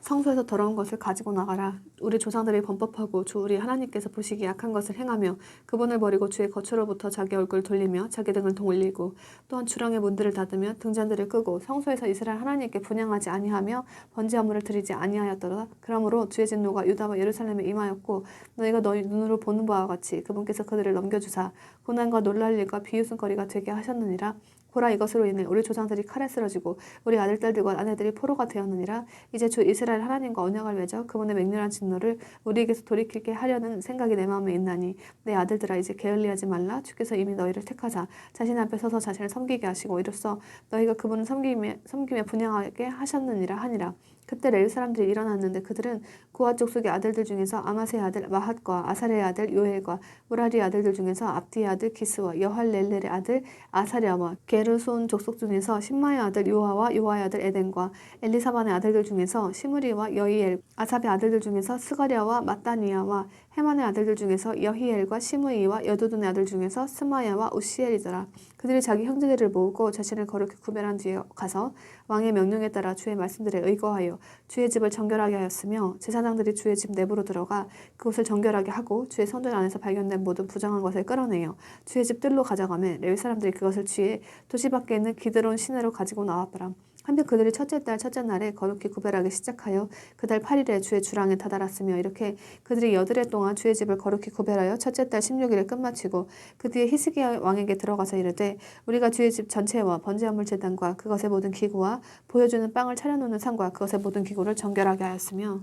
성소에서 더러운 것을 가지고 나가라. 우리 조상들이 범법하고 주 우리 하나님께서 보시기에 악한 것을 행하며 그분을 버리고 주의 거처로부터 자기 얼굴을 돌리며 자기 등을 동올리고 또한 주랑의 문들을 닫으며 등잔들을 끄고 성소에서 이스라엘 하나님께 분향하지 아니하며 번제 헌물을 드리지 아니하였더라. 그러므로 주의 진노가 유다와 예루살렘에 임하였고 너희가 너희 눈으로 보는 바와 같이 그분께서 그들을 넘겨주사 고난과 놀랄 일과 비웃음거리가 되게 하셨느니라. 보라 이것으로 인해 우리 조상들이 칼에 쓰러지고 우리 아들들과 아내들이 포로가 되었느니라. 이제 주 이스라엘 하나님과 언약을 맺어 그분의 맹렬한 진노를 우리에게서 돌이키게 하려는 생각이 내 마음에 있나니 내 아들들아 이제 게을리하지 말라. 주께서 이미 너희를 택하사 자신 앞에 서서 자신을 섬기게 하시고 이로써 너희가 그분을 섬김에 분향하게 하셨느니라 하니라. 그때 레위 사람들이 일어났는데 그들은 고핫 족속의 아들들 중에서 아마세의 아들 마핫과 아사랴의 아들 요엘과 무라리의 아들들 중에서 압디의 아들 기스와 여할렐렐의 아들 아사랴와 게르손 족속 중에서 신마의 아들 요아와 요아의 아들 에덴과 엘리사반의 아들들 중에서 시므리와 여이엘 아삽의 아들들 중에서 스가랴와 마따니아와 헤만의 아들들 중에서 여히엘과 시므이와 여두둔의 아들 중에서 스마야와 우시엘이더라. 그들이 자기 형제들을 모으고 자신을 거룩히 구별한 뒤에 가서 왕의 명령에 따라 주의 말씀들에 의거하여 주의 집을 정결하게 하였으며 제사장들이 주의 집 내부로 들어가 그곳을 정결하게 하고 주의 성전 안에서 발견된 모든 부정한 것을 끌어내어 주의 집 뜰로 가져가매 레위 사람들이 그것을 취해 도시 밖에 있는 기드론 시내로 가지고 나왔더라. 한편 그들이 첫째 달 첫째 날에 거룩히 구별하기 시작하여 그 달 8일에 주의 주랑에 다다랐으며 이렇게 그들이 여드레 동안 주의 집을 거룩히 구별하여 첫째 달 16일에 끝마치고 그 뒤에 히스기야 왕에게 들어가서 이르되 우리가 주의 집 전체와 번제한물 제단과 그것의 모든 기구와 보여주는 빵을 차려놓는 상과 그것의 모든 기구를 정결하게 하였으며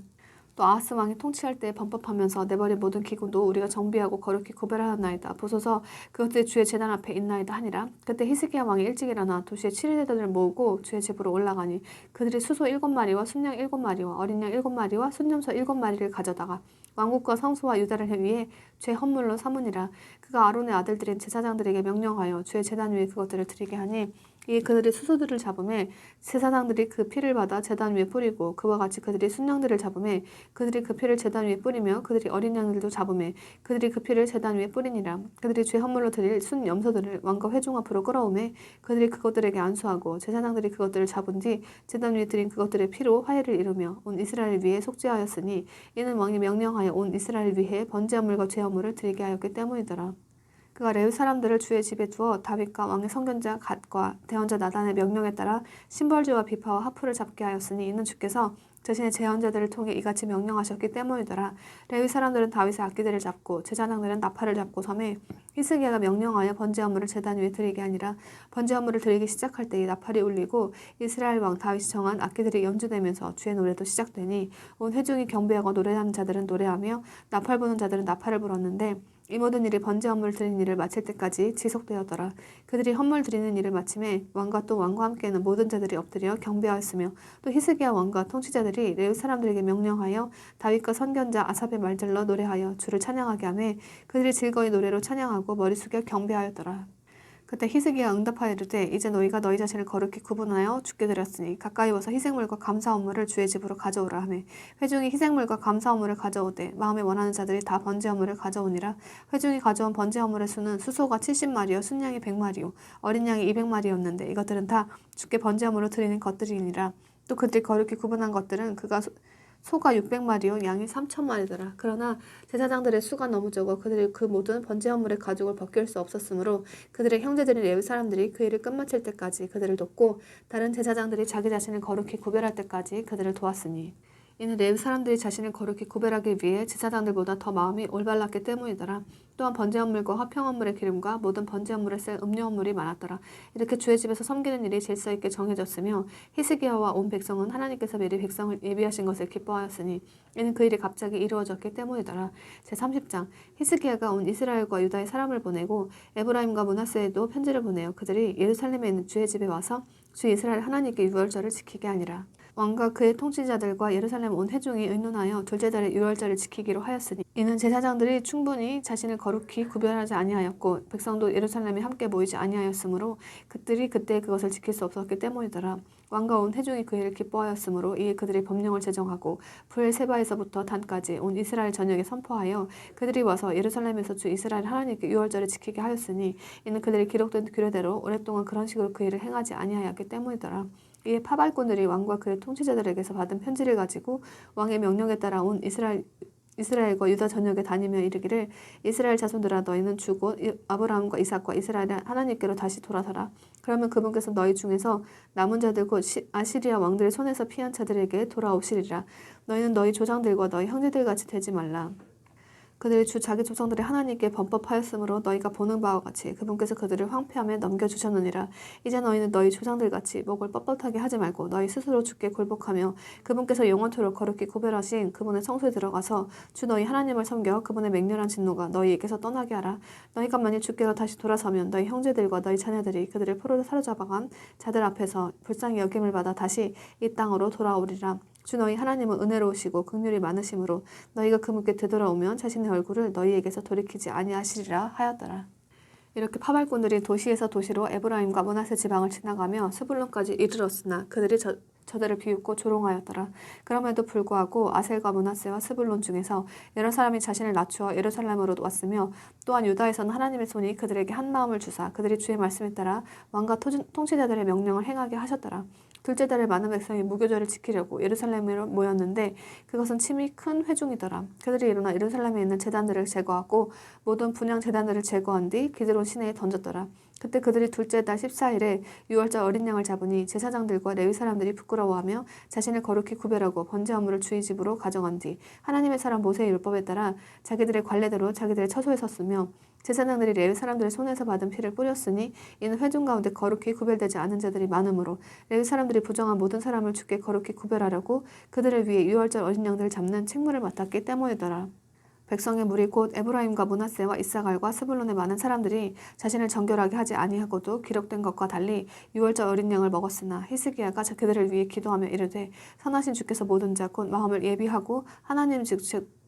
또 아하스 왕이 통치할 때 범법하면서 내버린 모든 기구도 우리가 정비하고 거룩히 구별하였나이다. 보소서 그것들이 주의 제단 앞에 있나이다 하니라. 그때 히스기야 왕이 일찍 일어나 도시의 7일대들을 모으고 주의 집으로 올라가니 그들이 수소 7마리와 순양 7마리와 어린 양 7마리와 순염소 7마리를 가져다가 왕국과 성소와 유다를 위해 죄 헌물로 삼으니라. 그가 아론의 아들들인 제사장들에게 명령하여 주의 제단 위에 그것들을 드리게 하니 이에 그들이 수소들을 잡음에 제사장들이 그 피를 받아 제단 위에 뿌리고 그와 같이 그들이 순양들을 잡음에 그들이 그 피를 제단 위에 뿌리며 그들이 어린 양들도 잡음에 그들이 그 피를 제단 위에 뿌리니라. 그들이 죄 헌물로 드릴 순 염소들을 왕과 회중 앞으로 끌어오매 그들이 그것들에게 안수하고 제사장들이 그것들을 잡은 뒤 제단 위에 드린 그것들의 피로 화해를 이루며 온 이스라엘 위에 속죄하였으니 이는 왕이 명령하여 온 이스라엘 위에 번제 헌물과 죄 헌물을 드리게 하였기 때문이더라. 그가 레위 사람들을 주의 집에 두어 다윗과 왕의 선견자 갓과 대언자 나단의 명령에 따라 심벌주와 비파와 하프를 잡게 하였으니 이는 주께서 자신의 제언자들을 통해 이같이 명령하셨기 때문이더라. 레위 사람들은 다윗의 악기들을 잡고 제사장들은 나팔을 잡고 섬에 히스기야가 명령하여 번제 헌물을 제단 위에 드리게 하니라. 번제 헌물을 드리기 시작할 때에 나팔이 울리고 이스라엘 왕 다윗이 정한 악기들이 연주되면서 주의 노래도 시작되니 온 회중이 경배하고 노래하는 자들은 노래하며 나팔 부는 자들은 나팔을 불었는데 이 모든 일이 번제 헌물 드리는 일을 마칠 때까지 지속되었더라. 그들이 헌물 드리는 일을 마침에 왕과 또 왕과 함께는 모든 자들이 엎드려 경배하였으며 또 히스기야 왕과 통치자들이 레위 사람들에게 명령하여 다윗과 선견자 아삽의 말들로 노래하여 주를 찬양하게 하매 그들이 즐거이 노래로 찬양하고 머리 숙여 경배하였더라. 그때 히스기야 응답하여 이르되 이제 너희가 너희 자신을 거룩히 구분하여 주께 드렸으니 가까이 와서 희생물과 감사 헌물을 주의 집으로 가져오라 하매 회중이 희생물과 감사 헌물을 가져오되 마음에 원하는 자들이 다 번제 헌물을 가져오니라. 회중이 가져온 번제 헌물의 수는 수소가 70마리요 순양이 100마리요 어린 양이 200마리였는데 이것들은 다 주께 번제 헌물로 드리는 것들이니라. 또 그들이 거룩히 구분한 것들은 그가 소가 600마리요 양이 3,000마리더라. 그러나 제사장들의 수가 너무 적어 그들이 그 모든 번제 헌물의 가죽을 벗길 수 없었으므로 그들의 형제들인 레위 사람들이 그 일을 끝마칠 때까지 그들을 돕고 다른 제사장들이 자기 자신을 거룩히 구별할 때까지 그들을 도왔으니 이는 레위 사람들이 자신을 거룩히 구별하기 위해 제사장들보다 더 마음이 올바랐기 때문이더라. 또한 번제 헌물과 화평 헌물의 기름과 모든 번제 헌물에 쓸 음료 헌물이 많았더라. 이렇게 주의 집에서 섬기는 일이 질서 있게 정해졌으며 히스기야와 온 백성은 하나님께서 미리 백성을 예비하신 것을 기뻐하였으니 이는 그 일이 갑자기 이루어졌기 때문이더라. 제30장 히스기야가 온 이스라엘과 유다의 사람을 보내고 에브라임과 므낫세에도 편지를 보내어 그들이 예루살렘에 있는 주의 집에 와서 주 이스라엘 하나님께 유월절을 지키게 하니라. 왕과 그의 통치자들과 예루살렘 온 회중이 의논하여 둘째 달에 유월절을 지키기로 하였으니 이는 제사장들이 충분히 자신을 거룩히 구별하지 아니하였고 백성도 예루살렘에 함께 모이지 아니하였으므로 그들이 그때 그것을 지킬 수 없었기 때문이더라. 왕과 온 회중이 그 일을 기뻐하였으므로 이에 그들이 법령을 제정하고 브엘세바에서부터 단까지 온 이스라엘 전역에 선포하여 그들이 와서 예루살렘에서 주 이스라엘 하나님께 유월절을 지키게 하였으니 이는 그들이 기록된 규례대로 오랫동안 그런 식으로 그 일을 행하지 아니하였기 때문이더라. 이에 파발꾼들이 왕과 그의 통치자들에게서 받은 편지를 가지고 왕의 명령에 따라 온 이스라엘과 유다 전역에 다니며 이르기를 이스라엘 자손들아 너희는 주곧 아브라함과 이삭과 이스라엘의 하나님께로 다시 돌아서라. 그러면 그분께서 너희 중에서 남은 자들 곧 아시리아 왕들의 손에서 피한 자들에게 돌아오시리라. 너희는 너희 조상들과 너희 형제들 같이 되지 말라. 그들이 주 자기 조상들의 하나님께 범법하였으므로 너희가 보는 바와 같이 그분께서 그들을 황폐함에 넘겨주셨느니라. 이제 너희는 너희 조상들같이 목을 뻣뻣하게 하지 말고 너희 스스로 주께 굴복하며 그분께서 영원토록 거룩히 구별하신 그분의 성소에 들어가서 주 너희 하나님을 섬겨 그분의 맹렬한 진노가 너희에게서 떠나게 하라. 너희가 만일 주께로 다시 돌아서면 너희 형제들과 너희 자녀들이 그들을 포로로 사로잡아간 자들 앞에서 불쌍히 여김을 받아 다시 이 땅으로 돌아오리라. 주 너희 하나님은 은혜로우시고 긍휼이 많으심으로 너희가 그분께 되돌아오면 자신의 얼굴을 너희에게서 돌이키지 아니하시리라 하였더라. 이렇게 파발꾼들이 도시에서 도시로 에브라임과 므낫세 지방을 지나가며 스불론까지 이르렀으나 그들이 저들을 비웃고 조롱하였더라. 그럼에도 불구하고 아셀과 므낫세와 스불론 중에서 여러 사람이 자신을 낮추어 예루살렘으로 왔으며 또한 유다에서는 하나님의 손이 그들에게 한 마음을 주사 그들이 주의 말씀에 따라 왕과 통치자들의 명령을 행하게 하셨더라. 둘째 달에 많은 백성이 무교절을 지키려고 예루살렘으로 모였는데 그것은 침이 큰 회중이더라. 그들이 일어나 예루살렘에 있는 제단들을 제거하고 모든 분향 제단들을 제거한 뒤 기드론 시내에 던졌더라. 그때 그들이 둘째 달 14일에 유월절 어린 양을 잡으니 제사장들과 레위 사람들이 부끄러워하며 자신을 거룩히 구별하고 번제 헌물을 주의 집으로 가져간 뒤 하나님의 사람 모세의 율법에 따라 자기들의 관례대로 자기들의 처소에 섰으며 제사장들이 레위 사람들의 손에서 받은 피를 뿌렸으니 이는 회중 가운데 거룩히 구별되지 않은 자들이 많으므로 레위 사람들이 부정한 모든 사람을 주께 거룩히 구별하려고 그들을 위해 유월절 어린 양들을 잡는 책무를 맡았기 때문이더라. 백성의 무리 곧 에브라임과 므낫세와 이사갈과 스불론의 많은 사람들이 자신을 정결하게 하지 아니하고도 기록된 것과 달리 유월절 어린 양을 먹었으나 히스기야가 그들을 위해 기도하며 이르되 선하신 주께서 모든 자 곧 마음을 예비하고 하나님 즉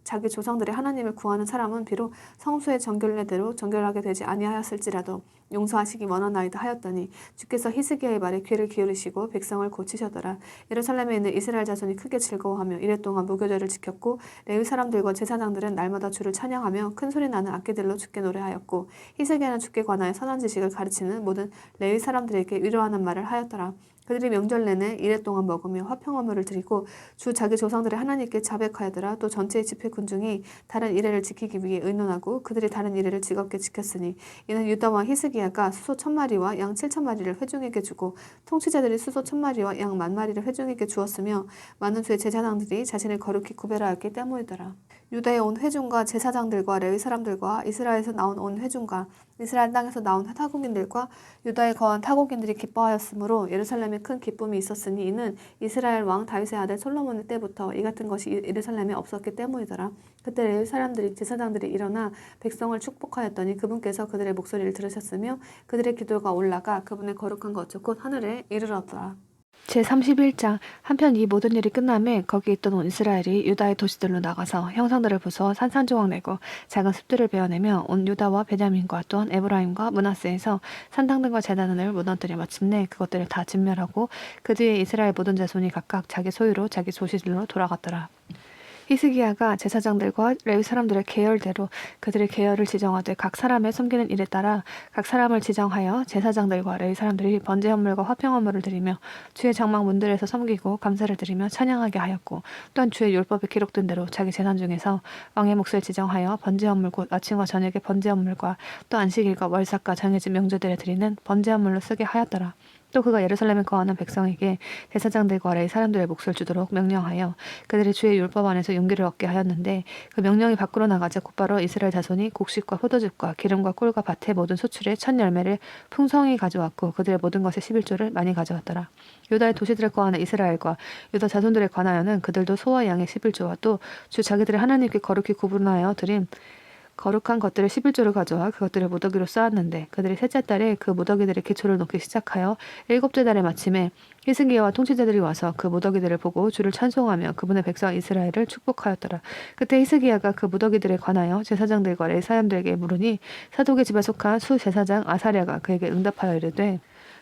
자기 조상들의 하나님을 구하는 사람은 비록 성수의 정결례대로 정결하게 되지 아니하였을지라도 용서하시기 원하나이다 하였더니 주께서 히스기야의 말에 귀를 기울이시고 백성을 고치셨더라. 예루살렘에 있는 이스라엘 자손이 크게 즐거워하며 이랫동안 무교절을 지켰고 레위 사람들과 제사장들은 날마다 주를 찬양하며 큰 소리 나는 악기들로 주께 노래하였고 히스기야는 주께 관하여 선한 지식을 가르치는 모든 레위 사람들에게 위로하는 말을 하였더라. 그들이 명절 내내 이랫동안 먹으며 화평원물을 드리고 주 자기 조상들의 하나님께 자백하였더라. 또 전체의 집회 군중이 다른 이레를 지키기 위해 의논하고 그들이 다른 이레를 즐겁게 지켰으니 이는 유다 왕 히스기야가 수소 1000마리와 양 7000마리를 회중에게 주고 통치자들이 수소 1000마리와 양 10,000마리를 회중에게 주었으며 많은 수의 제사장들이 자신을 거룩히 구별하였기 때문이더라. 유다에 온 회중과 제사장들과 레위 사람들과 이스라엘에서 나온 온 회중과 이스라엘 땅에서 나온 타국인들과 유다에 거한 타국인들이 기뻐하였으므로 예루살렘에 큰 기쁨이 있었으니 이는 이스라엘 왕 다윗의 아들 솔로몬의 때부터 이 같은 것이 예루살렘에 없었기 때문이더라. 그때 레위 사람들이 제사장들이 일어나 백성을 축복하였더니 그분께서 그들의 목소리를 들으셨으며 그들의 기도가 올라가 그분의 거룩한 것 곧 하늘에 이르렀더라. 제31장. 한편 이 모든 일이 끝남에 거기 있던 온 이스라엘이 유다의 도시들로 나가서 형상들을 부숴 산산조각 내고 작은 습들을 베어내며 온 유다와 베냐민과 또한 에브라임과 므낫세에서 산당들과 제단을 무너뜨려 마침내 그것들을 다 진멸하고 그 뒤에 이스라엘 모든 자손이 각각 자기 소유로 자기 도시들로 돌아갔더라. 히스기야가 제사장들과 레위 사람들의 계열대로 그들의 계열을 지정하되 각 사람의 섬기는 일에 따라 각 사람을 지정하여 제사장들과 레위 사람들이 번제 헌물과 화평 헌물을 드리며 주의 장막 문들에서 섬기고 감사를 드리며 찬양하게 하였고 또한 주의 율법에 기록된 대로 자기 재산 중에서 왕의 몫을 지정하여 번제 헌물 곧 아침과 저녁의 번제 헌물과 또 안식일과 월삭과 정해진 명절들에 드리는 번제 헌물로 쓰게 하였더라. 또 그가 예루살렘에 거하는 백성에게 제사장들과 레위 사람들의 몫을 주도록 명령하여 그들이 주의 율법 안에서 용기를 얻게 하였는데 그 명령이 밖으로 나가자 곧바로 이스라엘 자손이 곡식과 포도즙과 기름과 꿀과 밭의 모든 소출의 첫 열매를 풍성히 가져왔고 그들의 모든 것의 11조를 많이 가져왔더라. 유다의 도시들에 거하는 이스라엘과 유다 자손들에 관하여는 그들도 소와 양의 11조와 또 주 자기들의 하나님께 거룩히 구분하여 드린 거룩한 것들을 11조를 가져와 그것들을 무더기로 쌓았는데 그들이 셋째 달에 그 무더기들의 기초를 놓기 시작하여 일곱째 달에 마침에 히스기야와 통치자들이 와서 그 무더기들을 보고 주를 찬송하며 그분의 백성 이스라엘을 축복하였더라. 그때 히스기야가 그 무더기들에 관하여 제사장들과 레위 사람들에게 물으니 사독의 집에 속한 수 제사장 아사랴가 그에게 응답하여 이르되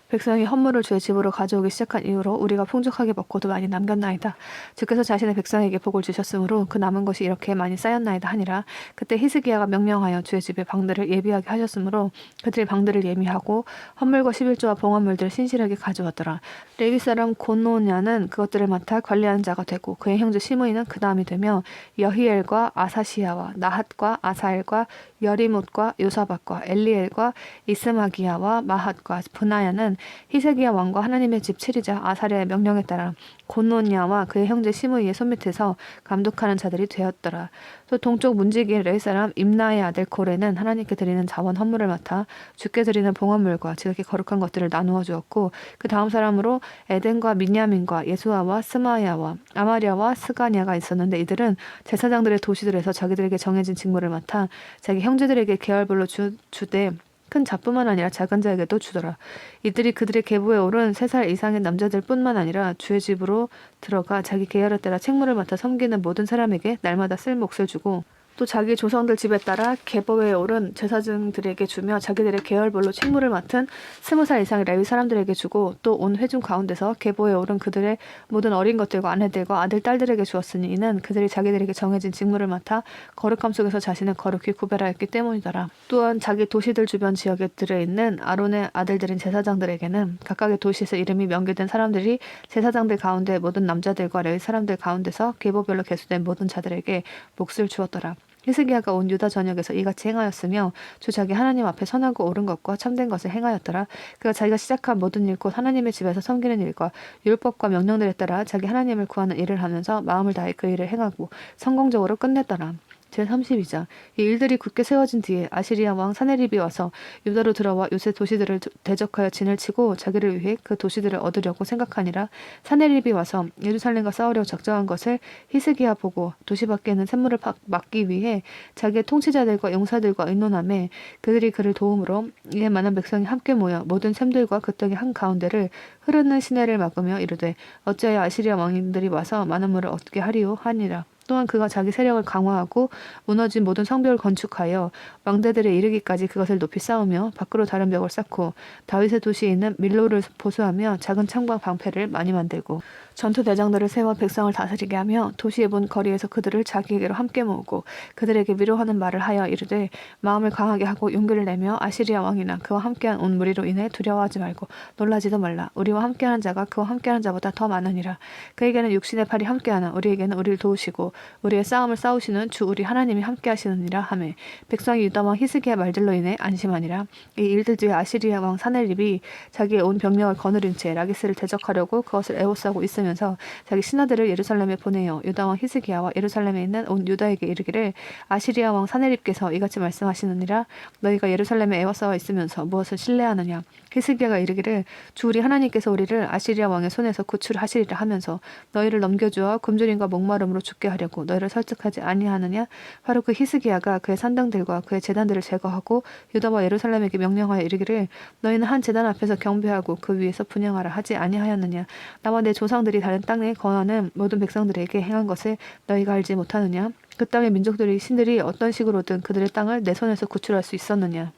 백성이 헌물을 주의 집으로 가져오기 시작한 이후로 우리가 풍족하게 먹고도 많이 남겼나이다. 주께서 자신의 백성에게 복을 주셨으므로 그 남은 것이 이렇게 많이 쌓였나이다 하니라. 그때 히스기야가 명령하여 주의 집에 방들을 예비하게 하셨으므로 그들이 방들을 예비하고 헌물과 11조와 봉헌물들을 신실하게 가져왔더라. 레위 사람 고노냐는 그것들을 맡아 관리하는 자가 되고 그의 형제 시므이는 그 다음이 되며 여히엘과 아사시야와 나핫과 아사엘과 여리못과 요사박과 엘리엘과 이스마기야와 마핫과 분하야는 히스기야 왕과 하나님의 집 치리자 아사랴의 명령에 따라 고노냐와 그의 형제 시므이의 손밑에서 감독하는 자들이 되었더라. 또 동쪽 문지기의 레위 사람 임나의 아들 고레는 하나님께 드리는 자원 헌물을 맡아 주께 드리는 봉헌물과 지극히 거룩한 것들을 나누어 주었고 그 다음 사람으로 에덴과 민야민과 예수아와 스마야와 아마랴와 스가냐가 있었는데 이들은 제사장들의 도시들에서 자기들에게 정해진 직무를 맡아 자기 형제들에게 계열별로 주되 큰 자뿐만 아니라 작은 자에게도 주더라. 이들이 그들의 계보에 오른 3살 이상의 남자들 뿐만 아니라 주의 집으로 들어가 자기 계열에 따라 책무를 맡아 섬기는 모든 사람에게 날마다 쓸 몫을 주고 또 자기 조상들 집에 따라 계보에 오른 제사장들에게 주며 자기들의 계열별로 책무를 맡은 20살 이상의 레위 사람들에게 주고 또 온 회중 가운데서 계보에 오른 그들의 모든 어린 것들과 아내들과 아들 딸들에게 주었으니 이는 그들이 자기들에게 정해진 직무를 맡아 거룩함 속에서 자신을 거룩히 구별하였기 때문이더라. 또한 자기 도시들 주변 지역에 들어있는 아론의 아들들인 제사장들에게는 각각의 도시에서 이름이 명기된 사람들이 제사장들 가운데 모든 남자들과 레위 사람들 가운데서 계보별로 계수된 모든 자들에게 몫을 주었더라. 히스기야가 온 유다 전역에서 이같이 행하였으며 주 자기 하나님 앞에 선하고 옳은 것과 참된 것을 행하였더라. 그가 자기가 시작한 모든 일 곧 하나님의 집에서 섬기는 일과 율법과 명령들에 따라 자기 하나님을 구하는 일을 하면서 마음을 다해 그 일을 행하고 성공적으로 끝냈더라. 제32장. 이 일들이 굳게 세워진 뒤에 아시리아 왕 사네립이 와서 유다로 들어와 요새 도시들을 대적하여 진을 치고 자기를 위해 그 도시들을 얻으려고 생각하니라. 사네립이 와서 예루살렘과 싸우려고 작정한 것을 히스기야 보고 도시 밖에 있는 샘물을 막기 위해 자기의 통치자들과 용사들과 의논하매 그들이 그를 도움으로 이에 많은 백성이 함께 모여 모든 샘들과 그 땅의 한 가운데를 흐르는 시내를 막으며 이르되 어찌하여 아시리아 왕인들이 와서 많은 물을 얻게 하리요 하니라. 또한 그가 자기 세력을 강화하고 무너진 모든 성벽을 건축하여 왕대들에 이르기까지 그것을 높이 쌓으며 밖으로 다른 벽을 쌓고 다윗의 도시에 있는 밀로를 보수하며 작은 창과 방패를 많이 만들고 전투 대장들을 세워 백성을 다스리게 하며 도시의 문 거리에서 그들을 자기에게로 함께 모으고 그들에게 위로하는 말을 하여 이르되 마음을 강하게 하고 용기를 내며 아시리아 왕이나 그와 함께한 온 무리로 인해 두려워하지 말고 놀라지도 말라. 우리와 함께하는 자가 그와 함께하는 자보다 더 많으니라. 그에게는 육신의 팔이 함께하나 우리에게는 우리를 도우시고 우리의 싸움을 싸우시는 주 우리 하나님이 함께하시느니라 하매 백성이 유다 왕 히스기야 말들로 인해 안심하니라. 이 일들 뒤에 아시리아 왕 사네립이 자기의 온 병력을 거느린 채 라기스를 대적하려고 그것을 에워싸고 있으면서 자기 신하들을 예루살렘에 보내어 유다 왕 히스기야와 예루살렘에 있는 온 유다에게 이르기를 아시리아 왕 사네립께서 이같이 말씀하시느니라. 너희가 예루살렘에 에워싸워 있으면서 무엇을 신뢰하느냐. 히스기야가 이르기를 주 우리 하나님께서 우리를 아시리아 왕의 손에서 구출하시리라 하면서 너희를 넘겨주어 굶주림과 목마름으로 죽게 하려고 너희를 설득하지 아니하느냐. 바로 그 히스기야가 그의 산당들과 그의 제단들을 제거하고 유다와 예루살렘에게 명령하여 이르기를 너희는 한 제단 앞에서 경배하고 그 위에서 분향하라 하지 아니하였느냐. 나와 내 조상들이 다른 땅에 거하는 모든 백성들에게 행한 것을 너희가 알지 못하느냐. 그 땅의 민족들이 신들이 어떤 식으로든 그들의 땅을 내 손에서 구출할 수 있었느냐.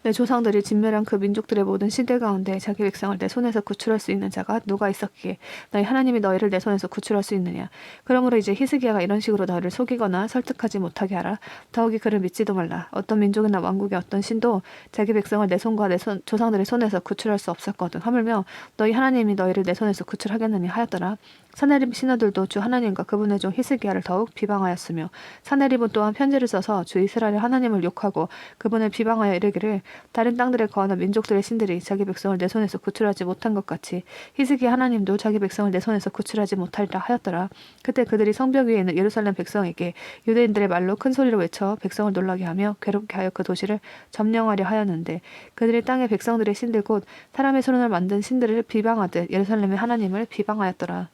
내 조상들이 진멸한 그 민족들의 모든 신들 가운데 자기 백성을 내 손에서 구출할 수 있는 자가 누가 있었기에 너희 하나님이 너희를 내 손에서 구출할 수 있느냐. 그러므로 이제 히스기야가 이런 식으로 너희를 속이거나 설득하지 못하게 하라. 더욱이 그를 믿지도 말라. 어떤 민족이나 왕국의 어떤 신도 자기 백성을 내 손과 내 조상들의 손에서 구출할 수 없었거든. 하물며 너희 하나님이 너희를 내 손에서 구출하겠느니 하였더라. 사네립 신하들도 주 하나님과 그분의 종 히스기야를 더욱 비방하였으며 사네립은 또한 편지를 써서 주 이스라엘의 하나님을 욕하고 그분을 비방하여 이르기를 다른 땅들에 거하는 민족들의 신들이 자기 백성을 내 손에서 구출하지 못한 것 같이 히스기야 하나님도 자기 백성을 내 손에서 구출하지 못하리라 하였더라. 그때 그들이 성벽 위에 있는 예루살렘 백성에게 유대인들의 말로 큰 소리로 외쳐 백성을 놀라게 하며 괴롭게 하여 그 도시를 점령하려 하였는데 그들이 땅의 백성들의 신들 곧 사람의 손으로 만든 신들을 비방하듯 예루살렘의 하나님을 비방하였더라.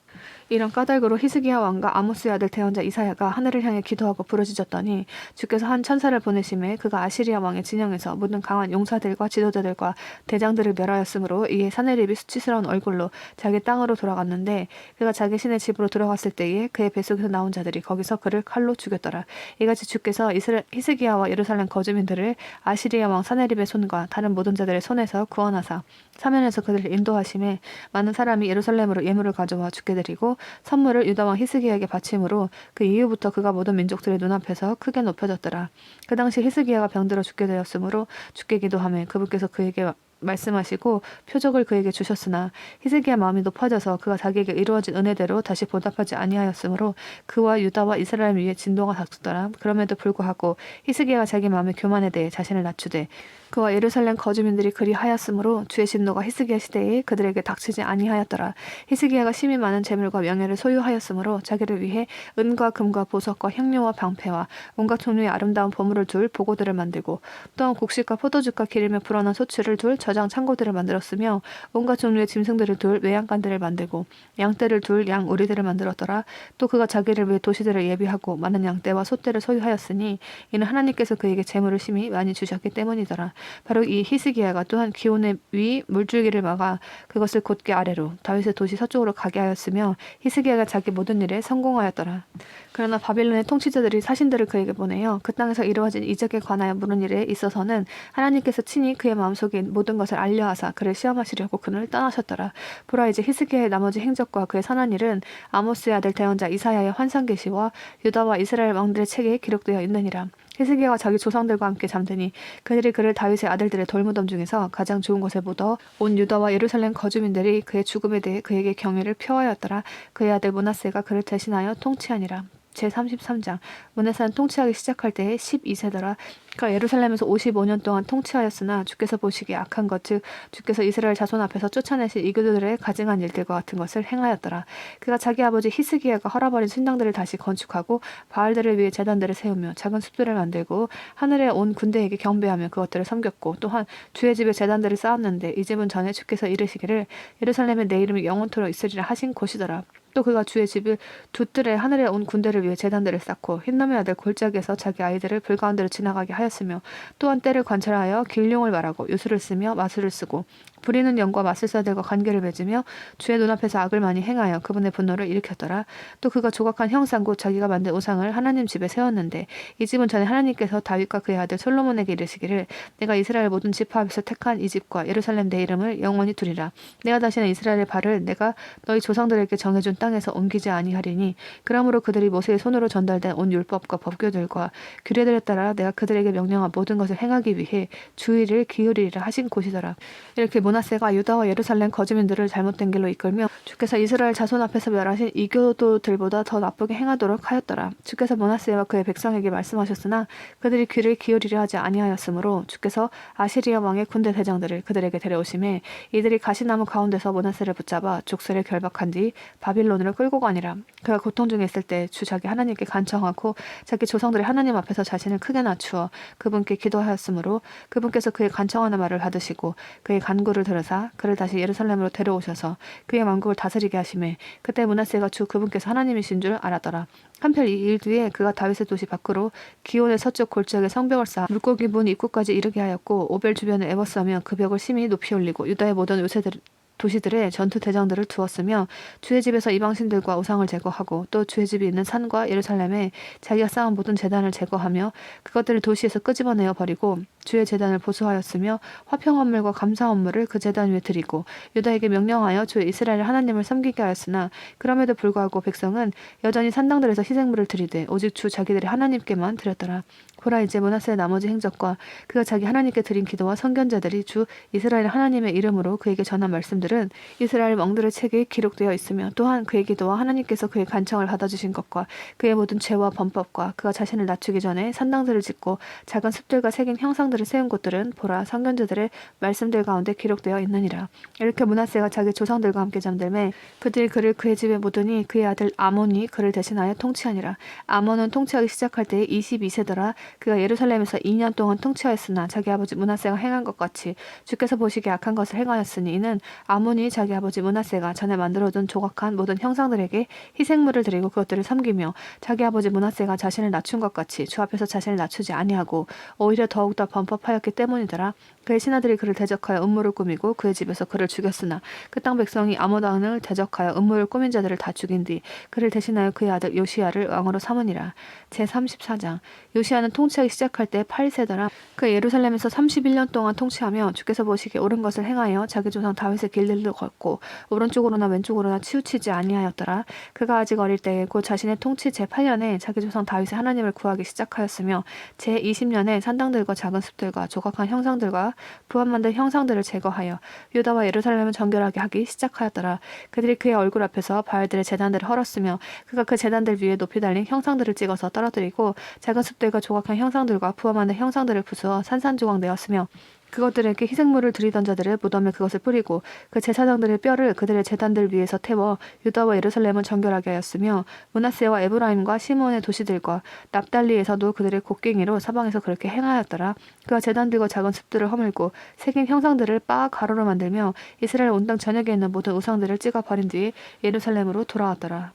이런 까닭으로 히스기야 왕과 아모스의 아들 대언자 이사야가 하늘을 향해 기도하고 부르짖었더니 주께서 한 천사를 보내심에 그가 아시리아 왕의 진영에서 모든 강한 용사들과 지도자들과 대장들을 멸하였으므로 이에 사네립이 수치스러운 얼굴로 자기 땅으로 돌아갔는데 그가 자기 신의 집으로 들어갔을 때에 그의 뱃속에서 나온 자들이 거기서 그를 칼로 죽였더라. 이같이 주께서 히스기야와 예루살렘 거주민들을 아시리아 왕 사네립의 손과 다른 모든 자들의 손에서 구원하사 사면에서 그들을 인도하심에 많은 사람이 예루살렘으로 예물을 가져와 주께 드리고 선물을 유다 왕 히스기야에게 바침으로 그 이후부터 그가 모든 민족들의 눈앞에서 크게 높여졌더라. 그 당시 히스기야가 병들어 죽게 되었으므로 주께 기도하며 그분께서 그에게 말씀하시고 표적을 그에게 주셨으나 히스기야 마음이 높아져서 그가 자기에게 이루어진 은혜대로 다시 보답하지 아니하였으므로 그와 유다와 이스라엘 위에 진도가 닥쳤더라. 그럼에도 불구하고 히스기야가 자기 마음의 교만에 대해 자신을 낮추되 그와 예루살렘 거주민들이 그리하였으므로 주의 진노가 히스기야 시대에 그들에게 닥치지 아니하였더라. 히스기야가 심히 많은 재물과 명예를 소유하였으므로 자기를 위해 은과 금과 보석과 향료와 방패와 온갖 종류의 아름다운 보물을 둘 보고들을 만들고 또한 곡식과 포도주가 기름에 불어난 소출을 둘 저장 창고들을 만들었으며 온갖 종류의 짐승들을 둘 외양간들을 만들고 양떼를 둘 양우리들을 만들었더라. 또 그가 자기를 위해 도시들을 예비하고 많은 양떼와 소떼를 소유하였으니 이는 하나님께서 그에게 재물을 심히 많이 주셨기 때문이더라. 바로 이 히스기야가 또한 기온의 위 물줄기를 막아 그것을 곧게 아래로 다윗의 도시 서쪽으로 가게 하였으며 히스기야가 자기 모든 일에 성공하였더라. 그러나 바빌론의 통치자들이 사신들을 그에게 보내어 그 땅에서 이루어진 이적에 관하여 물은 일에 있어서는 하나님께서 친히 그의 마음속에 모든 것을 알려하사 그를 시험하시려고 그를 떠나셨더라. 보라 이제 히스기야의 나머지 행적과 그의 선한 일은 아모스의 아들 대언자 이사야의 환상 계시와 유다와 이스라엘 왕들의 책에 기록되어 있느니라. 히스기야가 자기 조상들과 함께 잠드니 그들이 그를 다윗의 아들들의 돌무덤 중에서 가장 좋은 곳에 묻어 온 유다와 예루살렘 거주민들이 그의 죽음에 대해 그에게 경외를 표하였더라. 그의 아들 므낫세가 그를 대신하여 통치하니라. 제33장 므낫세는 통치하기 시작할 때에 12세더라. 그가 예루살렘에서 55년 동안 통치하였으나 주께서 보시기에 악한 것 즉 주께서 이스라엘 자손 앞에서 쫓아내신 이교도들의 가증한 일들과 같은 것을 행하였더라. 그가 자기 아버지 히스기야가 헐어버린 신당들을 다시 건축하고 바알들을 위해 제단들을 세우며 작은 숲들을 만들고 하늘에 온 군대에게 경배하며 그것들을 섬겼고 또한 주의 집에 제단들을 쌓았는데 이 집은 전에 주께서 이르시기를 예루살렘에 내 이름이 영원토록 있으리라 하신 곳이더라. 또 그가 주의 집을 두 뜰에 하늘에 온 군대를 위해 제단들을 쌓고 흰남의 아들 골짜기에서 자기 아이들을 불 가운데로 지나가게 하였으며 또한 때를 관찰하여 길룡을 말하고 요술을 쓰며 마술을 쓰고 부리는 영과 마술사들과 관계를 맺으며 주의 눈앞에서 악을 많이 행하여 그분의 분노를 일으켰더라. 또 그가 조각한 형상 곧 자기가 만든 우상을 하나님 집에 세웠는데 이 집은 전에 하나님께서 다윗과 그의 아들 솔로몬에게 이르시기를 내가 이스라엘 모든 지파에서 택한 이 집과 예루살렘 내 이름을 영원히 두리라. 내가 다시는 이스라엘의 발을 내가 너희 조상들에게 정해준 땅에서 옮기지 아니하리니 그러므로 그들이 모세의 손으로 전달된 온 율법과 법규들과 규례들에 따라 내가 그들에게 명령한 모든 것을 행하기 위해 주의를 기울이리라 하신 곳이더라. 이렇게 므낫세가 유다와 예루살렘 거주민들을 잘못된 길로 이끌며 주께서 이스라엘 자손 앞에서 멸하신 이교도들보다 더 나쁘게 행하도록 하였더라. 주께서 므낫세와 그의 백성에게 말씀하셨으나 그들이 귀를 기울이려 하지 아니하였으므로 주께서 아시리아 왕의 군대 대장들을 그들에게 데려오심에 이들이 가시나무 가운데서 므낫세를 붙잡아 족쇄를 결박한 뒤 바빌론으로 끌고 가니라. 그가 고통 중에 있을 때 주 자기 하나님께 간청하고 자기 조상들의 하나님 앞에서 자신을 크게 낮추어 그분께 기도하였으므로 그분께서 그의 간청하는 말을 받으시고 그의 간구를 들으사 그를 다시 예루살렘으로 데려오셔서 그의 왕국을 다스리게 하심에 그때 므낫세가 주 그분께서 하나님이신 줄 알았더라. 한편 이 일 뒤에 그가 다윗의 도시 밖으로 기온의 서쪽 골짜기에 성벽을 쌓아 물고기 문 입구까지 이르게 하였고 오벨 주변을 에워싸며 그 벽을 심히 높이 올리고 유다의 모든 요새들 도시들의 전투 대장들을 두었으며 주의 집에서 이방신들과 우상을 제거하고 또 주의 집이 있는 산과 예루살렘에 자기가 쌓은 모든 제단을 제거하며 그것들을 도시에서 끄집어내어 버리고 주의 제단을 보수하였으며 화평 헌물과 감사 헌물을 그 제단 위에 드리고 유다에게 명령하여 주의 이스라엘 하나님을 섬기게 하였으나 그럼에도 불구하고 백성은 여전히 산당들에서 희생물을 드리되 오직 주 자기들의 하나님께만 드렸더라. 보라 이제 므낫세의 나머지 행적과 그가 자기 하나님께 드린 기도와 선견자들이 주 이스라엘 하나님의 이름으로 그에게 전한 말씀들은 이스라엘 왕들의 책에 기록되어 있으며 또한 그의 기도와 하나님께서 그의 간청을 받아주신 것과 그의 모든 죄와 범법과 그가 자신을 낮추기 전에 산당들을 짓고 작은 숲들과 새긴 형상들을 세운 곳들은 보라 선견자들의 말씀들 가운데 기록되어 있느니라. 이렇게 므낫세가 자기 조상들과 함께 잠들매 그들이 그를 그의 집에 묻으니 그의 아들 아몬이 그를 대신하여 통치하니라. 아몬은 통치하기 시작할 때에 22세더라. 그가 예루살렘에서 2년 동안 통치하였으나 자기 아버지 므낫세가 행한 것 같이 주께서 보시기에 악한 것을 행하였으니 이는 아몬이 자기 아버지 므낫세가 전에 만들어둔 조각한 모든 형상들에게 희생물을 드리고 그것들을 섬기며 자기 아버지 므낫세가 자신을 낮춘 것 같이 주 앞에서 자신을 낮추지 아니하고 오히려 더욱더 범법하였기 때문이더라. 그의 신하들이 그를 대적하여 음모를 꾸미고 그의 집에서 그를 죽였으나 그 땅 백성이 아몬 왕을 대적하여 음모를 꾸민 자들을 다 죽인 뒤 그를 대신하여 그의 아들 요시야를 왕으로 삼으니라. 제34장 요시야는 통치하기 시작할 때 8세더라. 그 예루살렘에서 31년 동안 통치하며 주께서 보시기에 옳은 것을 행하여 자기 조상 다윗의 길들도 걷고 오른쪽으로나 왼쪽으로나 치우치지 아니하였더라. 그가 아직 어릴 때에 곧 자신의 통치 제8년에 자기 조상 다윗의 하나님을 구하기 시작하였으며 제20년에 산당들과 작은 숲들과 조각한 형상들과 부한 만든 형상들을 제거하여 유다와 예루살렘을 정결하게 하기 시작하였더라. 그들이 그의 얼굴 앞에서 바알들의 제단들을 헐었으며 그가 그 제단들 위에 높이 달린 형상들을 찍어서 떨어뜨리고 작은 숲들과 조각한 형상들과 부하 만든 형상들을 부수어 산산조각 내었으며 그것들에게 희생물을 드리던 자들의 무덤에 그것을 뿌리고 그 제사장들의 뼈를 그들의 제단들 위에서 태워 유다와 예루살렘을 정결하게 하였으며 므낫세와 에브라임과 시므온의 도시들과 납달리에서도 그들의 곡괭이로 사방에서 그렇게 행하였더라. 그가 제단들과 작은 숲들을 허물고 새긴 형상들을 빻아 가루로 만들며 이스라엘 온 땅 전역에 있는 모든 우상들을 찍어 버린 뒤 예루살렘으로 돌아왔더라.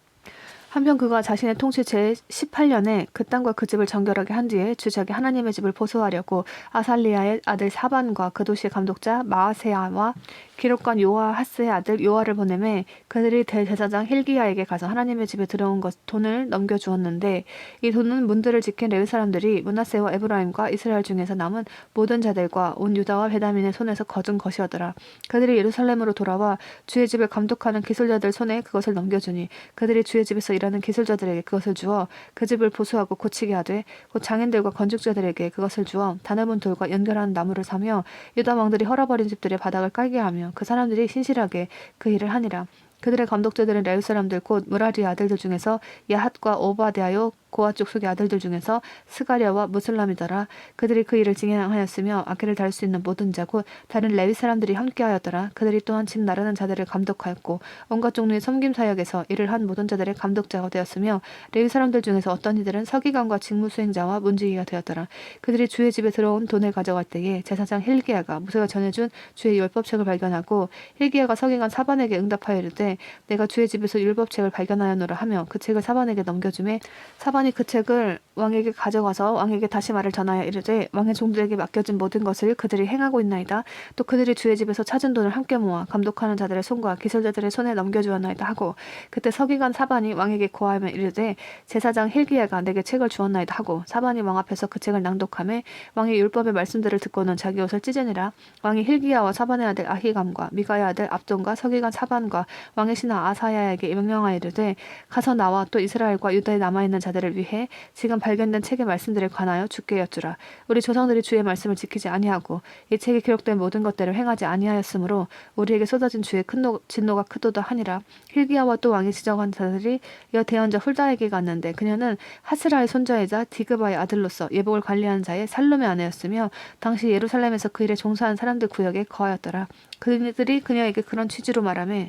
한편 그가 자신의 통치 제18년에 그 땅과 그 집을 정결하게 한 뒤에 주 자기 하나님의 집을 보수하려고 아살리아의 아들 사반과 그 도시의 감독자 마아세야와 기록관 요아하스의 아들 요아를 보내매 그들이 대제사장 힐기야에게 가서 하나님의 집에 들어온 돈을 넘겨주었는데 이 돈은 문들을 지킨 레위 사람들이 므낫세와 에브라임과 이스라엘 중에서 남은 모든 자들과 온 유다와 베냐민의 손에서 거둔 것이었더라. 그들이 예루살렘으로 돌아와 주의 집을 감독하는 기술자들 손에 그것을 넘겨주니 그들이 주의 집에서 일하는 기술자들에게 그것을 주어 그 집을 보수하고 고치게 하되 곧 장인들과 건축자들에게 그것을 주어 다듬은 돌과 연결하는 나무를 사며 유다 왕들이 헐어버린 집들의 바닥을 깔게 하며 그 사람들이 신실하게 그 일을 하니라. 그들의 감독자들은 레위 사람들 곧 무라리의 아들들 중에서 야핫과 오바댜요 고아 족속의 아들들 중에서 스가랴와 무슬람이더라. 그들이 그 일을 진행하였으며 악기를 다룰 수 있는 모든 자 곧 다른 레위 사람들이 함께하였더라. 그들이 또한 집 나르는 자들을 감독하였고 온갖 종류의 섬김 사역에서 일을 한 모든 자들의 감독자가 되었으며 레위 사람들 중에서 어떤 이들은 서기관과 직무 수행자와 문지기가 되었더라. 그들이 주의 집에 들어온 돈을 가져갈 때에 제사장 hil기야가 모세가 전해준 주의 율법책을 발견하고 hil기야가 서기관 사반에게 응답하여 이르되 내가 주의 집에서 율법책을 발견하였노라 하며 그 책을 사반에게 넘겨주매 사반이 그 책을 왕에게 가져가서 왕에게 다시 말을 전하여 이르되 왕의 종들에게 맡겨진 모든 것을 그들이 행하고 있나이다. 또 그들이 주의 집에서 찾은 돈을 함께 모아 감독하는 자들의 손과 기술자들의 손에 넘겨주었나이다 하고 그때 서기관 사반이 왕에게 고하며 이르되 제사장 hil기야가 내게 책을 주었나이다 하고 사반이 왕 앞에서 그 책을 낭독하매 왕의 율법의 말씀들을 듣고는 자기 옷을 찢으니라. 왕이 hil기야와 사반의 아들 아히감과 미가의 아들 압돈과 서기관 사반과 왕의 신하 아사야에게 명령하여 이르되 가서 나와 또 이스라엘과 유다에 남아있는 자들을 위해 지금 발견된 책의 말씀들에 관하여 주께 여쭈라. 우리 조상들이 주의 말씀을 지키지 아니하고 이 책에 기록된 모든 것들을 행하지 아니하였으므로 우리에게 쏟아진 주의 큰 진노가 크도다 하니라. hil기야와 또 왕이 지정한 자들이 여 대언자 훌다에게 갔는데 그녀는 하스라의 손자이자 디그바의 아들로서 예복을 관리하는 자의 살룸의 아내였으며 당시 예루살렘에서 그 일에 종사한 사람들 구역에 거하였더라. 그들이 그녀에게 그런 취지로 말하며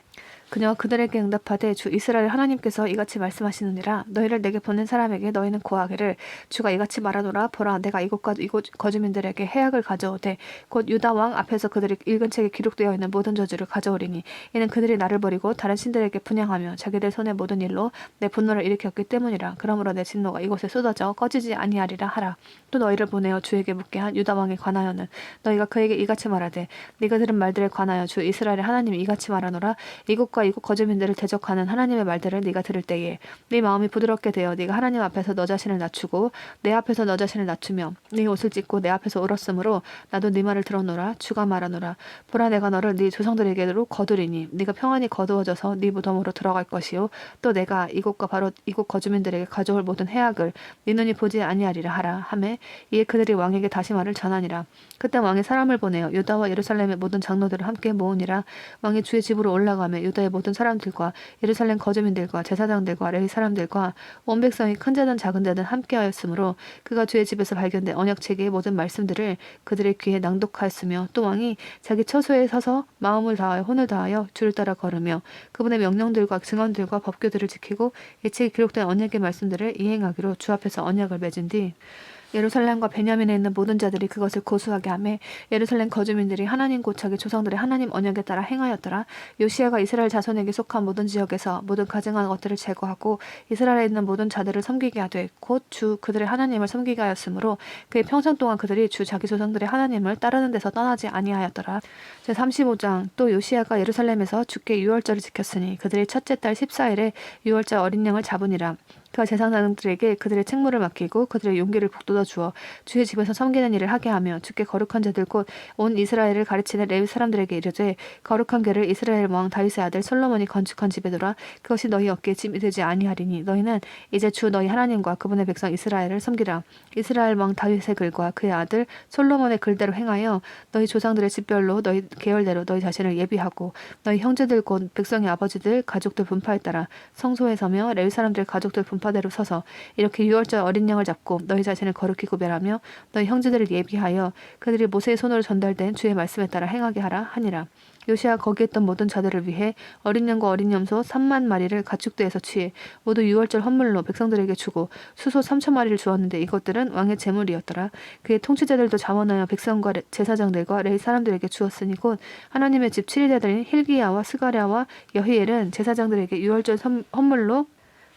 그녀가 그들에게 응답하되 주 이스라엘 하나님께서 이같이 말씀하시느니라. 너희를 내게 보낸 사람에게 너희는 고하기를 주가 이같이 말하노라. 보라 내가 이곳과 이곳 거주민들에게 해악을 가져오되 곧 유다 왕 앞에서 그들이 읽은 책에 기록되어 있는 모든 저주를 가져오리니 이는 그들이 나를 버리고 다른 신들에게 분향하며 자기들 손의 모든 일로 내 분노를 일으켰기 때문이라. 그러므로 내 진노가 이곳에 쏟아져 꺼지지 아니하리라 하라. 또 너희를 보내어 주에게 묻게 한 유다 왕에 관하여는 너희가 그에게 이같이 말하되 네가 들은 말들에 관하여 주 이스라엘의 하나님이 이같이 말하노라. 이곳과 이곳 거주민들을 대적하는 하나님의 말들을 네가 들을 때에 네 마음이 부드럽게 되어 네가 하나님 앞에서 너 자신을 낮추고 내 앞에서 너 자신을 낮추며 네 옷을 찢고 내 앞에서 울었으므로 나도 네 말을 들었노라. 주가 말하노라. 보라 내가 너를 네 조상들에게로 거두리니 네가 평안히 거두어져서 네 무덤으로 들어갈 것이요 또 내가 이곳과 바로 이곳 거주민들에게 가져올 모든 해악을 네 눈이 보지 아니하리라 하라 하매 이에 그들이 왕에게 다시 말을 전하니라. 그때 왕이 사람을 보내어 유다와 예루살렘의 모든 장로들을 함께 모으니라. 왕이 주의 집으로 올라가며 유다의 모든 사람들과 예루살렘 거주민들과 제사장들과 레위 사람들과 온 백성이 큰 자든 작은 자든 함께하였으므로 그가 주의 집에서 발견된 언약책의 모든 말씀들을 그들의 귀에 낭독하였으며 또 왕이 자기 처소에 서서 마음을 다하여 혼을 다하여 주를 따라 걸으며 그분의 명령들과 증언들과 법규들을 지키고 이 책에 기록된 언약의 말씀들을 이행하기로 주 앞에서 언약을 맺은 뒤 예루살렘과 베냐민에 있는 모든 자들이 그것을 고수하게 하며 예루살렘 거주민들이 하나님 곧 자기 조상들의 하나님 언약에 따라 행하였더라. 요시야가 이스라엘 자손에게 속한 모든 지역에서 모든 가증한 것들을 제거하고 이스라엘에 있는 모든 자들을 섬기게 하되 곧 주 그들의 하나님을 섬기게 하였으므로 그의 평생 동안 그들이 주 자기 조상들의 하나님을 따르는 데서 떠나지 아니하였더라. 제35장 또 요시야가 예루살렘에서 주께 유월절을 지켰으니 그들의 첫째 달 14일에 유월절 어린 양을 잡으니라. 그가 제사장들에게 그들의 책무를 맡기고 그들의 용기를 북돋아 주어 주의 집에서 섬기는 일을 하게 하며 주께 거룩한 자들 곧 온 이스라엘을 가르치는 레위 사람들에게 이르되 거룩한 궤를 이스라엘 왕 다윗의 아들 솔로몬이 건축한 집에 두라. 그것이 너희 어깨에 짐이 되지 아니하리니 너희는 이제 주 너희 하나님과 그분의 백성 이스라엘을 섬기라. 이스라엘 왕 다윗의 글과 그의 아들 솔로몬의 글대로 행하여 너희 조상들의 집별로 너희 계열대로 너희 자신을 예비하고 너희 형제들 곧 백성의 아버지들 가족들 분파에 따라 성소에 서며 레위 사람들의 가족들 분파대로 서서 이렇게 유월절 어린 양을 잡고 너희 자신을 거룩히 구별하며 너희 형제들을 예비하여 그들이 모세의 손으로 전달된 주의 말씀에 따라 행하게 하라 하니라. 요시야 거기에 있던 모든 자들을 위해 어린 양과 어린 염소 3만 마리를 가축대에서 취해 모두 유월절 헌물로 백성들에게 주고 수소 3천 마리를 주었는데 이것들은 왕의 제물이었더라. 그의 통치자들도 자원하여 백성과 제사장들과 레위 사람들에게 주었으니 곧 하나님의 집 7위대들인 hil기야와 스가랴와 여히엘은 제사장들에게 유월절 헌물로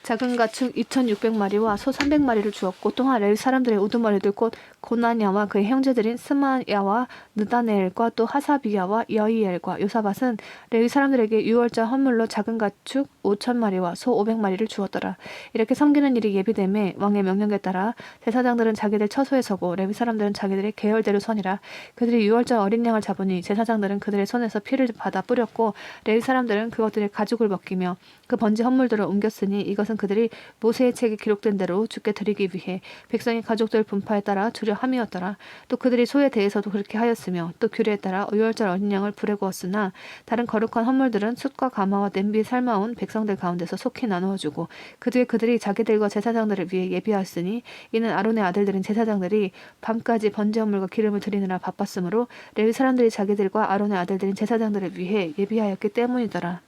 작은 가축 2,600마리와 소 300마리를 주었고 또한 레위 사람들의 우두머리들 곧 고나냐와 그의 형제들인 스마야와 느다네엘과 또 하사비야와 여이엘과 요사밧은 레위 사람들에게 유월절 헌물로 작은 가축 5,000마리와 소 500마리를 주었더라. 이렇게 섬기는 일이 예비됨에 왕의 명령에 따라 제사장들은 자기들 처소에 서고 레위 사람들은 자기들의 계열대로 서니라. 그들이 유월절 어린 양을 잡으니 제사장들은 그들의 손에서 피를 받아 뿌렸고 레위 사람들은 그것들의 가죽을 벗기며 그 번제 헌물들을 옮겼으니 이것은 그들이 모세의 책에 기록된 대로 주께 드리기 위해 백성의 가족들 분파에 따라 주려 함이었더라. 또 그들이 소에 대해서도 그렇게 하였으며 또 규례에 따라 유월절 어린 양을 불에 구웠으나 다른 거룩한 헌물들은 숯과 가마와 냄비에 삶아온 백성들 가운데서 속히 나누어주고 그 뒤에 그들이 자기들과 제사장들을 위해 예비하였으니 이는 아론의 아들들인 제사장들이 밤까지 번제 헌물과 기름을 드리느라 바빴으므로 레위 사람들이 자기들과 아론의 아들들인 제사장들을 위해 예비하였기 때문이더라.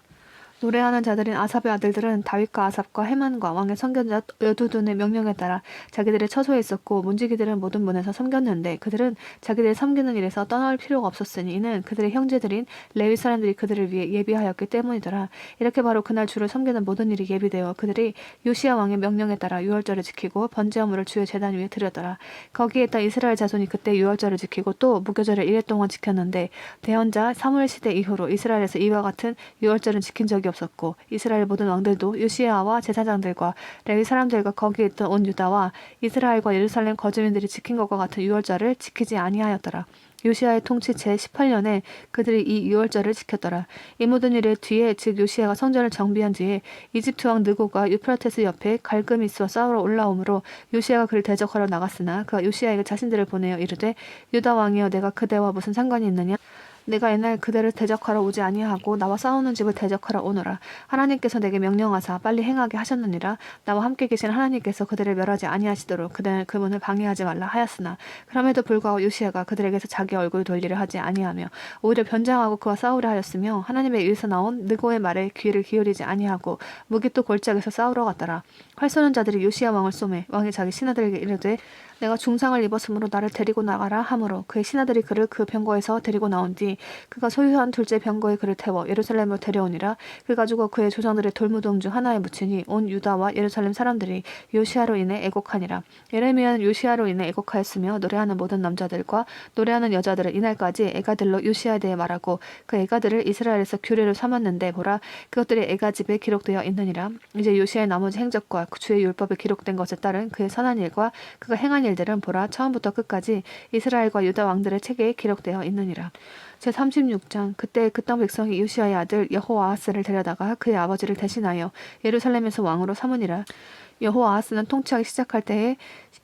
노래하는 자들인 아삽의 아들들은 다윗과 아삽과 헤만과 왕의 선견자 여두둔의 명령에 따라 자기들의 처소에 있었고 문지기들은 모든 문에서 섬겼는데 그들은 자기들이 섬기는 일에서 떠나올 필요가 없었으니 이는 그들의 형제들인 레위 사람들이 그들을 위해 예비하였기 때문이더라. 이렇게 바로 그날 주를 섬기는 모든 일이 예비되어 그들이 요시야 왕의 명령에 따라 유월절을 지키고 번제물을 주의 제단 위에 드렸더라. 거기에 있던 이스라엘 자손이 그때 유월절을 지키고 또 무교절을 1일 동안 지켰는데 대언자 사무엘 시대 이후로 이스라엘에서 이와 같은 유월절은 지킨 적이 없었고 이스라엘 모든 왕들도 요시야와 제사장들과 레위 사람들과 거기에 있던 온 유다와 이스라엘과 예루살렘 거주민들이 지킨 것과 같은 유월절을 지키지 아니하였더라. 요시야의 통치 제18년에 그들이 이 유월절을 지켰더라. 이 모든 일의 뒤에 즉 요시야가 성전을 정비한 뒤에 이집트 왕 느고가 유프라테스 옆에 갈그미스와 싸우러 올라오므로 요시야가 그를 대적하러 나갔으나 그가 요시야에게 자신들을 보내어 이르되 유다 왕이여 내가 그대와 무슨 상관이 있느냐 내가 옛날 그대를 대적하러 오지 아니하고 나와 싸우는 집을 대적하러 오노라. 하나님께서 내게 명령하사 빨리 행하게 하셨느니라. 나와 함께 계신 하나님께서 그들을 멸하지 아니하시도록 그들은 그 문을 방해하지 말라 하였으나 그럼에도 불구하고 요시야가 그들에게서 자기 얼굴 돌리려 하지 아니하며 오히려 변장하고 그와 싸우려 하였으며 하나님의 입에서 나온 느고의 말에 귀를 기울이지 아니하고 무기또 골짜기에서 싸우러 갔더라. 활 쏘는 자들이 요시야 왕을 쏘매 왕이 자기 신하들에게 이르되 내가 중상을 입었으므로 나를 데리고 나가라 하므로 그의 신하들이 그를 그 병거에서 데리고 나온 뒤 그가 소유한 둘째 병거에 그를 태워 예루살렘으로 데려오니라. 그가 죽어 그의 조상들의 돌무덤 중 하나에 묻히니 온 유다와 예루살렘 사람들이 요시야로 인해 애곡하니라. 예레미야는 요시야로 인해 애곡하였으며 노래하는 모든 남자들과 노래하는 여자들은 이날까지 애가들로 요시야에 대해 말하고 그 애가들을 이스라엘에서 규례로 삼았는데 보라 그것들이 애가집에 기록되어 있느니라. 이제 요시야의 나머지 행적과 그 주의 율법에 기록된 것에 따른 그의 선한 일과 그가 행한 일들은 보라 처음부터 끝까지 이스라엘과 유다 왕들의 책에 기록되어 있느니라. 제36장 그때 그 땅 백성이 요시야의 아들 여호아하스를 데려다가 그의 아버지를 대신하여 예루살렘에서 왕으로 삼으니라. 여호아하스는 통치하기 시작할 때에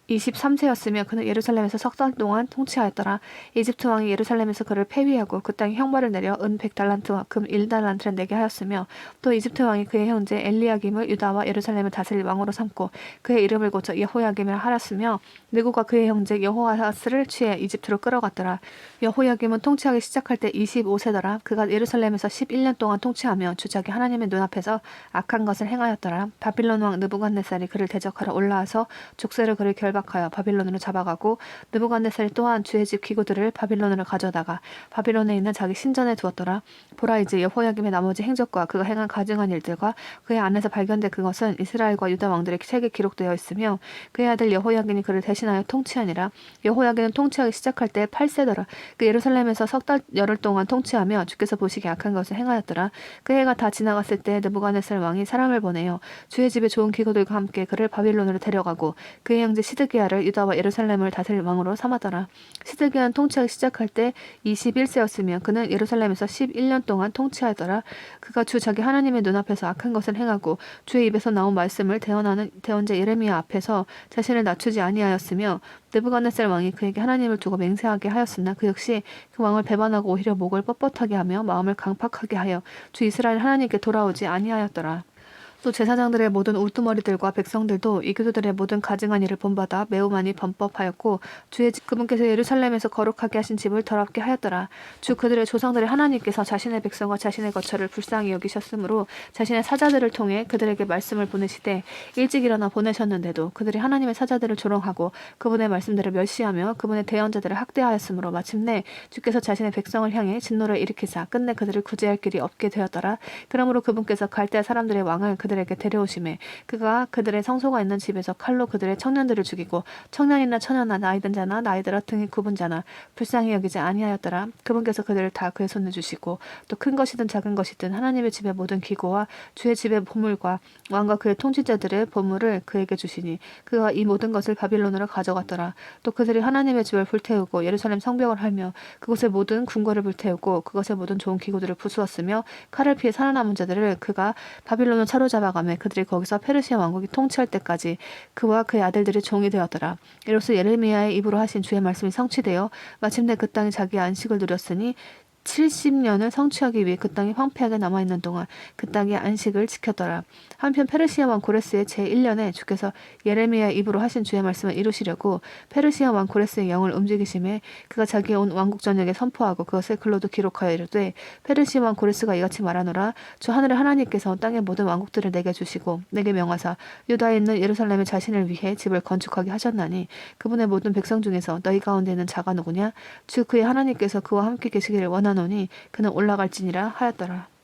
23세였으며 그는 예루살렘에서 석 달 동안 통치하였더라. 이집트 왕이 예루살렘에서 그를 폐위하고 그 땅에 형벌을 내려 은 100달란트와 금 1달란트를 내게 하였으며 또 이집트 왕이 그의 형제 엘리야김을 유다와 예루살렘을 다스릴 왕으로 삼고 그의 이름을 고쳐 여호야김이라 하였으며 느고가 그의 형제 여호아하스를 취해 이집트로 끌어갔더라. 여호야김은 통치하기 시작할 때 25세더라. 그가 예루살렘에서 11년 동안 통치하며 주 자기 하나님의 눈앞에서 악한 것을 행하였더라. 바빌론 왕 느부갓네살이 그를 대적하러 올라와서 족쇄로 그를 결박하여 바빌론으로 잡아가고 느부갓네살이 또한 주의 집 기구들을 바빌론으로 가져다가 바빌론에 있는 자기 신전에 두었더라. 보라 이제 여호야김의 나머지 행적과 그가 행한 가증한 일들과 그의 안에서 발견된 그것은 이스라엘과 유다 왕들의 책에 기록되어 있으며 그의 아들 여호야김이 그를 대신하여 통치하니라. 여호야김은 통치하기 시작할 때 8세더라. 그 예루살렘에서 석 달 열흘 동안 통치하며 주께서 보시기에 악한 것을 행하였더라. 그 해가 다 지나갔을 때 느부갓네살 왕이 사람을 보내어 주의 집에 좋은 기구들과 함께 그를 바빌론으로 데려가고 그의 형제 시드기야를 유다와 예루살렘을 다스릴 왕으로 삼았더라. 시드기야는 통치하기 시작할 때 21세였으며 그는 예루살렘에서 11년 동안 통치하였더라. 그가 주 자기 하나님의 눈앞에서 악한 것을 행하고 주의 입에서 나온 말씀을 대언하는 대언자 예레미야 앞에서 자신을 낮추지 아니하였으며 느부갓네살 왕이 그에게 하나님을 두고 맹세하게 하였으나 그 역시 그 왕을 배반하고 오히려 목을 뻣뻣하게 하며 마음을 강팍하게 하여 주 이스라엘 하나님께 돌아오지 아니하였더라. 또 제사장들의 모든 울두머리들과 백성들도 이교도들의 모든 가증한 일을 본받아 매우 많이 범법하였고 주의 집 그분께서 예루살렘에서 거룩하게 하신 집을 더럽게 하였더라. 주 그들의 조상들의 하나님께서 자신의 백성과 자신의 거처를 불쌍히 여기셨으므로 자신의 사자들을 통해 그들에게 말씀을 보내시되 일찍 일어나 보내셨는데도 그들이 하나님의 사자들을 조롱하고 그분의 말씀들을 멸시하며 그분의 대언자들을 학대하였으므로 마침내 주께서 자신의 백성을 향해 진노를 일으키사 끝내 그들을 구제할 길이 없게 되었더라. 그러므로 그분께서 갈대아 사람들의 왕을 그들에게 데려오심에 그가 그들의 성소가 있는 집에서 칼로 그들의 청년들을 죽이고 청년이나 처녀나 나이든 자나 나이 들어 등이 굽은 자나 불쌍히 여기지 아니하였더라. 그분께서 그들을 다 그의 손에 주시고 또 큰 것이든 작은 것이든 하나님의 집의 모든 기고와 주의 집의 보물과 왕과 그의 통치자들의 보물을 그에게 주시니 그가 이 모든 것을 바빌론으로 가져갔더라. 또 그들이 하나님의 집을 불태우고 예루살렘 성벽을 하며 그곳의 모든 궁궐을 불태우고 그것의 모든 좋은 기구들을 부수었으며 칼을 피해 살아남은 자들을 그가 바빌론을 사로잡아 살아가며 그들이 거기서 페르시아 왕국이 통치할 때까지 그와 그의 아들들이 종이 되었더라. 이로써 예레미야의 입으로 하신 주의 말씀이 성취되어 마침내 그 땅이 자기의 안식을 누렸으니 70년을 성취하기 위해 그 땅이 황폐하게 남아있는 동안 그 땅의 안식을 지켰더라. 한편 페르시아 왕 고레스의 제1년에 주께서 예레미야의 입으로 하신 주의 말씀을 이루시려고 페르시아 왕 고레스의 영을 움직이심에 그가 자기의 온 왕국 전역에 선포하고 그것을 글로도 기록하여 이르되 페르시아 왕 고레스가 이같이 말하노라. 주 하늘의 하나님께서 땅의 모든 왕국들을 내게 주시고 내게 명하사 유다에 있는 예루살렘에 자신을 위해 집을 건축하게 하셨나니 그분의 모든 백성 중에서 너희 가운데 있는 자가 누구냐? 주 그의 하나님께서 그와 함께 계시기를 원하노니 그는 올라갈지니라 하였더라.